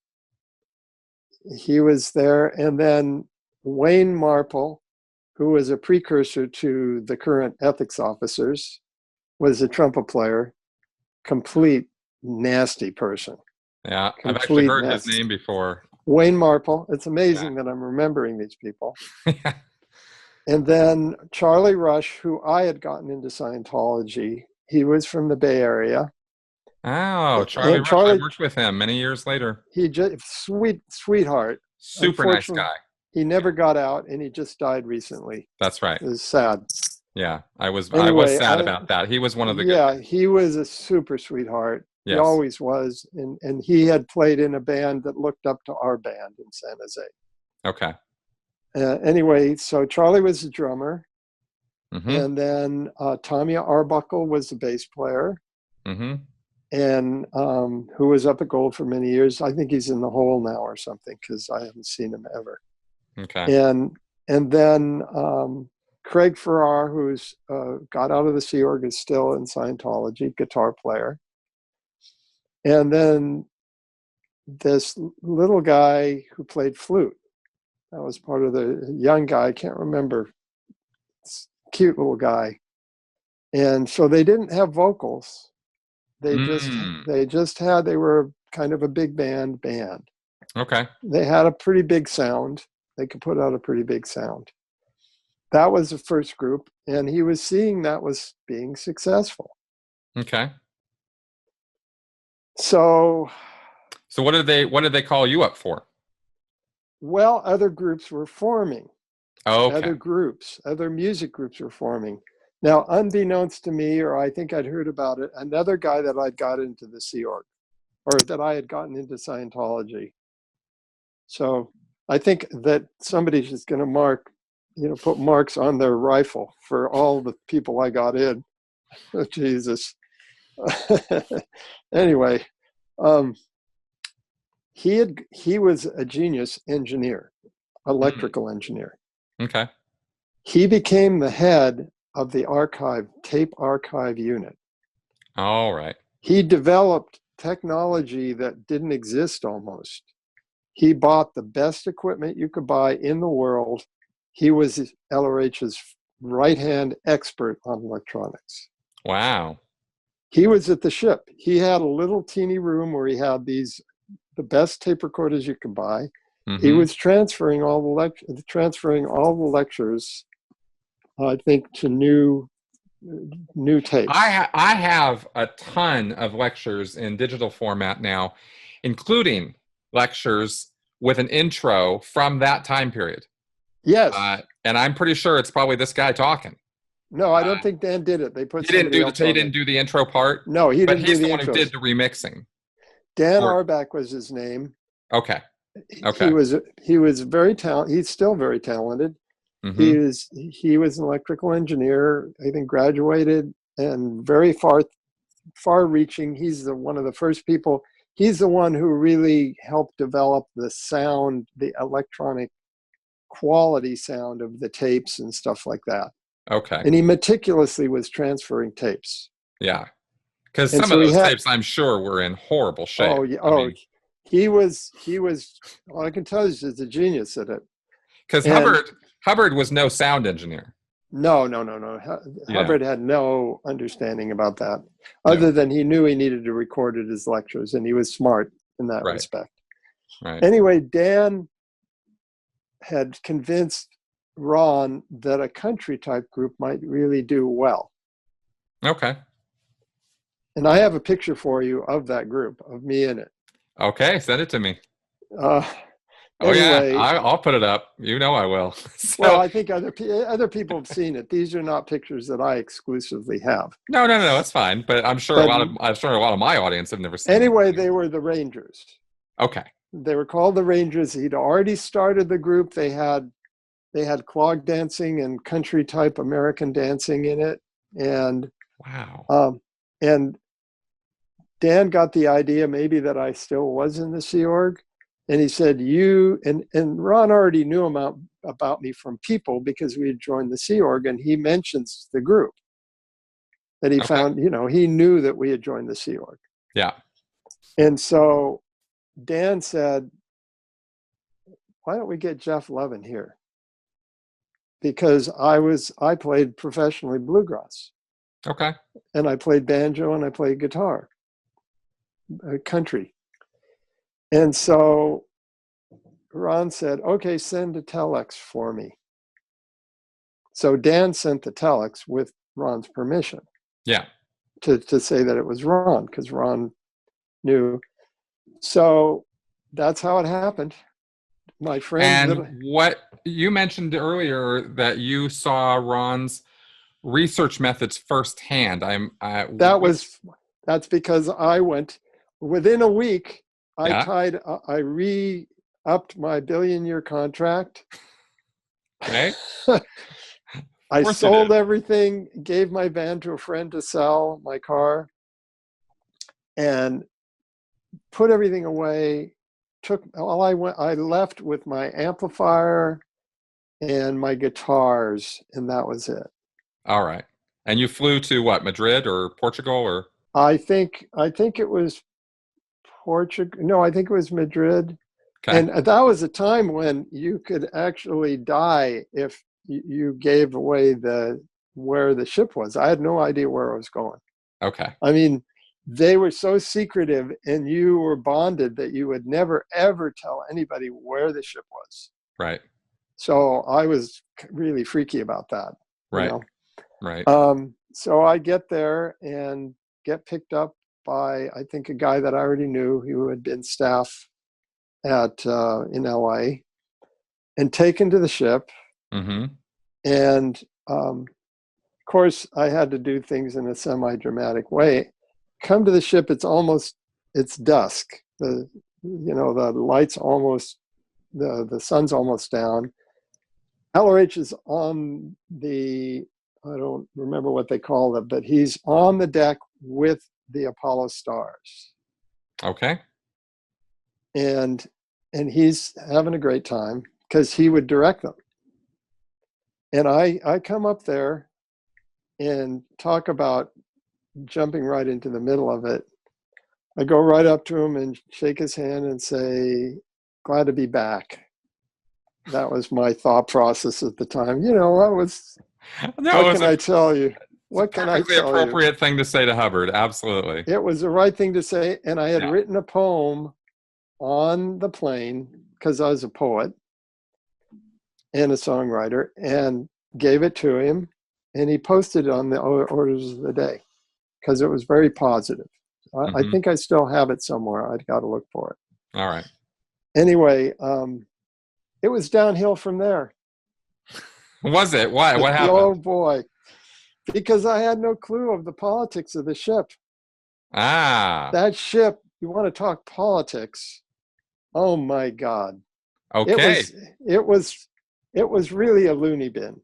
S2: He was there. And then Wayne Marple, who was a precursor to the current ethics officers, was a trumpet player. Complete nasty person.
S3: Yeah, I've actually heard his name before.
S2: Wayne Marple. It's amazing that I'm remembering these people. And then Charlie Rush, who I had gotten into Scientology. He was from the Bay Area.
S3: Oh, Charlie Rush. I worked with him many years later.
S2: He just sweetheart.
S3: Super nice guy.
S2: He never got out, and he just died recently.
S3: That's right.
S2: It was sad.
S3: Yeah, I was sad about that. He was one of the good guys.
S2: He was a super sweetheart. Yes. He always was. And he had played in a band that looked up to our band in San Jose.
S3: Okay.
S2: Anyway, so Charlie was the drummer.
S3: Mm-hmm.
S2: And then Tanya Arbuckle was the bass player.
S3: Mm-hmm.
S2: And who was up at Gold for many years. I think he's in the hole now or something because I haven't seen him ever.
S3: Okay.
S2: And then Craig Farrar, who's got out of the Sea Org, is still in Scientology, guitar player. And then this little guy who played flute. That was part of the young guy. I can't remember. Cute little guy. And so they didn't have vocals. They were kind of a big band.
S3: Okay.
S2: They had a pretty big sound. They could put out a pretty big sound. That was the first group, and he was seeing that was being successful.
S3: Okay.
S2: So
S3: what did they call you up for?
S2: Well, other groups were forming.
S3: Oh, okay.
S2: Other music groups were forming. Now, unbeknownst to me, or I think I'd heard about it, another guy that I'd got into the Sea Org, or that I had gotten into Scientology. So I think that somebody's just going to put marks on their rifle for all the people I got in. Oh, Jesus. Anyway, he was a genius engineer, electrical engineer.
S3: Okay.
S2: He became the head of the tape archive unit.
S3: All right.
S2: He developed technology that didn't exist almost. He bought the best equipment you could buy in the world. He was LRH's right-hand expert on electronics.
S3: Wow.
S2: He was at the ship. He had a little teeny room where he had the best tape recorders you could buy. He was transferring all the lectures, I think, to new tapes.
S3: I have a ton of lectures in digital format now, including lectures with an intro from that time period.
S2: Yes.
S3: And I'm pretty sure it's probably this guy talking.
S2: No, I don't think Dan did it. They put
S3: He didn't do
S2: somebody else on
S3: he didn't do the intro part.
S2: No, he didn't do the intro.
S3: But he's the one who did the remixing.
S2: Dan Arbach was his name.
S3: Okay.
S2: He was very talented. He's still very talented. He was an electrical engineer, I think, graduated, and very far reaching. He's one of the first people. He's the one who really helped develop the sound, the electronic quality sound of the tapes and stuff like that.
S3: Okay.
S2: And he meticulously was transferring tapes.
S3: Yeah. Because some of those tapes, I'm sure, were in horrible shape.
S2: Oh, yeah. He was, all I can tell you is he's a genius at it.
S3: Because Hubbard was no sound engineer.
S2: No. Hubbard had no understanding about that, other than he knew he needed to record at his lectures, and he was smart in that respect.
S3: Right.
S2: Anyway, Dan had convinced Ron that a country type group might really do well.
S3: Okay.
S2: And I have a picture for you of that group, of me in it.
S3: Okay, send it to me.
S2: Anyway,
S3: I'll put it up. You know I will. So,
S2: well, I think other people have seen it. These are not pictures that I exclusively have.
S3: No, that's fine. But I'm sure a lot of my audience have never seen it.
S2: Anyway, they were the Rangers.
S3: Okay.
S2: They were called the Rangers. He'd already started the group. They had clog dancing and country type American dancing in it. And
S3: wow.
S2: And Dan got the idea maybe that I still was in the Sea Org. And he said, and Ron already knew about me from people because we had joined the Sea Org, and he mentions the group that he found, he knew that we had joined the Sea Org.
S3: Yeah.
S2: And so Dan said, why don't we get Geoff Levin here? Because I played professionally bluegrass.
S3: Okay.
S2: And I played banjo and I played guitar, country. And so Ron said, okay, send a telex for me. So Dan sent the telex with Ron's permission.
S3: Yeah.
S2: To say that it was Ron, because Ron knew. So that's how it happened. My friend.
S3: And what you mentioned earlier that you saw Ron's research methods firsthand.
S2: That's because I went within a week. I re-upped my billion-year contract.
S3: Okay.
S2: I sold everything, gave my van to a friend to sell my car, and put everything away. I left with my amplifier and my guitars, and that was it.
S3: All right. And you flew to what, Madrid or Portugal or?
S2: I think it was Portugal. No, I think it was Madrid.
S3: Okay.
S2: And that was a time when you could actually die if you gave away where the ship was. I had no idea where I was going.
S3: Okay.
S2: I mean, they were so secretive, and you were bonded that you would never, ever tell anybody where the ship was.
S3: Right.
S2: So I was really freaky about that.
S3: Right. Right.
S2: So I get there and get picked up by, I think, a guy that I already knew who had been staff in LA, and taken to the ship.
S3: Mm-hmm.
S2: And of course, I had to do things in a semi-dramatic way. Come to the ship, it's dusk. The lights almost, the sun's almost down. LRH is on I don't remember what they call it, but he's on the deck with the Apollo stars.
S3: Okay.
S2: and he's having a great time because he would direct them. And I come up there and talk about jumping right into the middle of it. I go right up to him and shake his hand and say, "Glad to be back." That was my thought process at the time. You know, I was, what can I tell you? What can I tell you?
S3: Perfectly appropriate thing to say to Hubbard. Absolutely.
S2: It was the right thing to say. And I had
S3: Yeah.
S2: written a poem on the plane because I was a poet and a songwriter, and gave it to him. And he posted it on the orders of the day because it was very positive. I think I still have it somewhere. I'd got to look for it.
S3: All right.
S2: Anyway, it was downhill from there.
S3: Was it? Why? What happened?
S2: Oh boy. Because I had no clue of the politics of the ship.
S3: Ah.
S2: That ship, you want to talk politics. Oh my God.
S3: Okay.
S2: It was really a loony bin.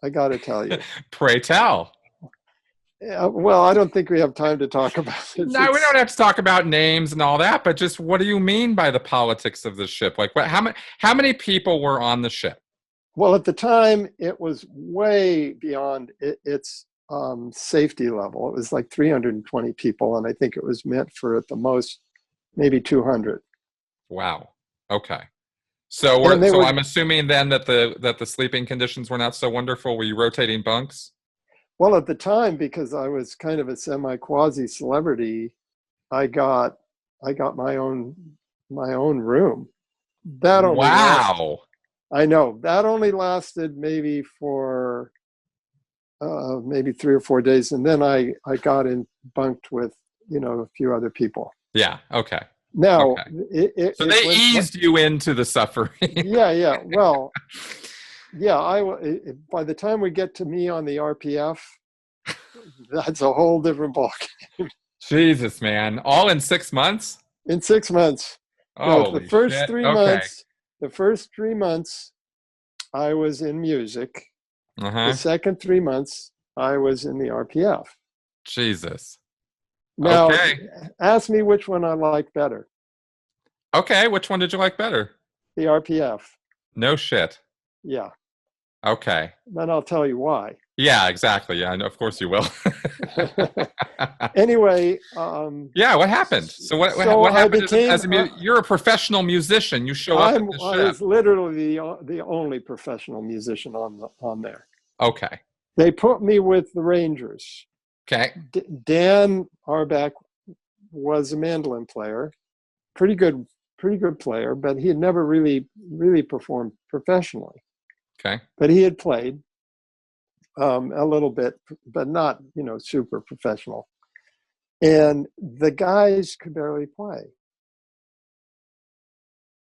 S2: I got to tell you.
S3: Pray tell.
S2: Well, I don't think we have time to talk about it.
S3: No, we don't have to talk about names and all that, but just what do you mean by the politics of the ship? Like, how many people were on the ship?
S2: Well, at the time, it was way beyond its safety level. It was like 320 people, and I think it was meant for, at the most, maybe 200.
S3: Wow. Okay. So, I'm assuming then that the sleeping conditions were not so wonderful. Were you rotating bunks?
S2: Well, at the time, because I was kind of a semi-quasi celebrity, I got my own room. That only
S3: wow.
S2: I know that only lasted maybe for maybe 3 or 4 days, and then I got in bunked with a few other people.
S3: Yeah. Okay.
S2: Now,
S3: okay. So they eased you into the suffering.
S2: Yeah. Well, yeah. By the time we get to me on the RPF, that's a whole different ballgame.
S3: Jesus, man! All in 6 months?
S2: In 6 months.
S3: Oh,
S2: the first 3 months. The first 3 months, I was in music. The second 3 months, I was in the RPF.
S3: Jesus.
S2: Now, ask me which one I like better.
S3: Okay, which one did you like better?
S2: The RPF.
S3: No shit.
S2: Yeah.
S3: Okay.
S2: Then I'll tell you why.
S3: Yeah, exactly. Yeah, of course you will.
S2: Anyway.
S3: Yeah, what happened? So what happened you're a professional musician. You show up at the
S2: I was literally the only professional musician on there.
S3: Okay.
S2: They put me with the Rangers.
S3: Okay.
S2: Dan Arbeck was a mandolin player, pretty good player, but he had never really performed professionally.
S3: Okay.
S2: But he had played a little bit, but not super professional. And the guys could barely play.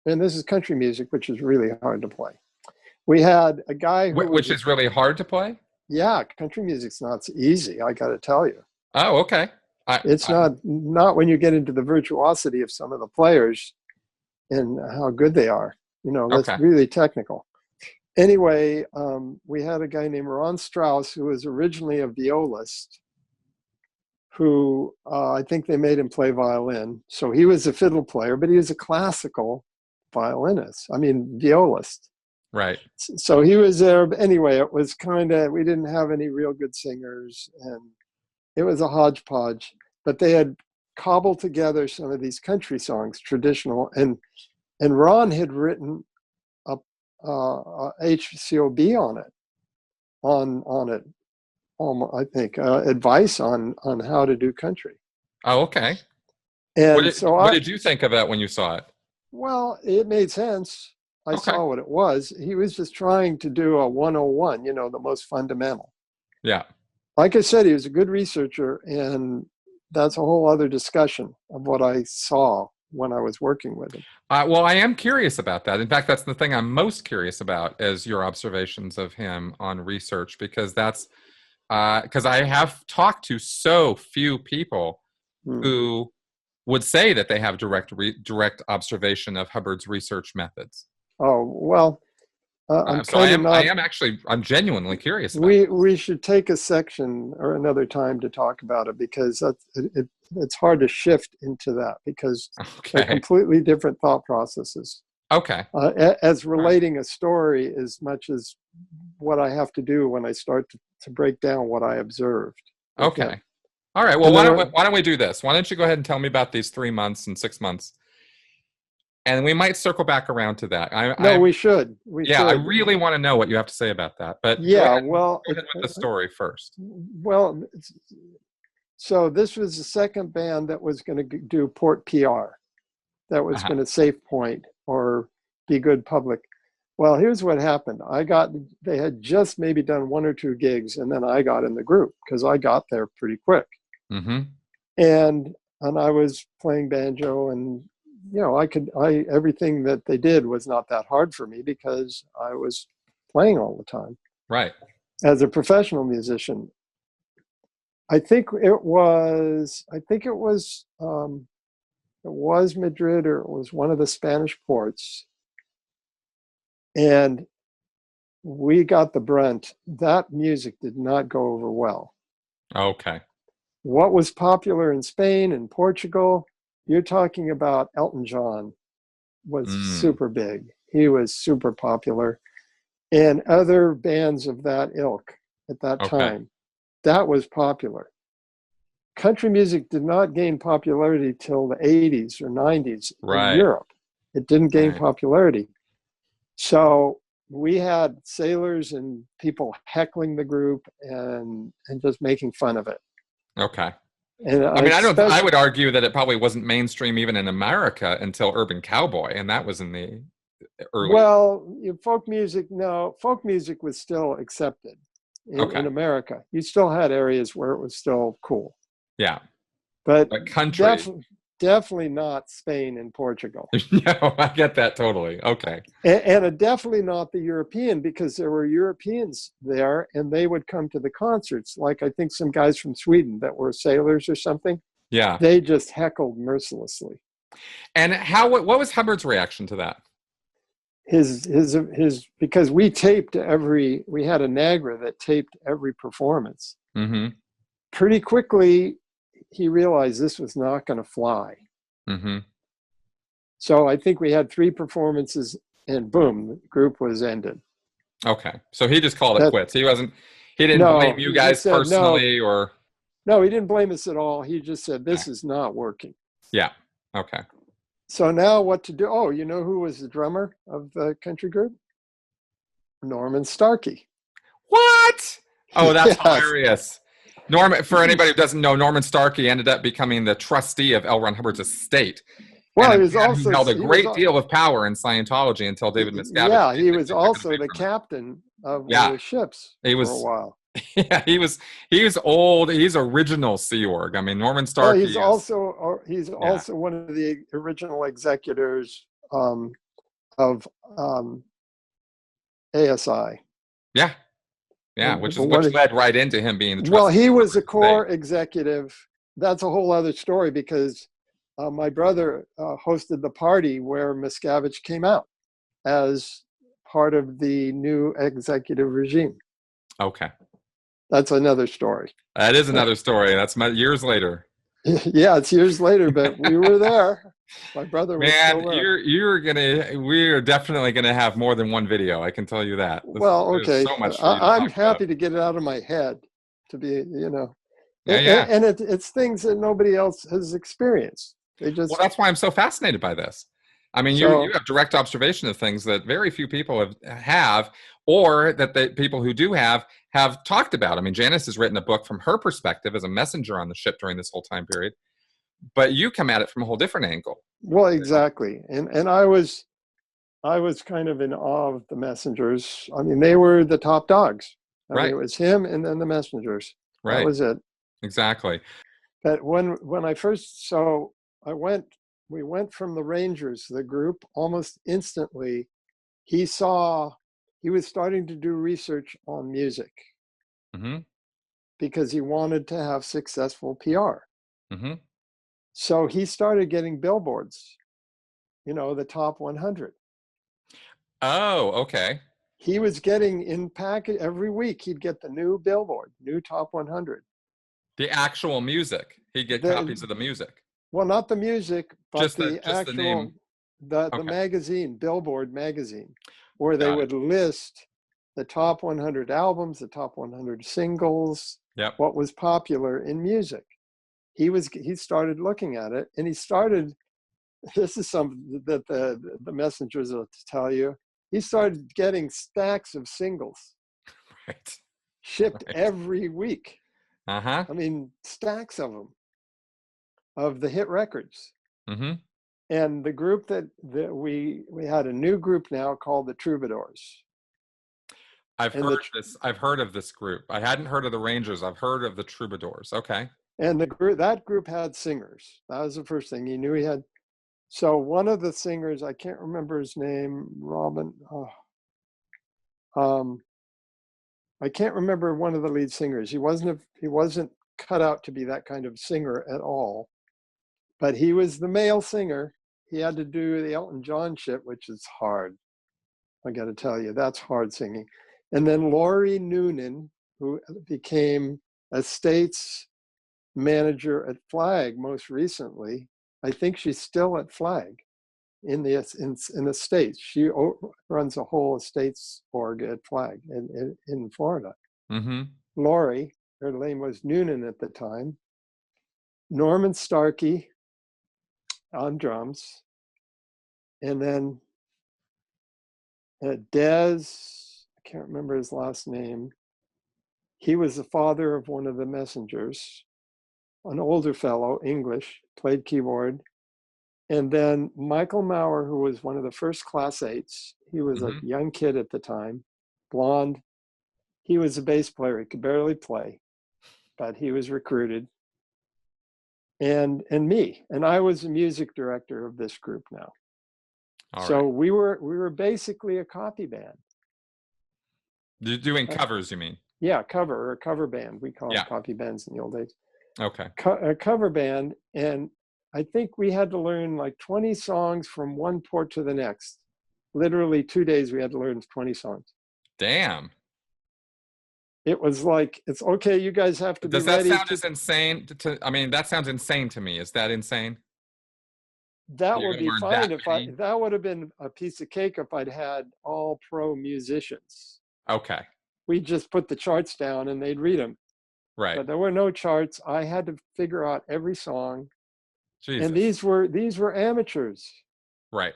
S2: And this is country music, which is really hard to play. We had a guy
S3: which is really hard to play?
S2: Yeah, country music's not easy, I got to tell you.
S3: Oh, okay.
S2: It's not when you get into the virtuosity of some of the players and how good they are. That's really technical. Anyway, we had a guy named Ron Strauss who was originally a violist, who I think they made him play violin. So he was a fiddle player, but he was a classical violist.
S3: Right.
S2: So he was there. But anyway, it was we didn't have any real good singers, and it was a hodgepodge. But they had cobbled together some of these country songs, traditional, and Ron had written a HCOB on it. I think advice on how to do country.
S3: Oh, okay.
S2: And
S3: what did you think of that when you saw it?
S2: Well, it made sense. I saw what it was. He was just trying to do a 101, the most fundamental.
S3: Yeah.
S2: Like I said, he was a good researcher, and that's a whole other discussion of what I saw when I was working with him.
S3: Well, I am curious about that. In fact, that's the thing I'm most curious about is your observations of him on research, because that's because I have talked to so few people who would say that they have direct observation of Hubbard's research methods.
S2: Oh, well, I'm genuinely curious about we should take a section or another time to talk about it, because it's hard to shift into that because they're
S3: Okay.
S2: completely different thought processes.
S3: Okay.
S2: As relating a story as much as what I have to do when I start to break down what I observed.
S3: Okay. All right. Well, why don't we do this? Why don't you go ahead and tell me about these 3 months and 6 months, and we might circle back around to that.
S2: We should.
S3: I really want to know what you have to say about that. But
S2: yeah,
S3: go ahead with the story first.
S2: Well, so this was the second band that was going to do port PR, that was going to Safe Point or Be Good Public. Well, here's what happened. They had just maybe done 1 or 2 gigs, and then I got in the group because I got there pretty quick.
S3: Mm-hmm.
S2: And I was playing banjo, and everything that they did was not that hard for me because I was playing all the time.
S3: Right.
S2: As a professional musician, I think it was Madrid, or it was one of the Spanish ports. And we got the brunt. That music did not go over well.
S3: Okay.
S2: What was popular in Spain and Portugal, you're talking about Elton John was super big. He was super popular. And other bands of that ilk at that time, that was popular. Country music did not gain popularity till the 80s or 90s in Europe. It didn't gain popularity. So we had sailors and people heckling the group and just making fun of it. Okay. And
S3: I would argue that it probably wasn't mainstream even in America until Urban Cowboy, and that was in the early.
S2: Well, folk music was still accepted in America. You still had areas where it was still cool.
S3: Yeah.
S2: But
S3: country.
S2: Definitely not Spain and Portugal.
S3: No, I get that totally. Okay.
S2: And definitely not the European, because there were Europeans there and they would come to the concerts. Like I think some guys from Sweden that were sailors or something.
S3: Yeah.
S2: They just heckled mercilessly.
S3: And what was Hubbard's reaction to that?
S2: His because we had a Nagra that taped every performance.
S3: Mm-hmm.
S2: Pretty quickly, he realized this was not going to fly.
S3: Mm-hmm.
S2: So I think we had 3 performances and boom, the group was ended.
S3: Okay. So he just called it quits. He didn't blame you guys personally or.
S2: No, he didn't blame us at all. He just said, this is not working.
S3: Yeah. Okay.
S2: So now what to do? Oh, you know who was the drummer of the country group? Norman Starkey.
S3: What? Oh, that's hilarious. Norman, for anybody who doesn't know, Norman Starkey ended up becoming the trustee of L. Ron Hubbard's estate.
S2: Well,
S3: he held a great deal of power in Scientology until David Miscavige.
S2: Yeah, he was also the captain of one of the ships for a while.
S3: Yeah, he was old. He's original Sea Org. I mean, Norman Starkey.
S2: Well, he's also one of the original executors of ASI.
S3: Yeah. Yeah, which led right into him being the trustee.
S2: Well, he was a core executive. That's a whole other story because my brother hosted the party where Miscavige came out as part of the new executive regime.
S3: Okay.
S2: That's another story.
S3: That is another story. That's years later.
S2: Yeah, it's years later, but we were there. My brother was still there.
S3: We're definitely gonna have more than one video. I can tell you that.
S2: Okay.
S3: So much
S2: I'm happy to get it out of my head. To be, and it's things that nobody else has experienced. Well,
S3: that's why I'm so fascinated by this. I mean, you have direct observation of things that very few people have, or that the people who do have talked about. I mean, Janice has written a book from her perspective as a messenger on the ship during this whole time period, but you come at it from a whole different angle.
S2: Well, exactly, and I was kind of in awe of the messengers. I mean, they were the top dogs. I mean, it was him and then the messengers.
S3: Right.
S2: That was it.
S3: Exactly.
S2: But when I first we went from the Rangers, the group, almost instantly. He was starting to do research on music because he wanted to have successful PR.
S3: Mm-hmm.
S2: So he started getting billboards, the top 100.
S3: Oh, okay.
S2: He was getting in packet every week. He'd get the new billboard, new top 100.
S3: The actual music. He'd get copies of the music.
S2: Well, not the music, but
S3: Just
S2: the
S3: the
S2: actual,
S3: name.
S2: the
S3: Okay.
S2: magazine, Billboard magazine, where they
S3: Got it.
S2: would list the top 100 albums, the top 100 singles,
S3: Yep.
S2: what was popular in music. He started looking at it, and he started, this is something that the messengers will tell you, he started getting stacks of singles
S3: Right.
S2: shipped
S3: Right.
S2: every week.
S3: Uh-huh.
S2: I mean, stacks of them, of the hit records.
S3: Mm-hmm.
S2: And the group that we had a new group now called the Troubadours.
S3: I've
S2: And
S3: heard of this group. I hadn't heard of the Rangers. I've heard of the Troubadours. Okay.
S2: And that group had singers. That was the first thing. He knew he had. So one of the singers, I can't remember his name, Robin. I can't remember one of the lead singers. He wasn't cut out to be that kind of singer at all. But he was the male singer. He had to do the Elton John shit, which is hard. I got to tell you, that's hard singing. And then Laurie Noonan, who became a states manager at Flag most recently. I think she's still at Flag in the States. She runs a whole estates org at Flag in Florida.
S3: Mm-hmm.
S2: Laurie, her name was Noonan at the time. Norman Starkey on drums. And then Dez, I can't remember his last name. He was the father of one of the messengers, an older fellow, English, played keyboard. And then Michael Maurer, who was one of the first class 8s, he was a young kid at the time, blonde. He was a bass player. He could barely play, but he was recruited. And me, and I was the music director of this group now.
S3: All
S2: so
S3: right.
S2: we were basically a copy band.
S3: You're doing covers, you mean?
S2: Yeah, a cover band. We call them copy bands in the old days.
S3: Okay.
S2: A cover band, and I think we had to learn like 20 songs from one port to the next. Literally 2 days we had to learn 20 songs.
S3: Damn.
S2: It was like, it's okay, you guys have to
S3: Does
S2: be ready.
S3: Does that sound as insane? I mean, that sounds insane to me. Is that insane?
S2: That would be fine that would have been a piece of cake if I'd had all pro musicians.
S3: Okay.
S2: We just put the charts down and they'd read them.
S3: Right.
S2: But there were no charts. I had to figure out every song.
S3: Jesus.
S2: And these were amateurs.
S3: Right.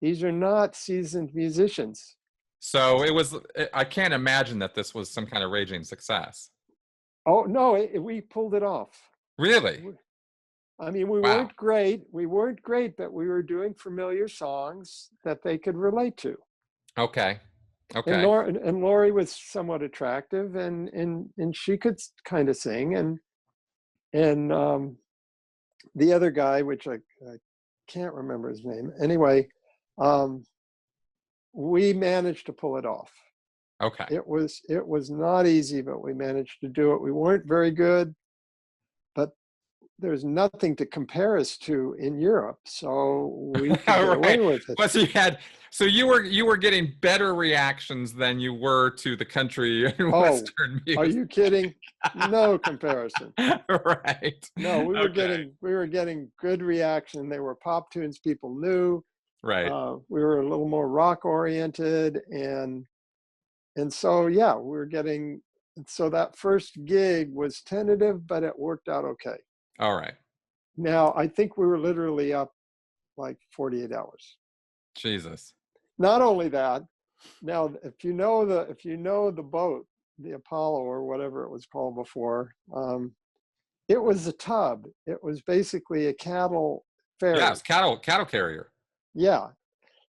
S2: These are not seasoned musicians.
S3: So I can't imagine that this was some kind of raging success.
S2: Oh, no, we pulled it off.
S3: Really?
S2: I mean, we weren't great. We weren't great, but we were doing familiar songs that they could relate to.
S3: Okay. Okay.
S2: And Laurie was somewhat attractive, and she could kind of sing, and the other guy, which I can't remember his name. Anyway, we managed to pull it off.
S3: Okay.
S2: It was not easy, but we managed to do it. We weren't very good, but there's nothing to compare us to in Europe, so we could get away with it.
S3: Well, so you were getting better reactions than you were to the country in Western music.
S2: Are you kidding? No comparison.
S3: Right.
S2: No, we were getting good reaction. They were pop tunes people knew.
S3: Right.
S2: We were a little more rock oriented, and so we were getting. So that first gig was tentative, but it worked out okay.
S3: All right.
S2: Now, I think we were literally up like 48 hours.
S3: Jesus.
S2: Not only that, now if you know the boat, the Apollo or whatever it was called before, it was a tub. It was basically a cattle ferry.
S3: Yeah, it's cattle carrier.
S2: Yeah.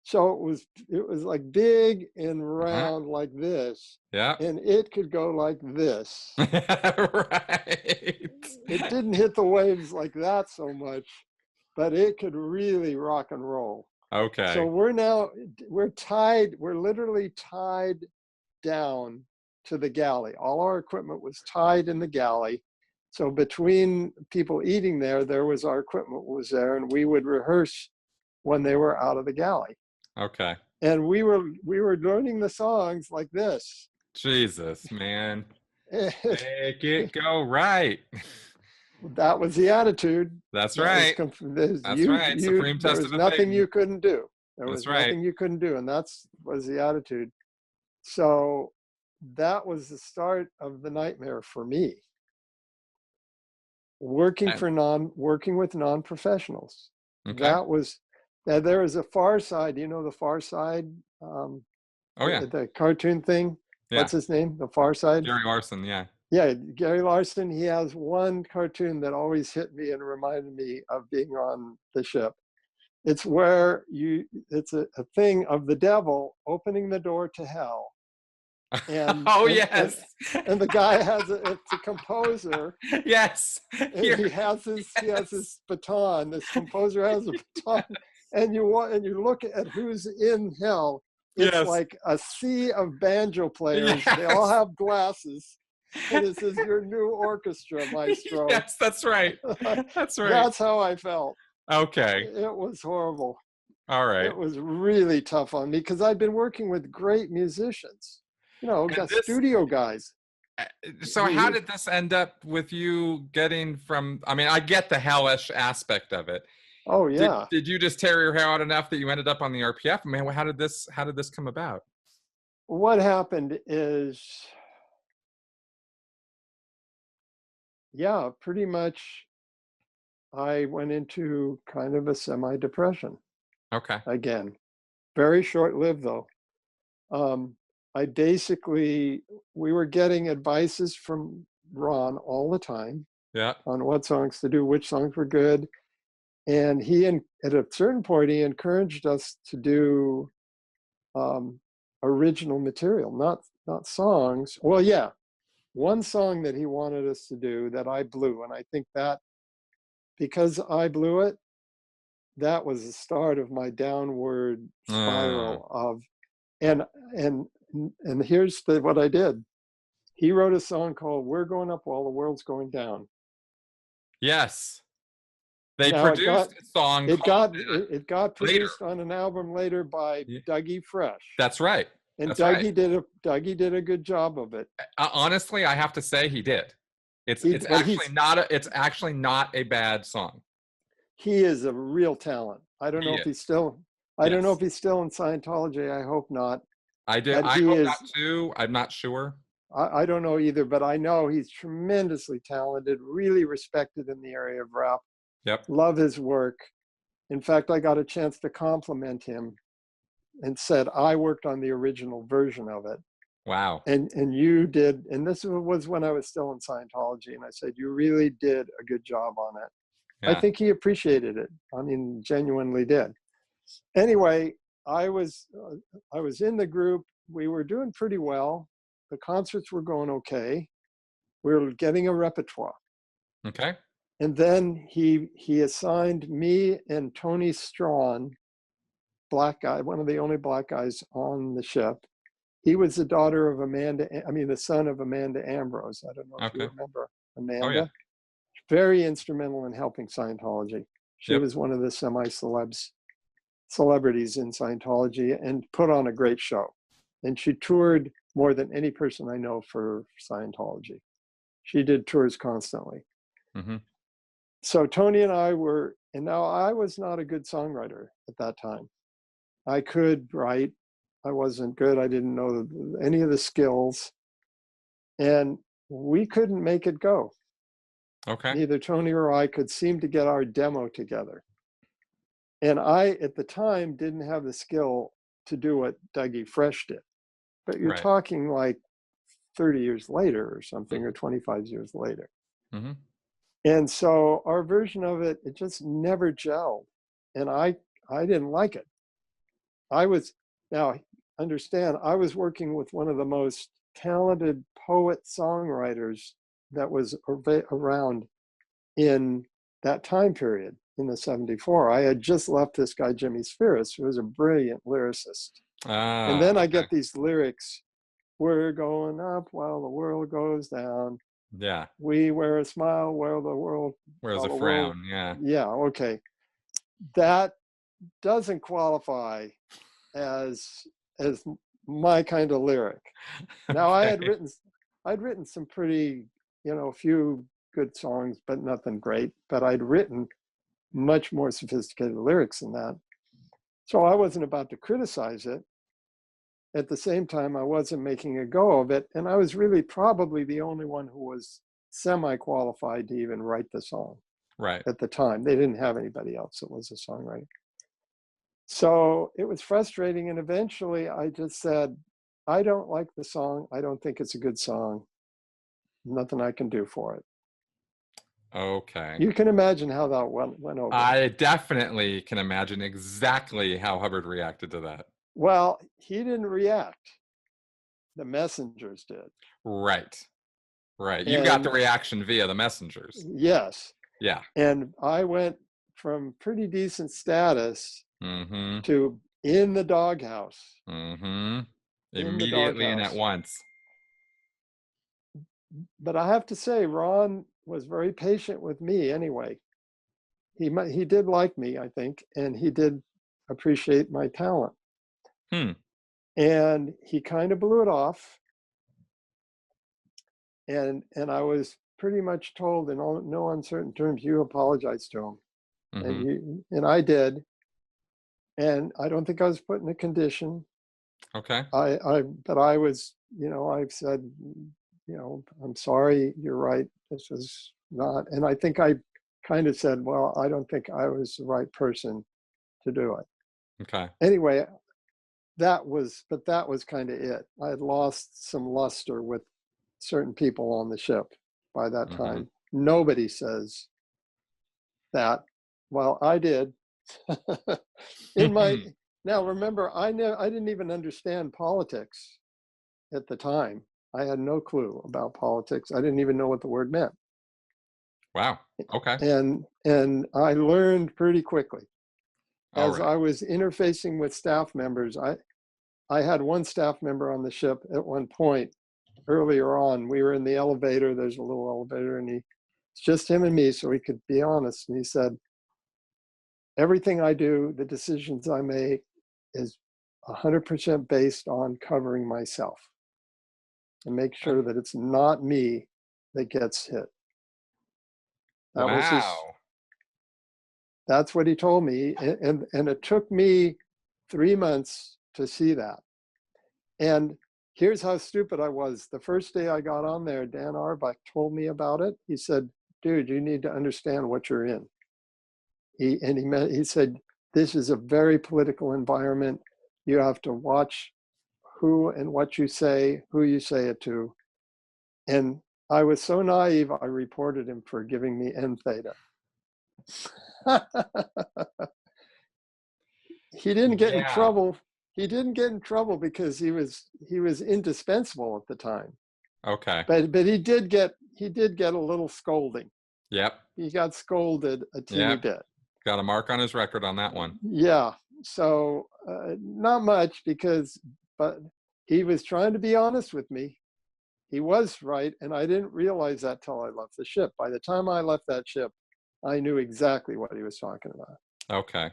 S2: So it was like big and round like this.
S3: Yeah.
S2: And it could go like this.
S3: Right.
S2: It didn't hit the waves like that so much, but it could really rock and roll.
S3: Okay.
S2: So we're literally tied down to the galley. All our equipment was tied in the galley. So between people eating there was our equipment was there, and we would rehearse when they were out of the galley.
S3: Okay.
S2: And we were learning the songs like this.
S3: Jesus, man. Make it go right.
S2: That was the attitude.
S3: That's
S2: That
S3: right.
S2: was,
S3: That's right. Supreme
S2: there
S3: test
S2: was
S3: of
S2: nothing
S3: faith.
S2: you couldn't do. There
S3: That's
S2: was
S3: right.
S2: nothing you couldn't do, and was the attitude. So that was the start of the nightmare for me. Working with non-professionals.
S3: Okay.
S2: That was. Now there is a Far Side. You know the Far Side.
S3: Oh yeah.
S2: The cartoon thing.
S3: Yeah.
S2: What's his name? The Far Side.
S3: Gary Larson. Yeah.
S2: Yeah, Gary Larson. He has one cartoon that always hit me and reminded me of being on the ship. It's where it's a thing of the devil opening the door to hell. And
S3: yes.
S2: And the guy it's a composer.
S3: Yes.
S2: And he has his baton. This composer has a baton. And you look at who's in hell. It's like a sea of banjo players. Yes. They all have glasses. And it says, "Your new orchestra, maestro."
S3: Yes, that's right. That's right.
S2: That's how I felt.
S3: Okay.
S2: It was horrible.
S3: All right.
S2: It was really tough on me because I'd been working with great musicians, studio guys.
S3: So how did this end up with you getting from, I mean, I get the hellish aspect of it.
S2: Oh yeah.
S3: Did you just tear your hair out enough that you ended up on the RPF? I mean, how did this come about?
S2: What happened is, yeah, pretty much I went into kind of a semi-depression.
S3: Okay.
S2: Again, very short-lived though. We were getting advices from Ron all the time.
S3: Yeah.
S2: On what songs to do, which songs were good. And at a certain point, he encouraged us to do original material, not songs. Well, yeah, one song that he wanted us to do that I blew. And I think that because I blew it, that was the start of my downward spiral of, and here's what I did. He wrote a song called "We're Going Up While the World's Going Down."
S3: Yes. They produced a song.
S2: It got produced on an album later by Dougie Fresh.
S3: That's right.
S2: And Dougie did a good job of it.
S3: Honestly, I have to say he did. It's actually not a bad song.
S2: He is a real talent. I don't know if he's still in Scientology. I hope not.
S3: I do. I hope not too. I'm not sure.
S2: I don't know either, but I know he's tremendously talented, really respected in the area of rap.
S3: Yep.
S2: Love his work. In fact, I got a chance to compliment him and said, I worked on the original version of it.
S3: Wow.
S2: And you did, and this was when I was still in Scientology, and I said, you really did a good job on it. Yeah. I think he appreciated it. I mean, genuinely did. Anyway, I was in the group. We were doing pretty well. The concerts were going okay. We were getting a repertoire.
S3: Okay.
S2: And then he assigned me and Tony Strawn, black guy, one of the only black guys on the ship. He was the son of Amanda Ambrose. I don't know if you remember Amanda.
S3: Oh, yeah.
S2: Very instrumental in helping Scientology. She was one of the celebrities in Scientology and put on a great show. And she toured more than any person I know for Scientology. She did tours constantly. Mm-hmm. So Tony and I now I was not a good songwriter at that time. I could write. I wasn't good. I didn't know any of the skills. And we couldn't make it go.
S3: Okay.
S2: Neither Tony or I could seem to get our demo together. And I, at the time, didn't have the skill to do what Dougie Fresh did. But you're talking like 30 years later or something, or 25 years later. Mm-hmm. And so our version of it just never gelled. And I didn't like it. I was working with one of the most talented poet-songwriters that was around in that time period in the 74. I had just left this guy, Jimmy Spheris, who was a brilliant lyricist. And then I get these lyrics, we're going up while the world goes down.
S3: Yeah.
S2: We wear a smile while the world
S3: wears a frown. Yeah.
S2: Yeah. Okay. That doesn't qualify as my kind of lyric. Now I had written I'd written some pretty, a few good songs, but nothing great. But I'd written much more sophisticated lyrics than that. So I wasn't about to criticize it. At the same time, I wasn't making a go of it. And I was really probably the only one who was semi-qualified to even write the song.
S3: Right.
S2: At the time. They didn't have anybody else that was a songwriter. So it was frustrating. And eventually I just said, I don't like the song. I don't think it's a good song. Nothing I can do for it.
S3: Okay.
S2: You can imagine how that went over.
S3: I definitely can imagine exactly how Hubbard reacted to that.
S2: Well, he didn't react. The messengers did.
S3: Right. Right. You got the reaction via the messengers.
S2: Yes.
S3: Yeah.
S2: And I went from pretty decent status
S3: Mm-hmm.
S2: to in the doghouse.
S3: Mm-hmm. Immediately and at once.
S2: But I have to say, Ron was very patient with me anyway. He did like me, I think, and he did appreciate my talent. And he kind of blew it off. And I was pretty much told in no uncertain terms, you apologize to him.
S3: Mm-hmm.
S2: And I did. And I don't think I was put in a condition.
S3: Okay.
S2: But I was, I've said, I'm sorry, you're right. This is not, and I think I kind of said, well, I don't think I was the right person to do it.
S3: Okay.
S2: Anyway, that was kind of it. I had lost some luster with certain people on the ship by that time. Nobody says that. Well, I did. Now remember, I didn't even understand politics at the time. I had no clue about politics. I didn't even know what the word meant.
S3: Wow. Okay.
S2: And I learned pretty quickly. As
S3: right.
S2: I was interfacing with staff members, I had one staff member on the ship at one point earlier on. We were in the elevator. There's a little elevator, and it's just him and me, so we could be honest. And he said, everything I do, the decisions I make, is 100% based on covering myself and make sure that it's not me that gets hit. That was that's what he told me. And it took me 3 months to see that. And here's how stupid I was. The first day I got on there, Dan Arbach told me about it. He said, dude, you need to understand what you're in. He said, this is a very political environment. You have to watch who and what you say, who you say it to. And I was so naive, I reported him for giving me N theta. He didn't get in trouble. He didn't get in trouble because he was indispensable at the time.
S3: Okay.
S2: But he did get a little scolding.
S3: Yep.
S2: He got scolded a teeny bit.
S3: Got a mark on his record on that one.
S2: Yeah. So not much but he was trying to be honest with me. He was right, and I didn't realize that till I left the ship. By the time I left that ship, I knew exactly what he was talking about.
S3: Okay.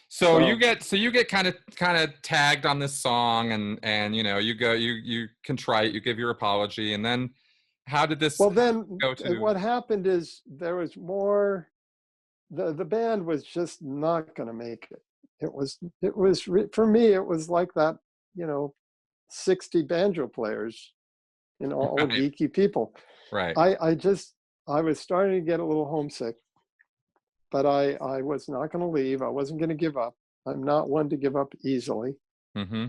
S3: So you get kind of tagged on this song, and you contrite, you give your apology, and then how did this
S2: go to?
S3: What
S2: happened is there was more. The band was just not going to make it. It was for me. It was like that, 60 banjo players, all geeky people.
S3: Right.
S2: I was starting to get a little homesick, but I was not going to leave. I wasn't going to give up. I'm not one to give up easily.
S3: Mm-hmm.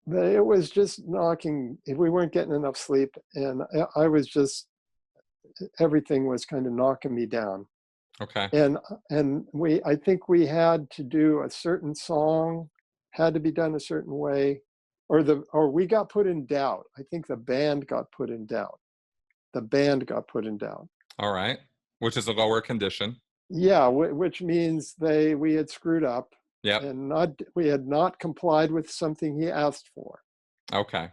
S2: But it was just knocking. We weren't getting enough sleep, and I was just, everything was kind of knocking me down.
S3: Okay.
S2: And I think we had to do a certain song, had to be done a certain way, or we got put in doubt. I think the band got put in doubt.
S3: All right. Which is a lower condition.
S2: Yeah, which means we had screwed up.
S3: Yep.
S2: And we had not complied with something he asked for.
S3: Okay.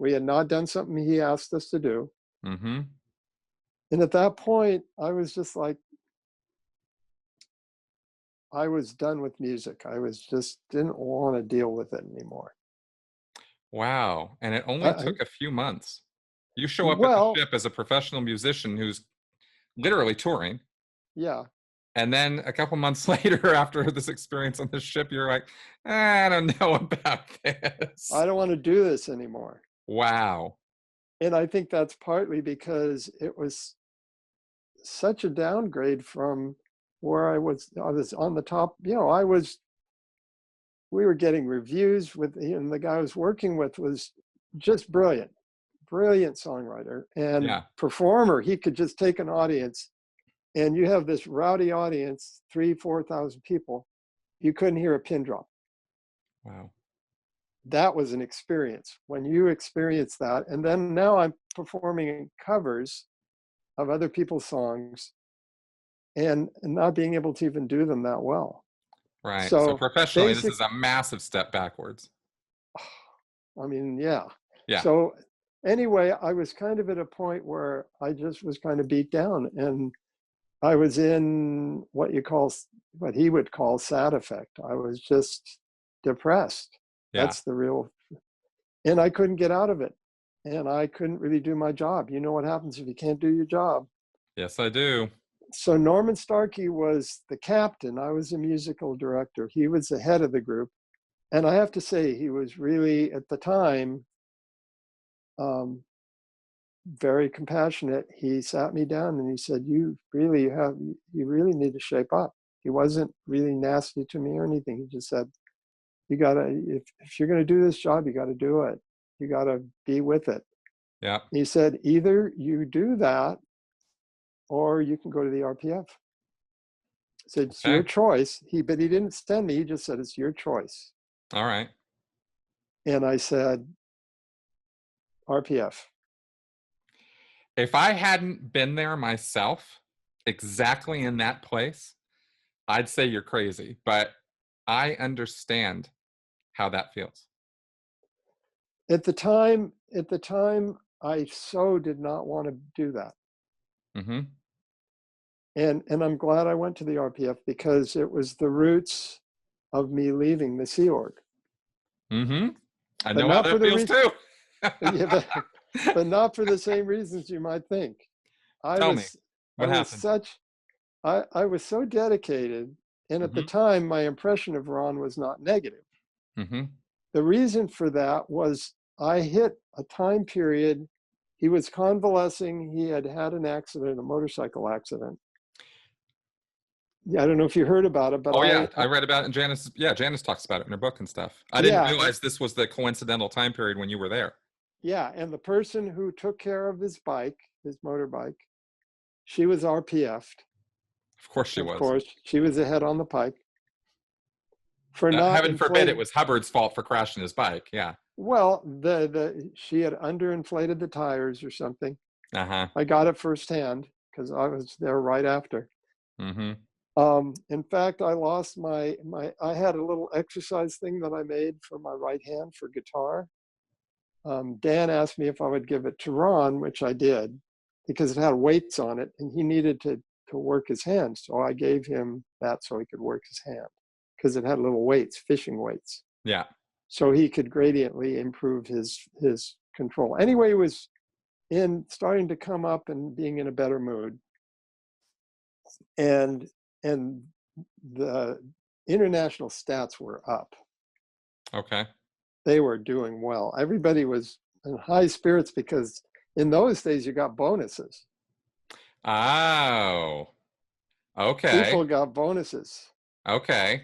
S2: We had not done something he asked us to do.
S3: Mm-hmm.
S2: And at that point, I was just like, I was done with music. I didn't want to deal with it anymore.
S3: Wow. And it only took a few months. You show up
S2: Well,
S3: at the ship as a professional musician who's literally touring.
S2: yeah.
S3: And then a couple months later, after this experience on the ship, you're like, I don't know about this.
S2: I don't want to do this anymore.
S3: Wow.
S2: And I think that's partly because it was such a downgrade from where I was on the top. You know, we were getting reviews with, and the guy I was working with was just brilliant songwriter and performer. He could just take an audience, and you have this rowdy audience, 3,000-4,000 people. You couldn't hear a pin drop.
S3: Wow.
S2: That was an experience when you experience that. And then now I'm performing covers of other people's songs and not being able to even do them that well.
S3: Right. So professionally, this is a massive step backwards.
S2: I mean, yeah.
S3: Yeah.
S2: So anyway, I was kind of at a point where I just was kind of beat down, and I was in what he would call sad affect. I was just depressed.
S3: Yeah.
S2: That's the real, and I couldn't get out of it, and I couldn't really do my job. You know what happens if you can't do your job?
S3: Yes, I do.
S2: So Norman Starkey was the captain. I was a musical director. He was the head of the group. And I have to say, he was really, at the time, very compassionate. He sat me down and he said, you really need to shape up. He wasn't really nasty to me or anything. He just said, you gotta, if you're gonna do this job, you gotta do it. You gotta be with it.
S3: Yeah.
S2: He said, either you do that or you can go to the RPF. I said, it's your choice. But he didn't send me, he just said, it's your choice.
S3: All right.
S2: And I said, RPF.
S3: If I hadn't been there myself, exactly in that place, I'd say you're crazy. But I understand how that feels.
S2: At the time, I so did not want to do that.
S3: Mm-hmm.
S2: And I'm glad I went to the RPF because it was the roots of me leaving the Sea Org.
S3: Mm-hmm. I know how that feels too.
S2: Yeah, but not for the same reasons you might think.
S3: Tell me, what happened?
S2: I was so dedicated, and at the time, my impression of Ron was not negative.
S3: Mm-hmm.
S2: The reason for that was I hit a time period. He was convalescing. He had had an accident, a motorcycle accident. Yeah, I don't know if you heard about it, but
S3: I read about it. And Janice talks about it in her book and stuff. I didn't realize this was the coincidental time period when you were there.
S2: Yeah, and the person who took care of his motorbike, she was RPF'd.
S3: Of course she was.
S2: Of course, she was ahead on the pike.
S3: Heaven forbid it was Hubbard's fault for crashing his bike. Yeah.
S2: Well, she had underinflated the tires or something.
S3: Uh-huh.
S2: I got it firsthand because I was there right after.
S3: Mm-hmm.
S2: In fact, I lost I had a little exercise thing that I made for my right hand for guitar. Dan asked me if I would give it to Ron, which I did, because it had weights on it and he needed to work his hands. So I gave him that so he could work his hand because it had little weights, fishing weights.
S3: Yeah. So
S2: he could gradiently improve his control. Anyway, he was starting to come up and being in a better mood. And the international stats were up.
S3: Okay.
S2: They were doing well. Everybody was in high spirits because in those days you got bonuses.
S3: Oh, okay.
S2: People got bonuses.
S3: Okay.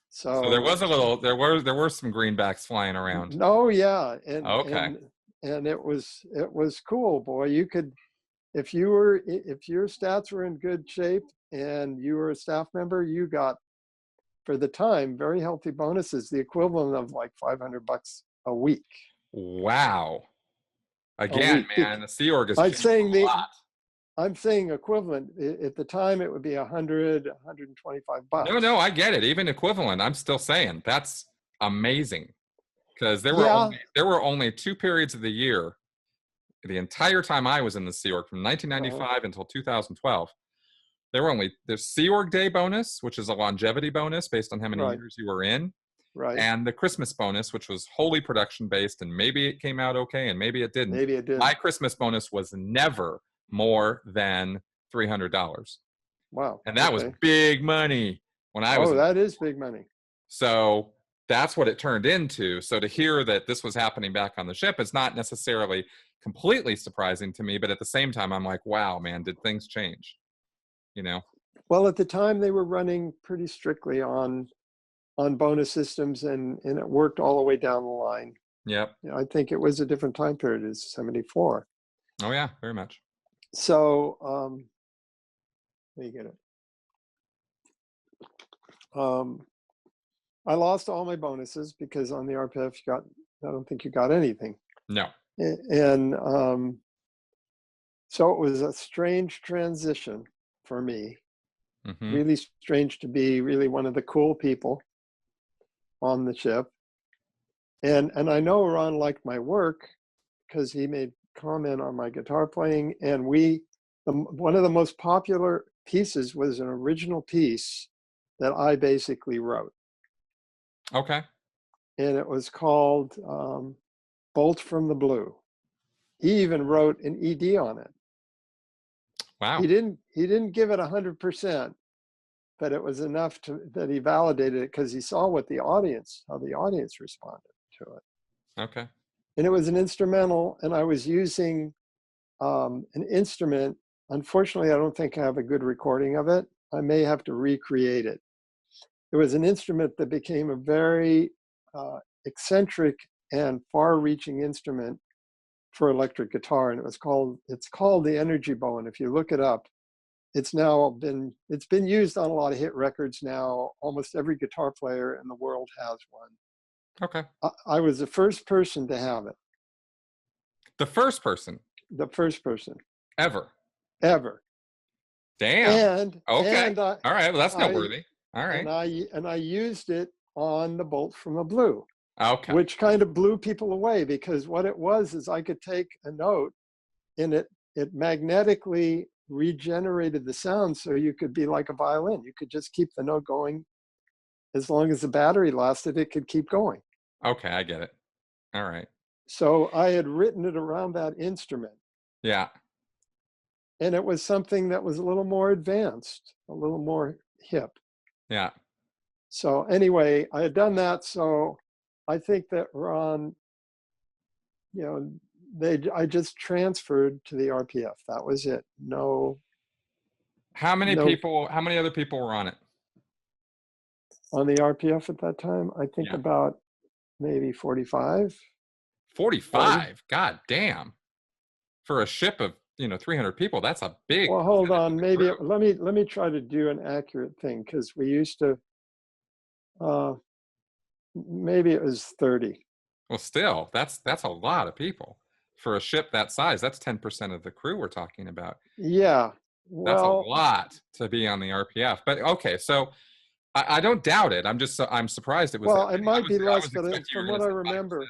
S2: So
S3: there was there were some greenbacks flying around.
S2: Oh yeah. And it was cool, boy. You could, if your stats were in good shape and you were a staff member, you got, for the time, very healthy bonuses, the equivalent of like $500 a week.
S3: Wow. Again, man, the Sea Org is a lot.
S2: I'm saying equivalent. At the time, it would be $125.
S3: No, I get it. Even equivalent, I'm still saying that's amazing. Because there were only 2 periods of the year, the entire time I was in the Sea Org, from 1995 until 2012. There's Sea Org Day bonus, which is a longevity bonus based on how many years you were in.
S2: Right.
S3: And the Christmas bonus, which was wholly production based, and maybe it came out okay, and maybe it didn't.
S2: Maybe it did.
S3: My Christmas bonus was never more than $300.
S2: Wow.
S3: And that was big money when I was.
S2: Oh, that is big money.
S3: So that's what it turned into. So to hear that this was happening back on the ship is not necessarily completely surprising to me, but at the same time, I'm like, wow, man, did things change? You know?
S2: Well, at the time they were running pretty strictly on bonus systems, and it worked all the way down the line.
S3: Yep.
S2: I think it was a different time period. It's 74.
S3: Oh yeah, very much.
S2: So let me get it. I lost all my bonuses because on the RPF I don't think you got anything.
S3: No.
S2: And so it was a strange transition for me.
S3: Mm-hmm.
S2: Really strange to be really one of the cool people on the ship. And I know Ron liked my work because he made comment on my guitar playing. And one of the most popular pieces was an original piece that I basically wrote.
S3: Okay.
S2: And it was called Bolt from the Blue. He even wrote an ED on it.
S3: Wow.
S2: He didn't give it 100%, but it was enough that he validated it because he saw how the audience responded to it.
S3: Okay.
S2: And it was an instrumental, and I was using an instrument. Unfortunately, I don't think I have a good recording of it. I may have to recreate it. It was an instrument that became a very eccentric and far-reaching instrument for electric guitar, and it's called the Energy Bow. And if you look it up, it's been used on a lot of hit records now. Almost every guitar player in the world has one.
S3: Okay.
S2: I was the first person to have it.
S3: The first person.
S2: The first person.
S3: Ever.
S2: Damn.
S3: And okay. All right. Well, that's noteworthy. All right.
S2: And I used it on the Bolt from the Blue.
S3: Okay.
S2: Which kind of blew people away, because what it was is I could take a note and it magnetically regenerated the sound, so you could be like a violin. You could just keep the note going. As long as the battery lasted, it could keep going.
S3: Okay, I get it. All right.
S2: So I had written it around that instrument.
S3: Yeah.
S2: And it was something that was a little more advanced, a little more hip.
S3: Yeah.
S2: So anyway, I had done that. So I think that Ron, I just transferred to the RPF. That was it. No.
S3: How many other people were on it?
S2: On the RPF at that time, I think about maybe 45.
S3: 45? God damn. For a ship of, 300 people, that's a big.
S2: Well, hold on. Maybe let me try to do an accurate thing, because we used to, maybe it was 30.
S3: Well, still, that's a lot of people for a ship that size. That's 10% of the crew we're talking about.
S2: Yeah. Well,
S3: that's a lot to be on the RPF. But okay, so I don't doubt it. I'm surprised it was.
S2: Well, it might be less, but from what I remember,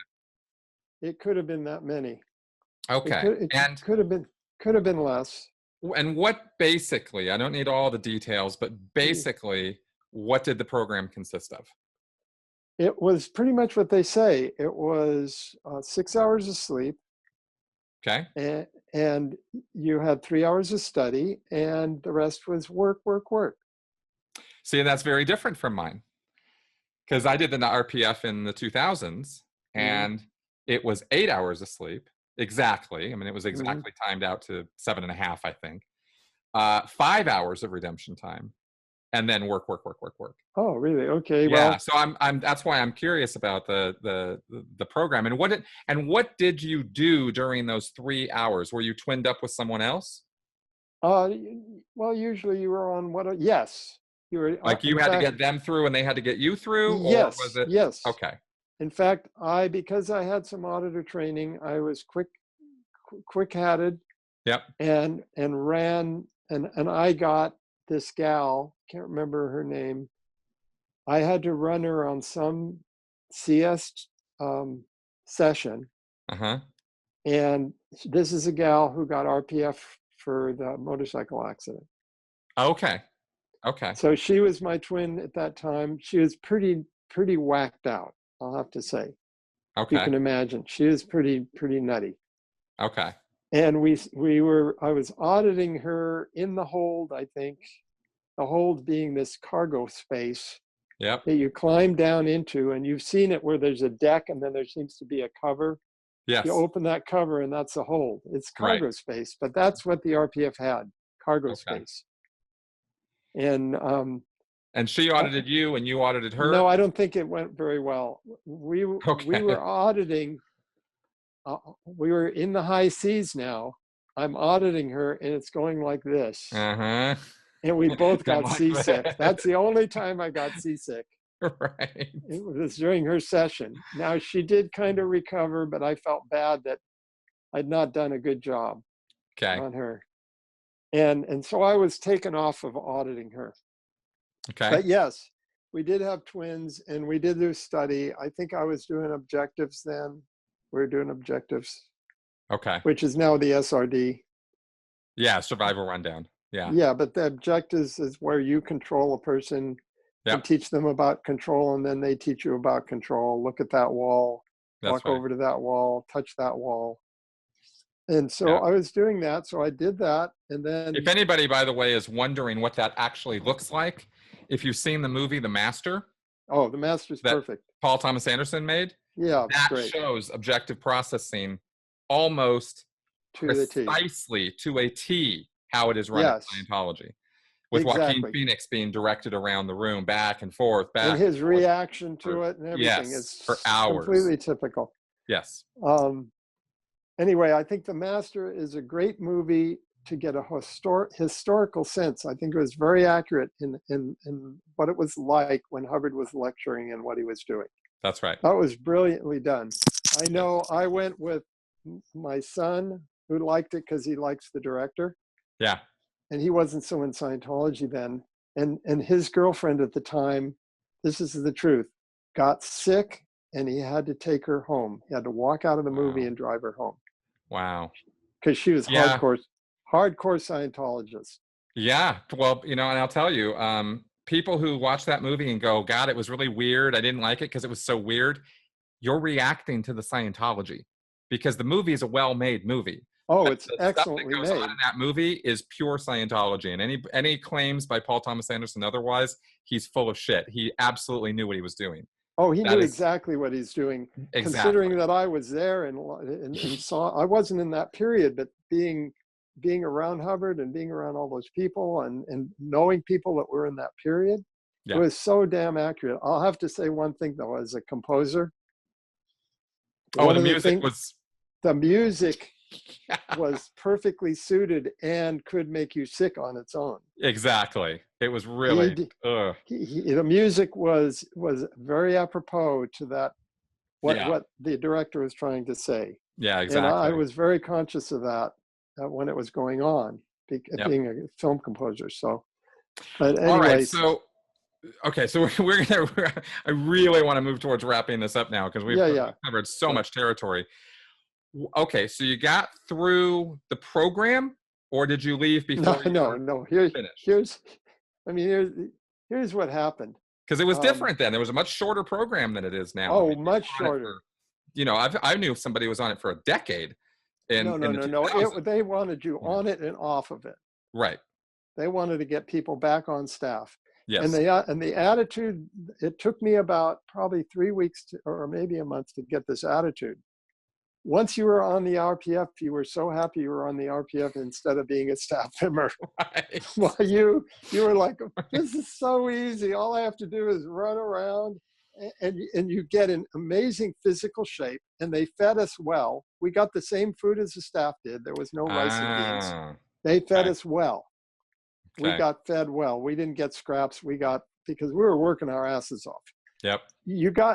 S2: it could have been that many.
S3: Okay,
S2: and could have been less.
S3: And what basically? I don't need all the details, but basically, what did the program consist of?
S2: It was pretty much what they say. It was 6 hours of sleep.
S3: Okay.
S2: And you had 3 hours of study, and the rest was work.
S3: See, and that's very different from mine, because I did the RPF in the 2000s, and it was 8 hours of sleep exactly. I mean, it was exactly timed out to 7.5, I think. 5 hours of redemption time, and then work.
S2: Oh, really? Okay.
S3: Yeah.
S2: Well,
S3: So I'm. That's why I'm curious about the program, and what did you do during those 3 hours? Were you twinned up with someone else?
S2: Well, usually you were on what? Yes, you were.
S3: Like you had to get them through, and they had to get you through.
S2: Yes.
S3: Or was it?
S2: Yes.
S3: Okay.
S2: In fact, because I had some auditor training, I was quick-headed.
S3: Yep.
S2: And ran, and I got this gal, can't remember her name. I had to run her on some CS session.
S3: Uh-huh.
S2: And this is a gal who got RPF for the motorcycle accident.
S3: Okay.
S2: So she was my twin at that time. She was pretty pretty whacked out, I'll have to say.
S3: Okay.
S2: You can imagine. She is pretty nutty.
S3: Okay.
S2: And I was auditing her in the hold, I think, the hold being this cargo space
S3: Yep.
S2: that you climb down into, and you've seen it where there's a deck and then there seems to be a cover.
S3: Yes.
S2: You open that cover and that's the hold. It's cargo
S3: Right.
S2: space, but that's what the RPF had, cargo space. And
S3: she audited you and you audited her?
S2: no, I don't think it went very well. We
S3: Okay.
S2: were auditing, we were in the high seas now. I'm auditing her and it's going like this.
S3: Uh-huh.
S2: And we both got
S3: Like
S2: seasick.
S3: that.
S2: That's the only time I got seasick.
S3: Right.
S2: It was during her session. Now, she did kind of recover, but I felt bad that I'd not done a good job on her. And so I was taken off of auditing her.
S3: Okay.
S2: But yes, we did have twins and we did do study. I think I was doing objectives then. We were doing objectives.
S3: Okay.
S2: Which is now the SRD.
S3: Yeah, survival rundown. Yeah.
S2: Yeah, but the objectives is where you control a person and teach them about control, and then they teach you about control. Look at that wall, walk over to that wall, touch that wall. And so I was doing that. So I did that. And then
S3: if anybody, by the way, is wondering what that actually looks like, if you've seen the movie The Master.
S2: Oh, The Master's perfect.
S3: Paul Thomas Anderson made.
S2: Yeah,
S3: that
S2: great.
S3: Shows objective processing almost
S2: to
S3: precisely to a T how it is run in Scientology. With Joaquin Phoenix being directed around the room, back and forth, back.
S2: And his reaction to it and everything is
S3: for hours.
S2: Completely typical.
S3: Yes.
S2: Anyway, I think The Master is a great movie to get a historical sense. I think it was very accurate in what it was like when Hubbard was lecturing and what he was doing.
S3: That's right.
S2: That was brilliantly done. I know I went with my son who liked it because he likes the director.
S3: Yeah.
S2: And he wasn't so in Scientology then. And his girlfriend at the time, this is the truth, got sick and he had to take her home. He had to walk out of the movie and drive her home.
S3: Wow.
S2: Because she was hardcore Scientologist.
S3: Yeah. Well, and I'll tell you, people who watch that movie and go, God, it was really weird. I didn't like it because it was so weird. You're reacting to the Scientology because the movie is a well-made movie.
S2: Oh, it's excellently
S3: made. Stuff that goes on in that movie is pure Scientology, and any claims by Paul Thomas Anderson otherwise, he's full of shit. He absolutely knew what he was doing.
S2: Oh, he knew exactly what he's doing.
S3: Exactly.
S2: Considering that I was there and saw, I wasn't in that period, but being around Hubbard and being around all those people and knowing people that were in that period, it was so damn accurate. I'll have to say one thing though, as a composer.
S3: Oh, the music was.
S2: The music was perfectly suited and could make you sick on its own.
S3: Exactly. It was really
S2: the music was very apropos to that what the director was trying to say.
S3: Yeah, exactly.
S2: And I was very conscious of that when it was going on, being a film composer. So, but anyway.
S3: All right. So, okay. So I really want to move towards wrapping this up now because we've covered so much territory. Okay, so you got through the program, or did you leave before?
S2: No. Here's what happened.
S3: Because it was different then. There was a much shorter program than it is now.
S2: Oh, much shorter.
S3: I knew somebody was on it for a decade.
S2: No. They wanted you on it and off of it.
S3: Right.
S2: They wanted to get people back on staff.
S3: Yes.
S2: And the attitude. It took me about probably 3 weeks or maybe a month to get this attitude. Once you were on the RPF, you were so happy you were on the RPF instead of being a staff member.
S3: Right.
S2: Well, you were like, this is so easy. All I have to do is run around, and you get in amazing physical shape. And they fed us well. We got the same food as the staff did. There was no rice and beans. They fed us well. Okay. We got fed well. We didn't get scraps. Because we were working our asses off.
S3: Yep.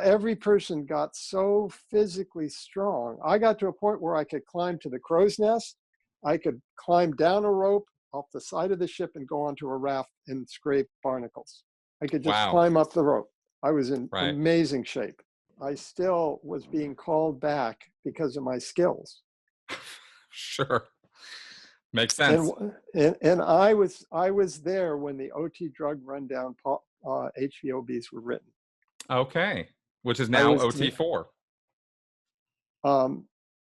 S2: Every person got so physically strong. I got to a point where I could climb to the crow's nest. I could climb down a rope off the side of the ship and go onto a raft and scrape barnacles. I could just climb up the rope. I was in amazing shape. I still was being called back because of my skills.
S3: Sure. Makes sense.
S2: And I was there when the OT drug rundown HVOBs were written.
S3: Okay. Which is
S2: I
S3: now
S2: was,
S3: OT4.
S2: um,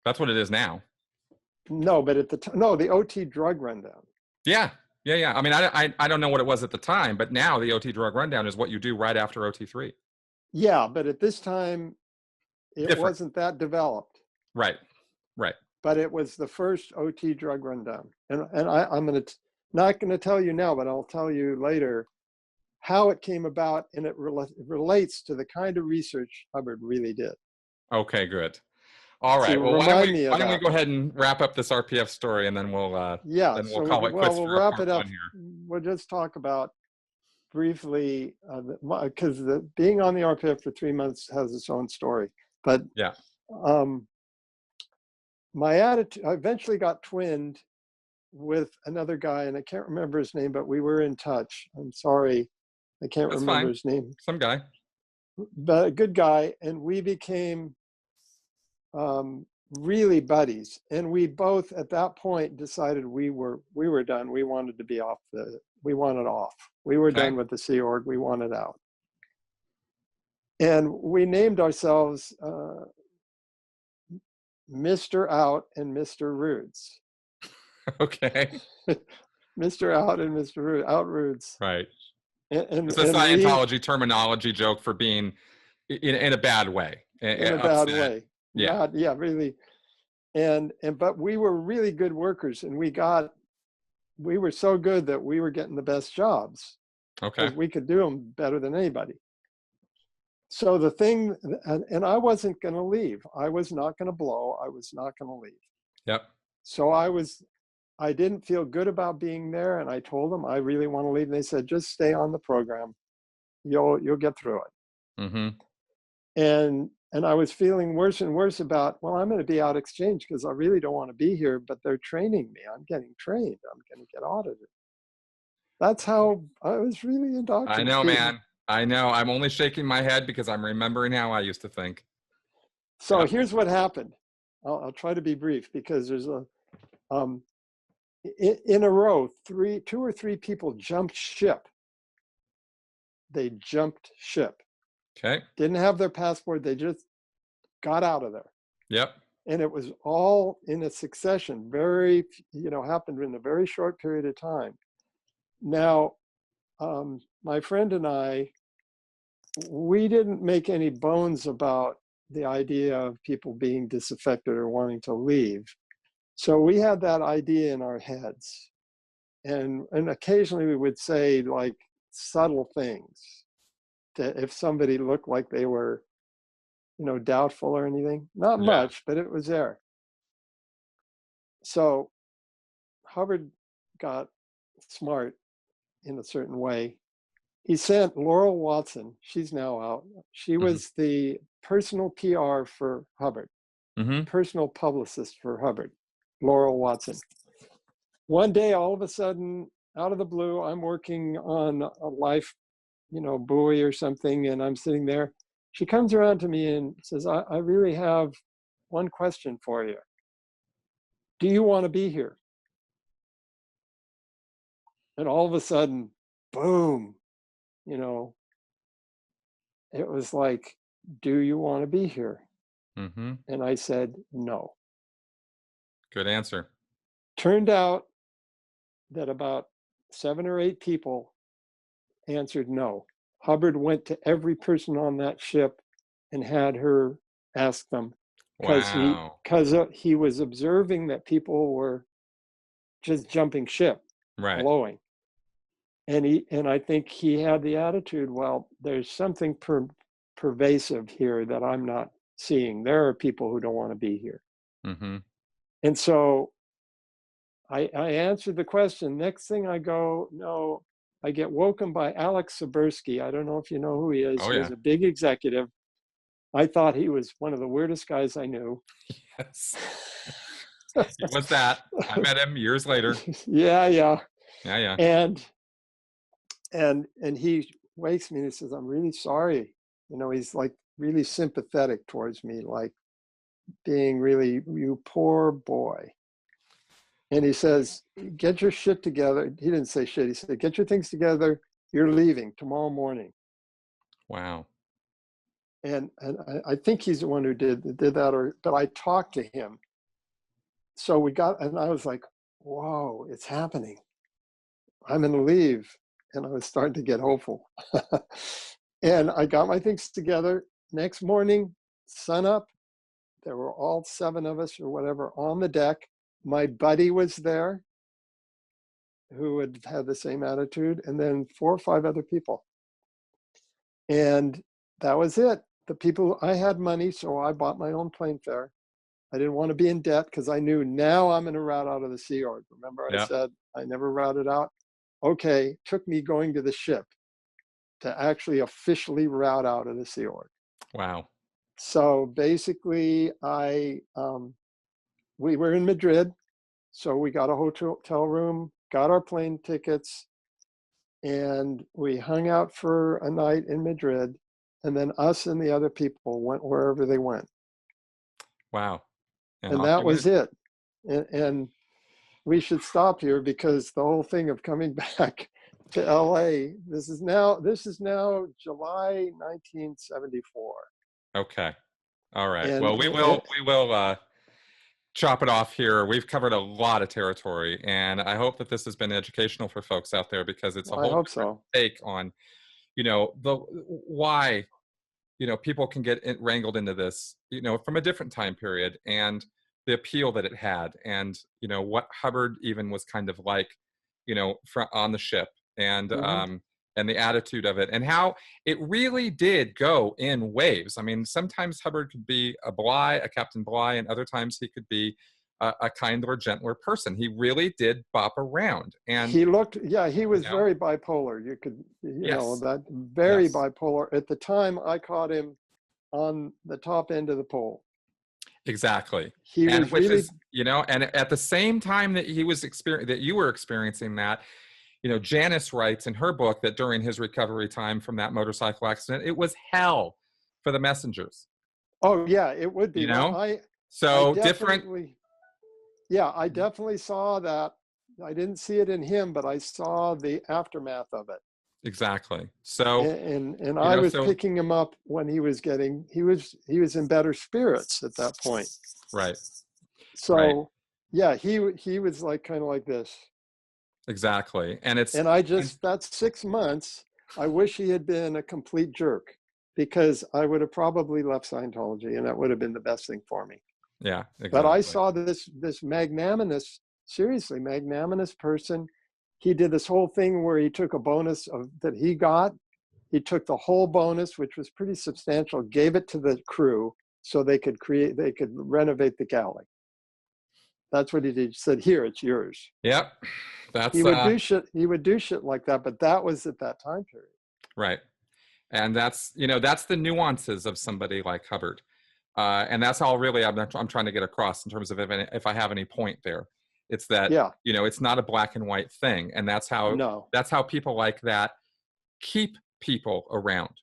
S3: That's what it is now.
S2: no, but at the time, no, the OT drug rundown.
S3: Yeah. Yeah. Yeah. I mean, I don't know what it was at the time, but now the OT drug rundown is what you do right after OT3.
S2: Yeah, but at this time, it
S3: Different.
S2: wasn't that developed.
S3: Right. Right.
S2: But it was the first OT drug rundown. And I'm not going to tell you now, but I'll tell you later how it came about, and it relates to the kind of research Hubbard really did.
S3: Okay, good. All right.
S2: So
S3: Well,
S2: remind me of
S3: why don't we
S2: that.
S3: go ahead and wrap up this RPF story, and then we'll
S2: So
S3: call it quits
S2: we'll
S3: for
S2: wrap
S3: part
S2: it up.
S3: one here.
S2: We'll just talk about briefly, because being on the RPF for 3 months has its own story. But
S3: Yeah.
S2: My attitude, I eventually got twinned with another guy, and I can't remember his name, but we were in touch. I'm sorry, I can't
S3: That's
S2: remember
S3: fine.
S2: his name.
S3: Some guy.
S2: But a good guy, and we became really buddies. And we both, at that point, decided we were done. We wanted to be off. We wanted off. We were done with the Sea Org. We wanted out. And we named ourselves Mr. Out and Mr. Rudes.
S3: Okay.
S2: Mr. Out and Mr. Rude, Out Rudes.
S3: Right.
S2: And
S3: It's a Scientology terminology joke for being in a bad way.
S2: In a bad
S3: upset.
S2: way.
S3: Yeah.
S2: Yeah, really. But we were really good workers, and we were so good that we were getting the best jobs.
S3: Okay.
S2: Because we could do them better than anybody. So the thing, and I wasn't going to leave. I was not going to blow. I was not going to leave.
S3: Yep.
S2: So I didn't feel good about being there, and I told them I really want to leave. And they said, just stay on the program. You'll get through it.
S3: Mm-hmm.
S2: And I was feeling worse and worse about, well, I'm going to be out exchange because I really don't want to be here, but they're training me. I'm getting trained. I'm going to get audited. That's how I was really indoctrinated.
S3: I know, man. I know. I'm only shaking my head because I'm remembering how I used to think.
S2: So here's what happened. I'll try to be brief because there's in a row, two or three people jumped ship. They jumped ship.
S3: Okay.
S2: Didn't have their passport. They just got out of there.
S3: Yep.
S2: And it was all in a succession, happened in a very short period of time. Now, my friend and I, we didn't make any bones about the idea of people being disaffected or wanting to leave. So we had that idea in our heads. And occasionally we would say like subtle things that if somebody looked like they were, doubtful or anything, not much, but it was there. So Hubbard got smart in a certain way. He sent Laurel Watson, she's now out. She was the personal PR for Hubbard, personal publicist for Hubbard, Laurel Watson. One day, all of a sudden, out of the blue, I'm working on a life, buoy or something, and I'm sitting there. She comes around to me and says, I really have one question for you. Do you want to be here? And all of a sudden, boom, it was like, do you want to be here?
S3: Mm-hmm.
S2: And I said, no.
S3: Good answer.
S2: Turned out that about 7 or 8 people answered no. Hubbard went to every person on that ship and had her ask them because he was observing that people were just jumping ship, blowing. And I think he had the attitude, well, there's something pervasive here that I'm not seeing. There are people who don't want to be here.
S3: Mm-hmm.
S2: And so I answered the question. Next thing I go, no, I get woken by Alex Sibursky. I don't know if you know who he is.
S3: Oh,
S2: he was a big executive. I thought he was one of the weirdest guys I knew.
S3: Yes. He was that. I met him years later.
S2: Yeah. And he wakes me and he says, I'm really sorry. He's like really sympathetic towards me, like being really, you poor boy. And he says, get your shit together. He didn't say shit. He said, get your things together. You're leaving tomorrow morning.
S3: Wow.
S2: and I think he's the one who did that, but I talked to him. So and I was like, whoa, it's happening. I'm going to leave. And I was starting to get hopeful. And I got my things together. Next morning, sun up, there were all 7 of us or whatever on the deck. My buddy was there who had the same attitude, and then 4 or 5 other people. And that was it. The people, I had money, so I bought my own plane fare. I didn't want to be in debt because I knew now I'm going to route out of the Sea Org. Remember I said I never routed out? Okay, took me going to the ship to actually officially route out of the Sea Org.
S3: Wow.
S2: So basically we were in Madrid. So we got a hotel room, got our plane tickets, and we hung out for a night in Madrid. And then us and the other people went wherever they went.
S3: Wow.
S2: And that was it. And we should stop here because the whole thing of coming back to LA, this is now July 1974.
S3: Okay. All right.
S2: And
S3: well, we will chop it off here. We've covered a lot of territory, and I hope that this has been educational for folks out there, because it's a whole different take on, why, people can get wrangled into this, from a different time period, and the appeal that it had, and, what Hubbard even was kind of like, on the ship, and, and the attitude of it, and how it really did go in waves. I mean, sometimes Hubbard could be a Captain Bligh, and other times he could be a kinder, gentler person. He really did bop around. And
S2: he was very bipolar. You could, that very bipolar. At the time, I caught him on the top end of the pole.
S3: Exactly.
S2: He
S3: and
S2: was really,
S3: and at the same time that you were experiencing that, Janice writes in her book that during his recovery time from that motorcycle accident, it was hell for the messengers.
S2: Oh yeah, it would be.
S3: Different.
S2: Yeah, I definitely saw that. I didn't see it in him, but I saw the aftermath of it.
S3: Exactly. So,
S2: and I was picking him up when he was in better spirits at that point.
S3: Right.
S2: So, yeah, he was like kind of like this.
S3: Exactly. And
S2: that's 6 months. I wish he had been a complete jerk, because I would have probably left Scientology, and that would have been the best thing for me.
S3: Yeah, exactly.
S2: But I saw this magnanimous, seriously magnanimous person. He did this whole thing where he took a bonus that he got. He took the whole bonus, which was pretty substantial, gave it to the crew so they could renovate the galley. That's what he did. He said, "Here, it's yours."
S3: Yep.
S2: He would do shit like that, but that was at that time period.
S3: Right. And that's the nuances of somebody like Hubbard. And that's all really I'm trying to get across in terms of if I have any point there. It's that, it's not a black and white thing. And that's how people like that keep people around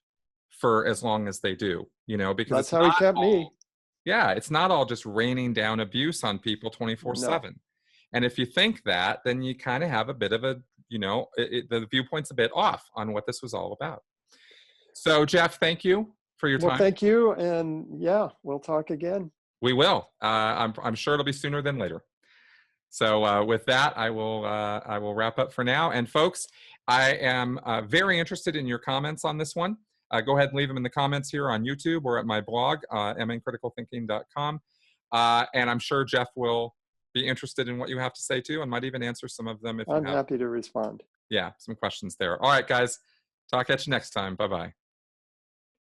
S3: for as long as they do, because
S2: that's how he kept me.
S3: Yeah. It's not all just raining down abuse on people 24/7. And if you think that, then you kind of have a bit of the viewpoint's a bit off on what this was all about. So Geoff, thank you for your time.
S2: Well, thank you. And we'll talk again.
S3: We will. I'm sure it'll be sooner than later. So with that, I will wrap up for now. And folks, I am very interested in your comments on this one. Go ahead and leave them in the comments here on YouTube or at my blog, mncriticalthinking.com. And I'm sure Geoff will be interested in what you have to say too, and might even answer some of them if you have.
S2: I'm happy to respond.
S3: Yeah, some questions there. All right, guys. Talk at you next time. Bye-bye.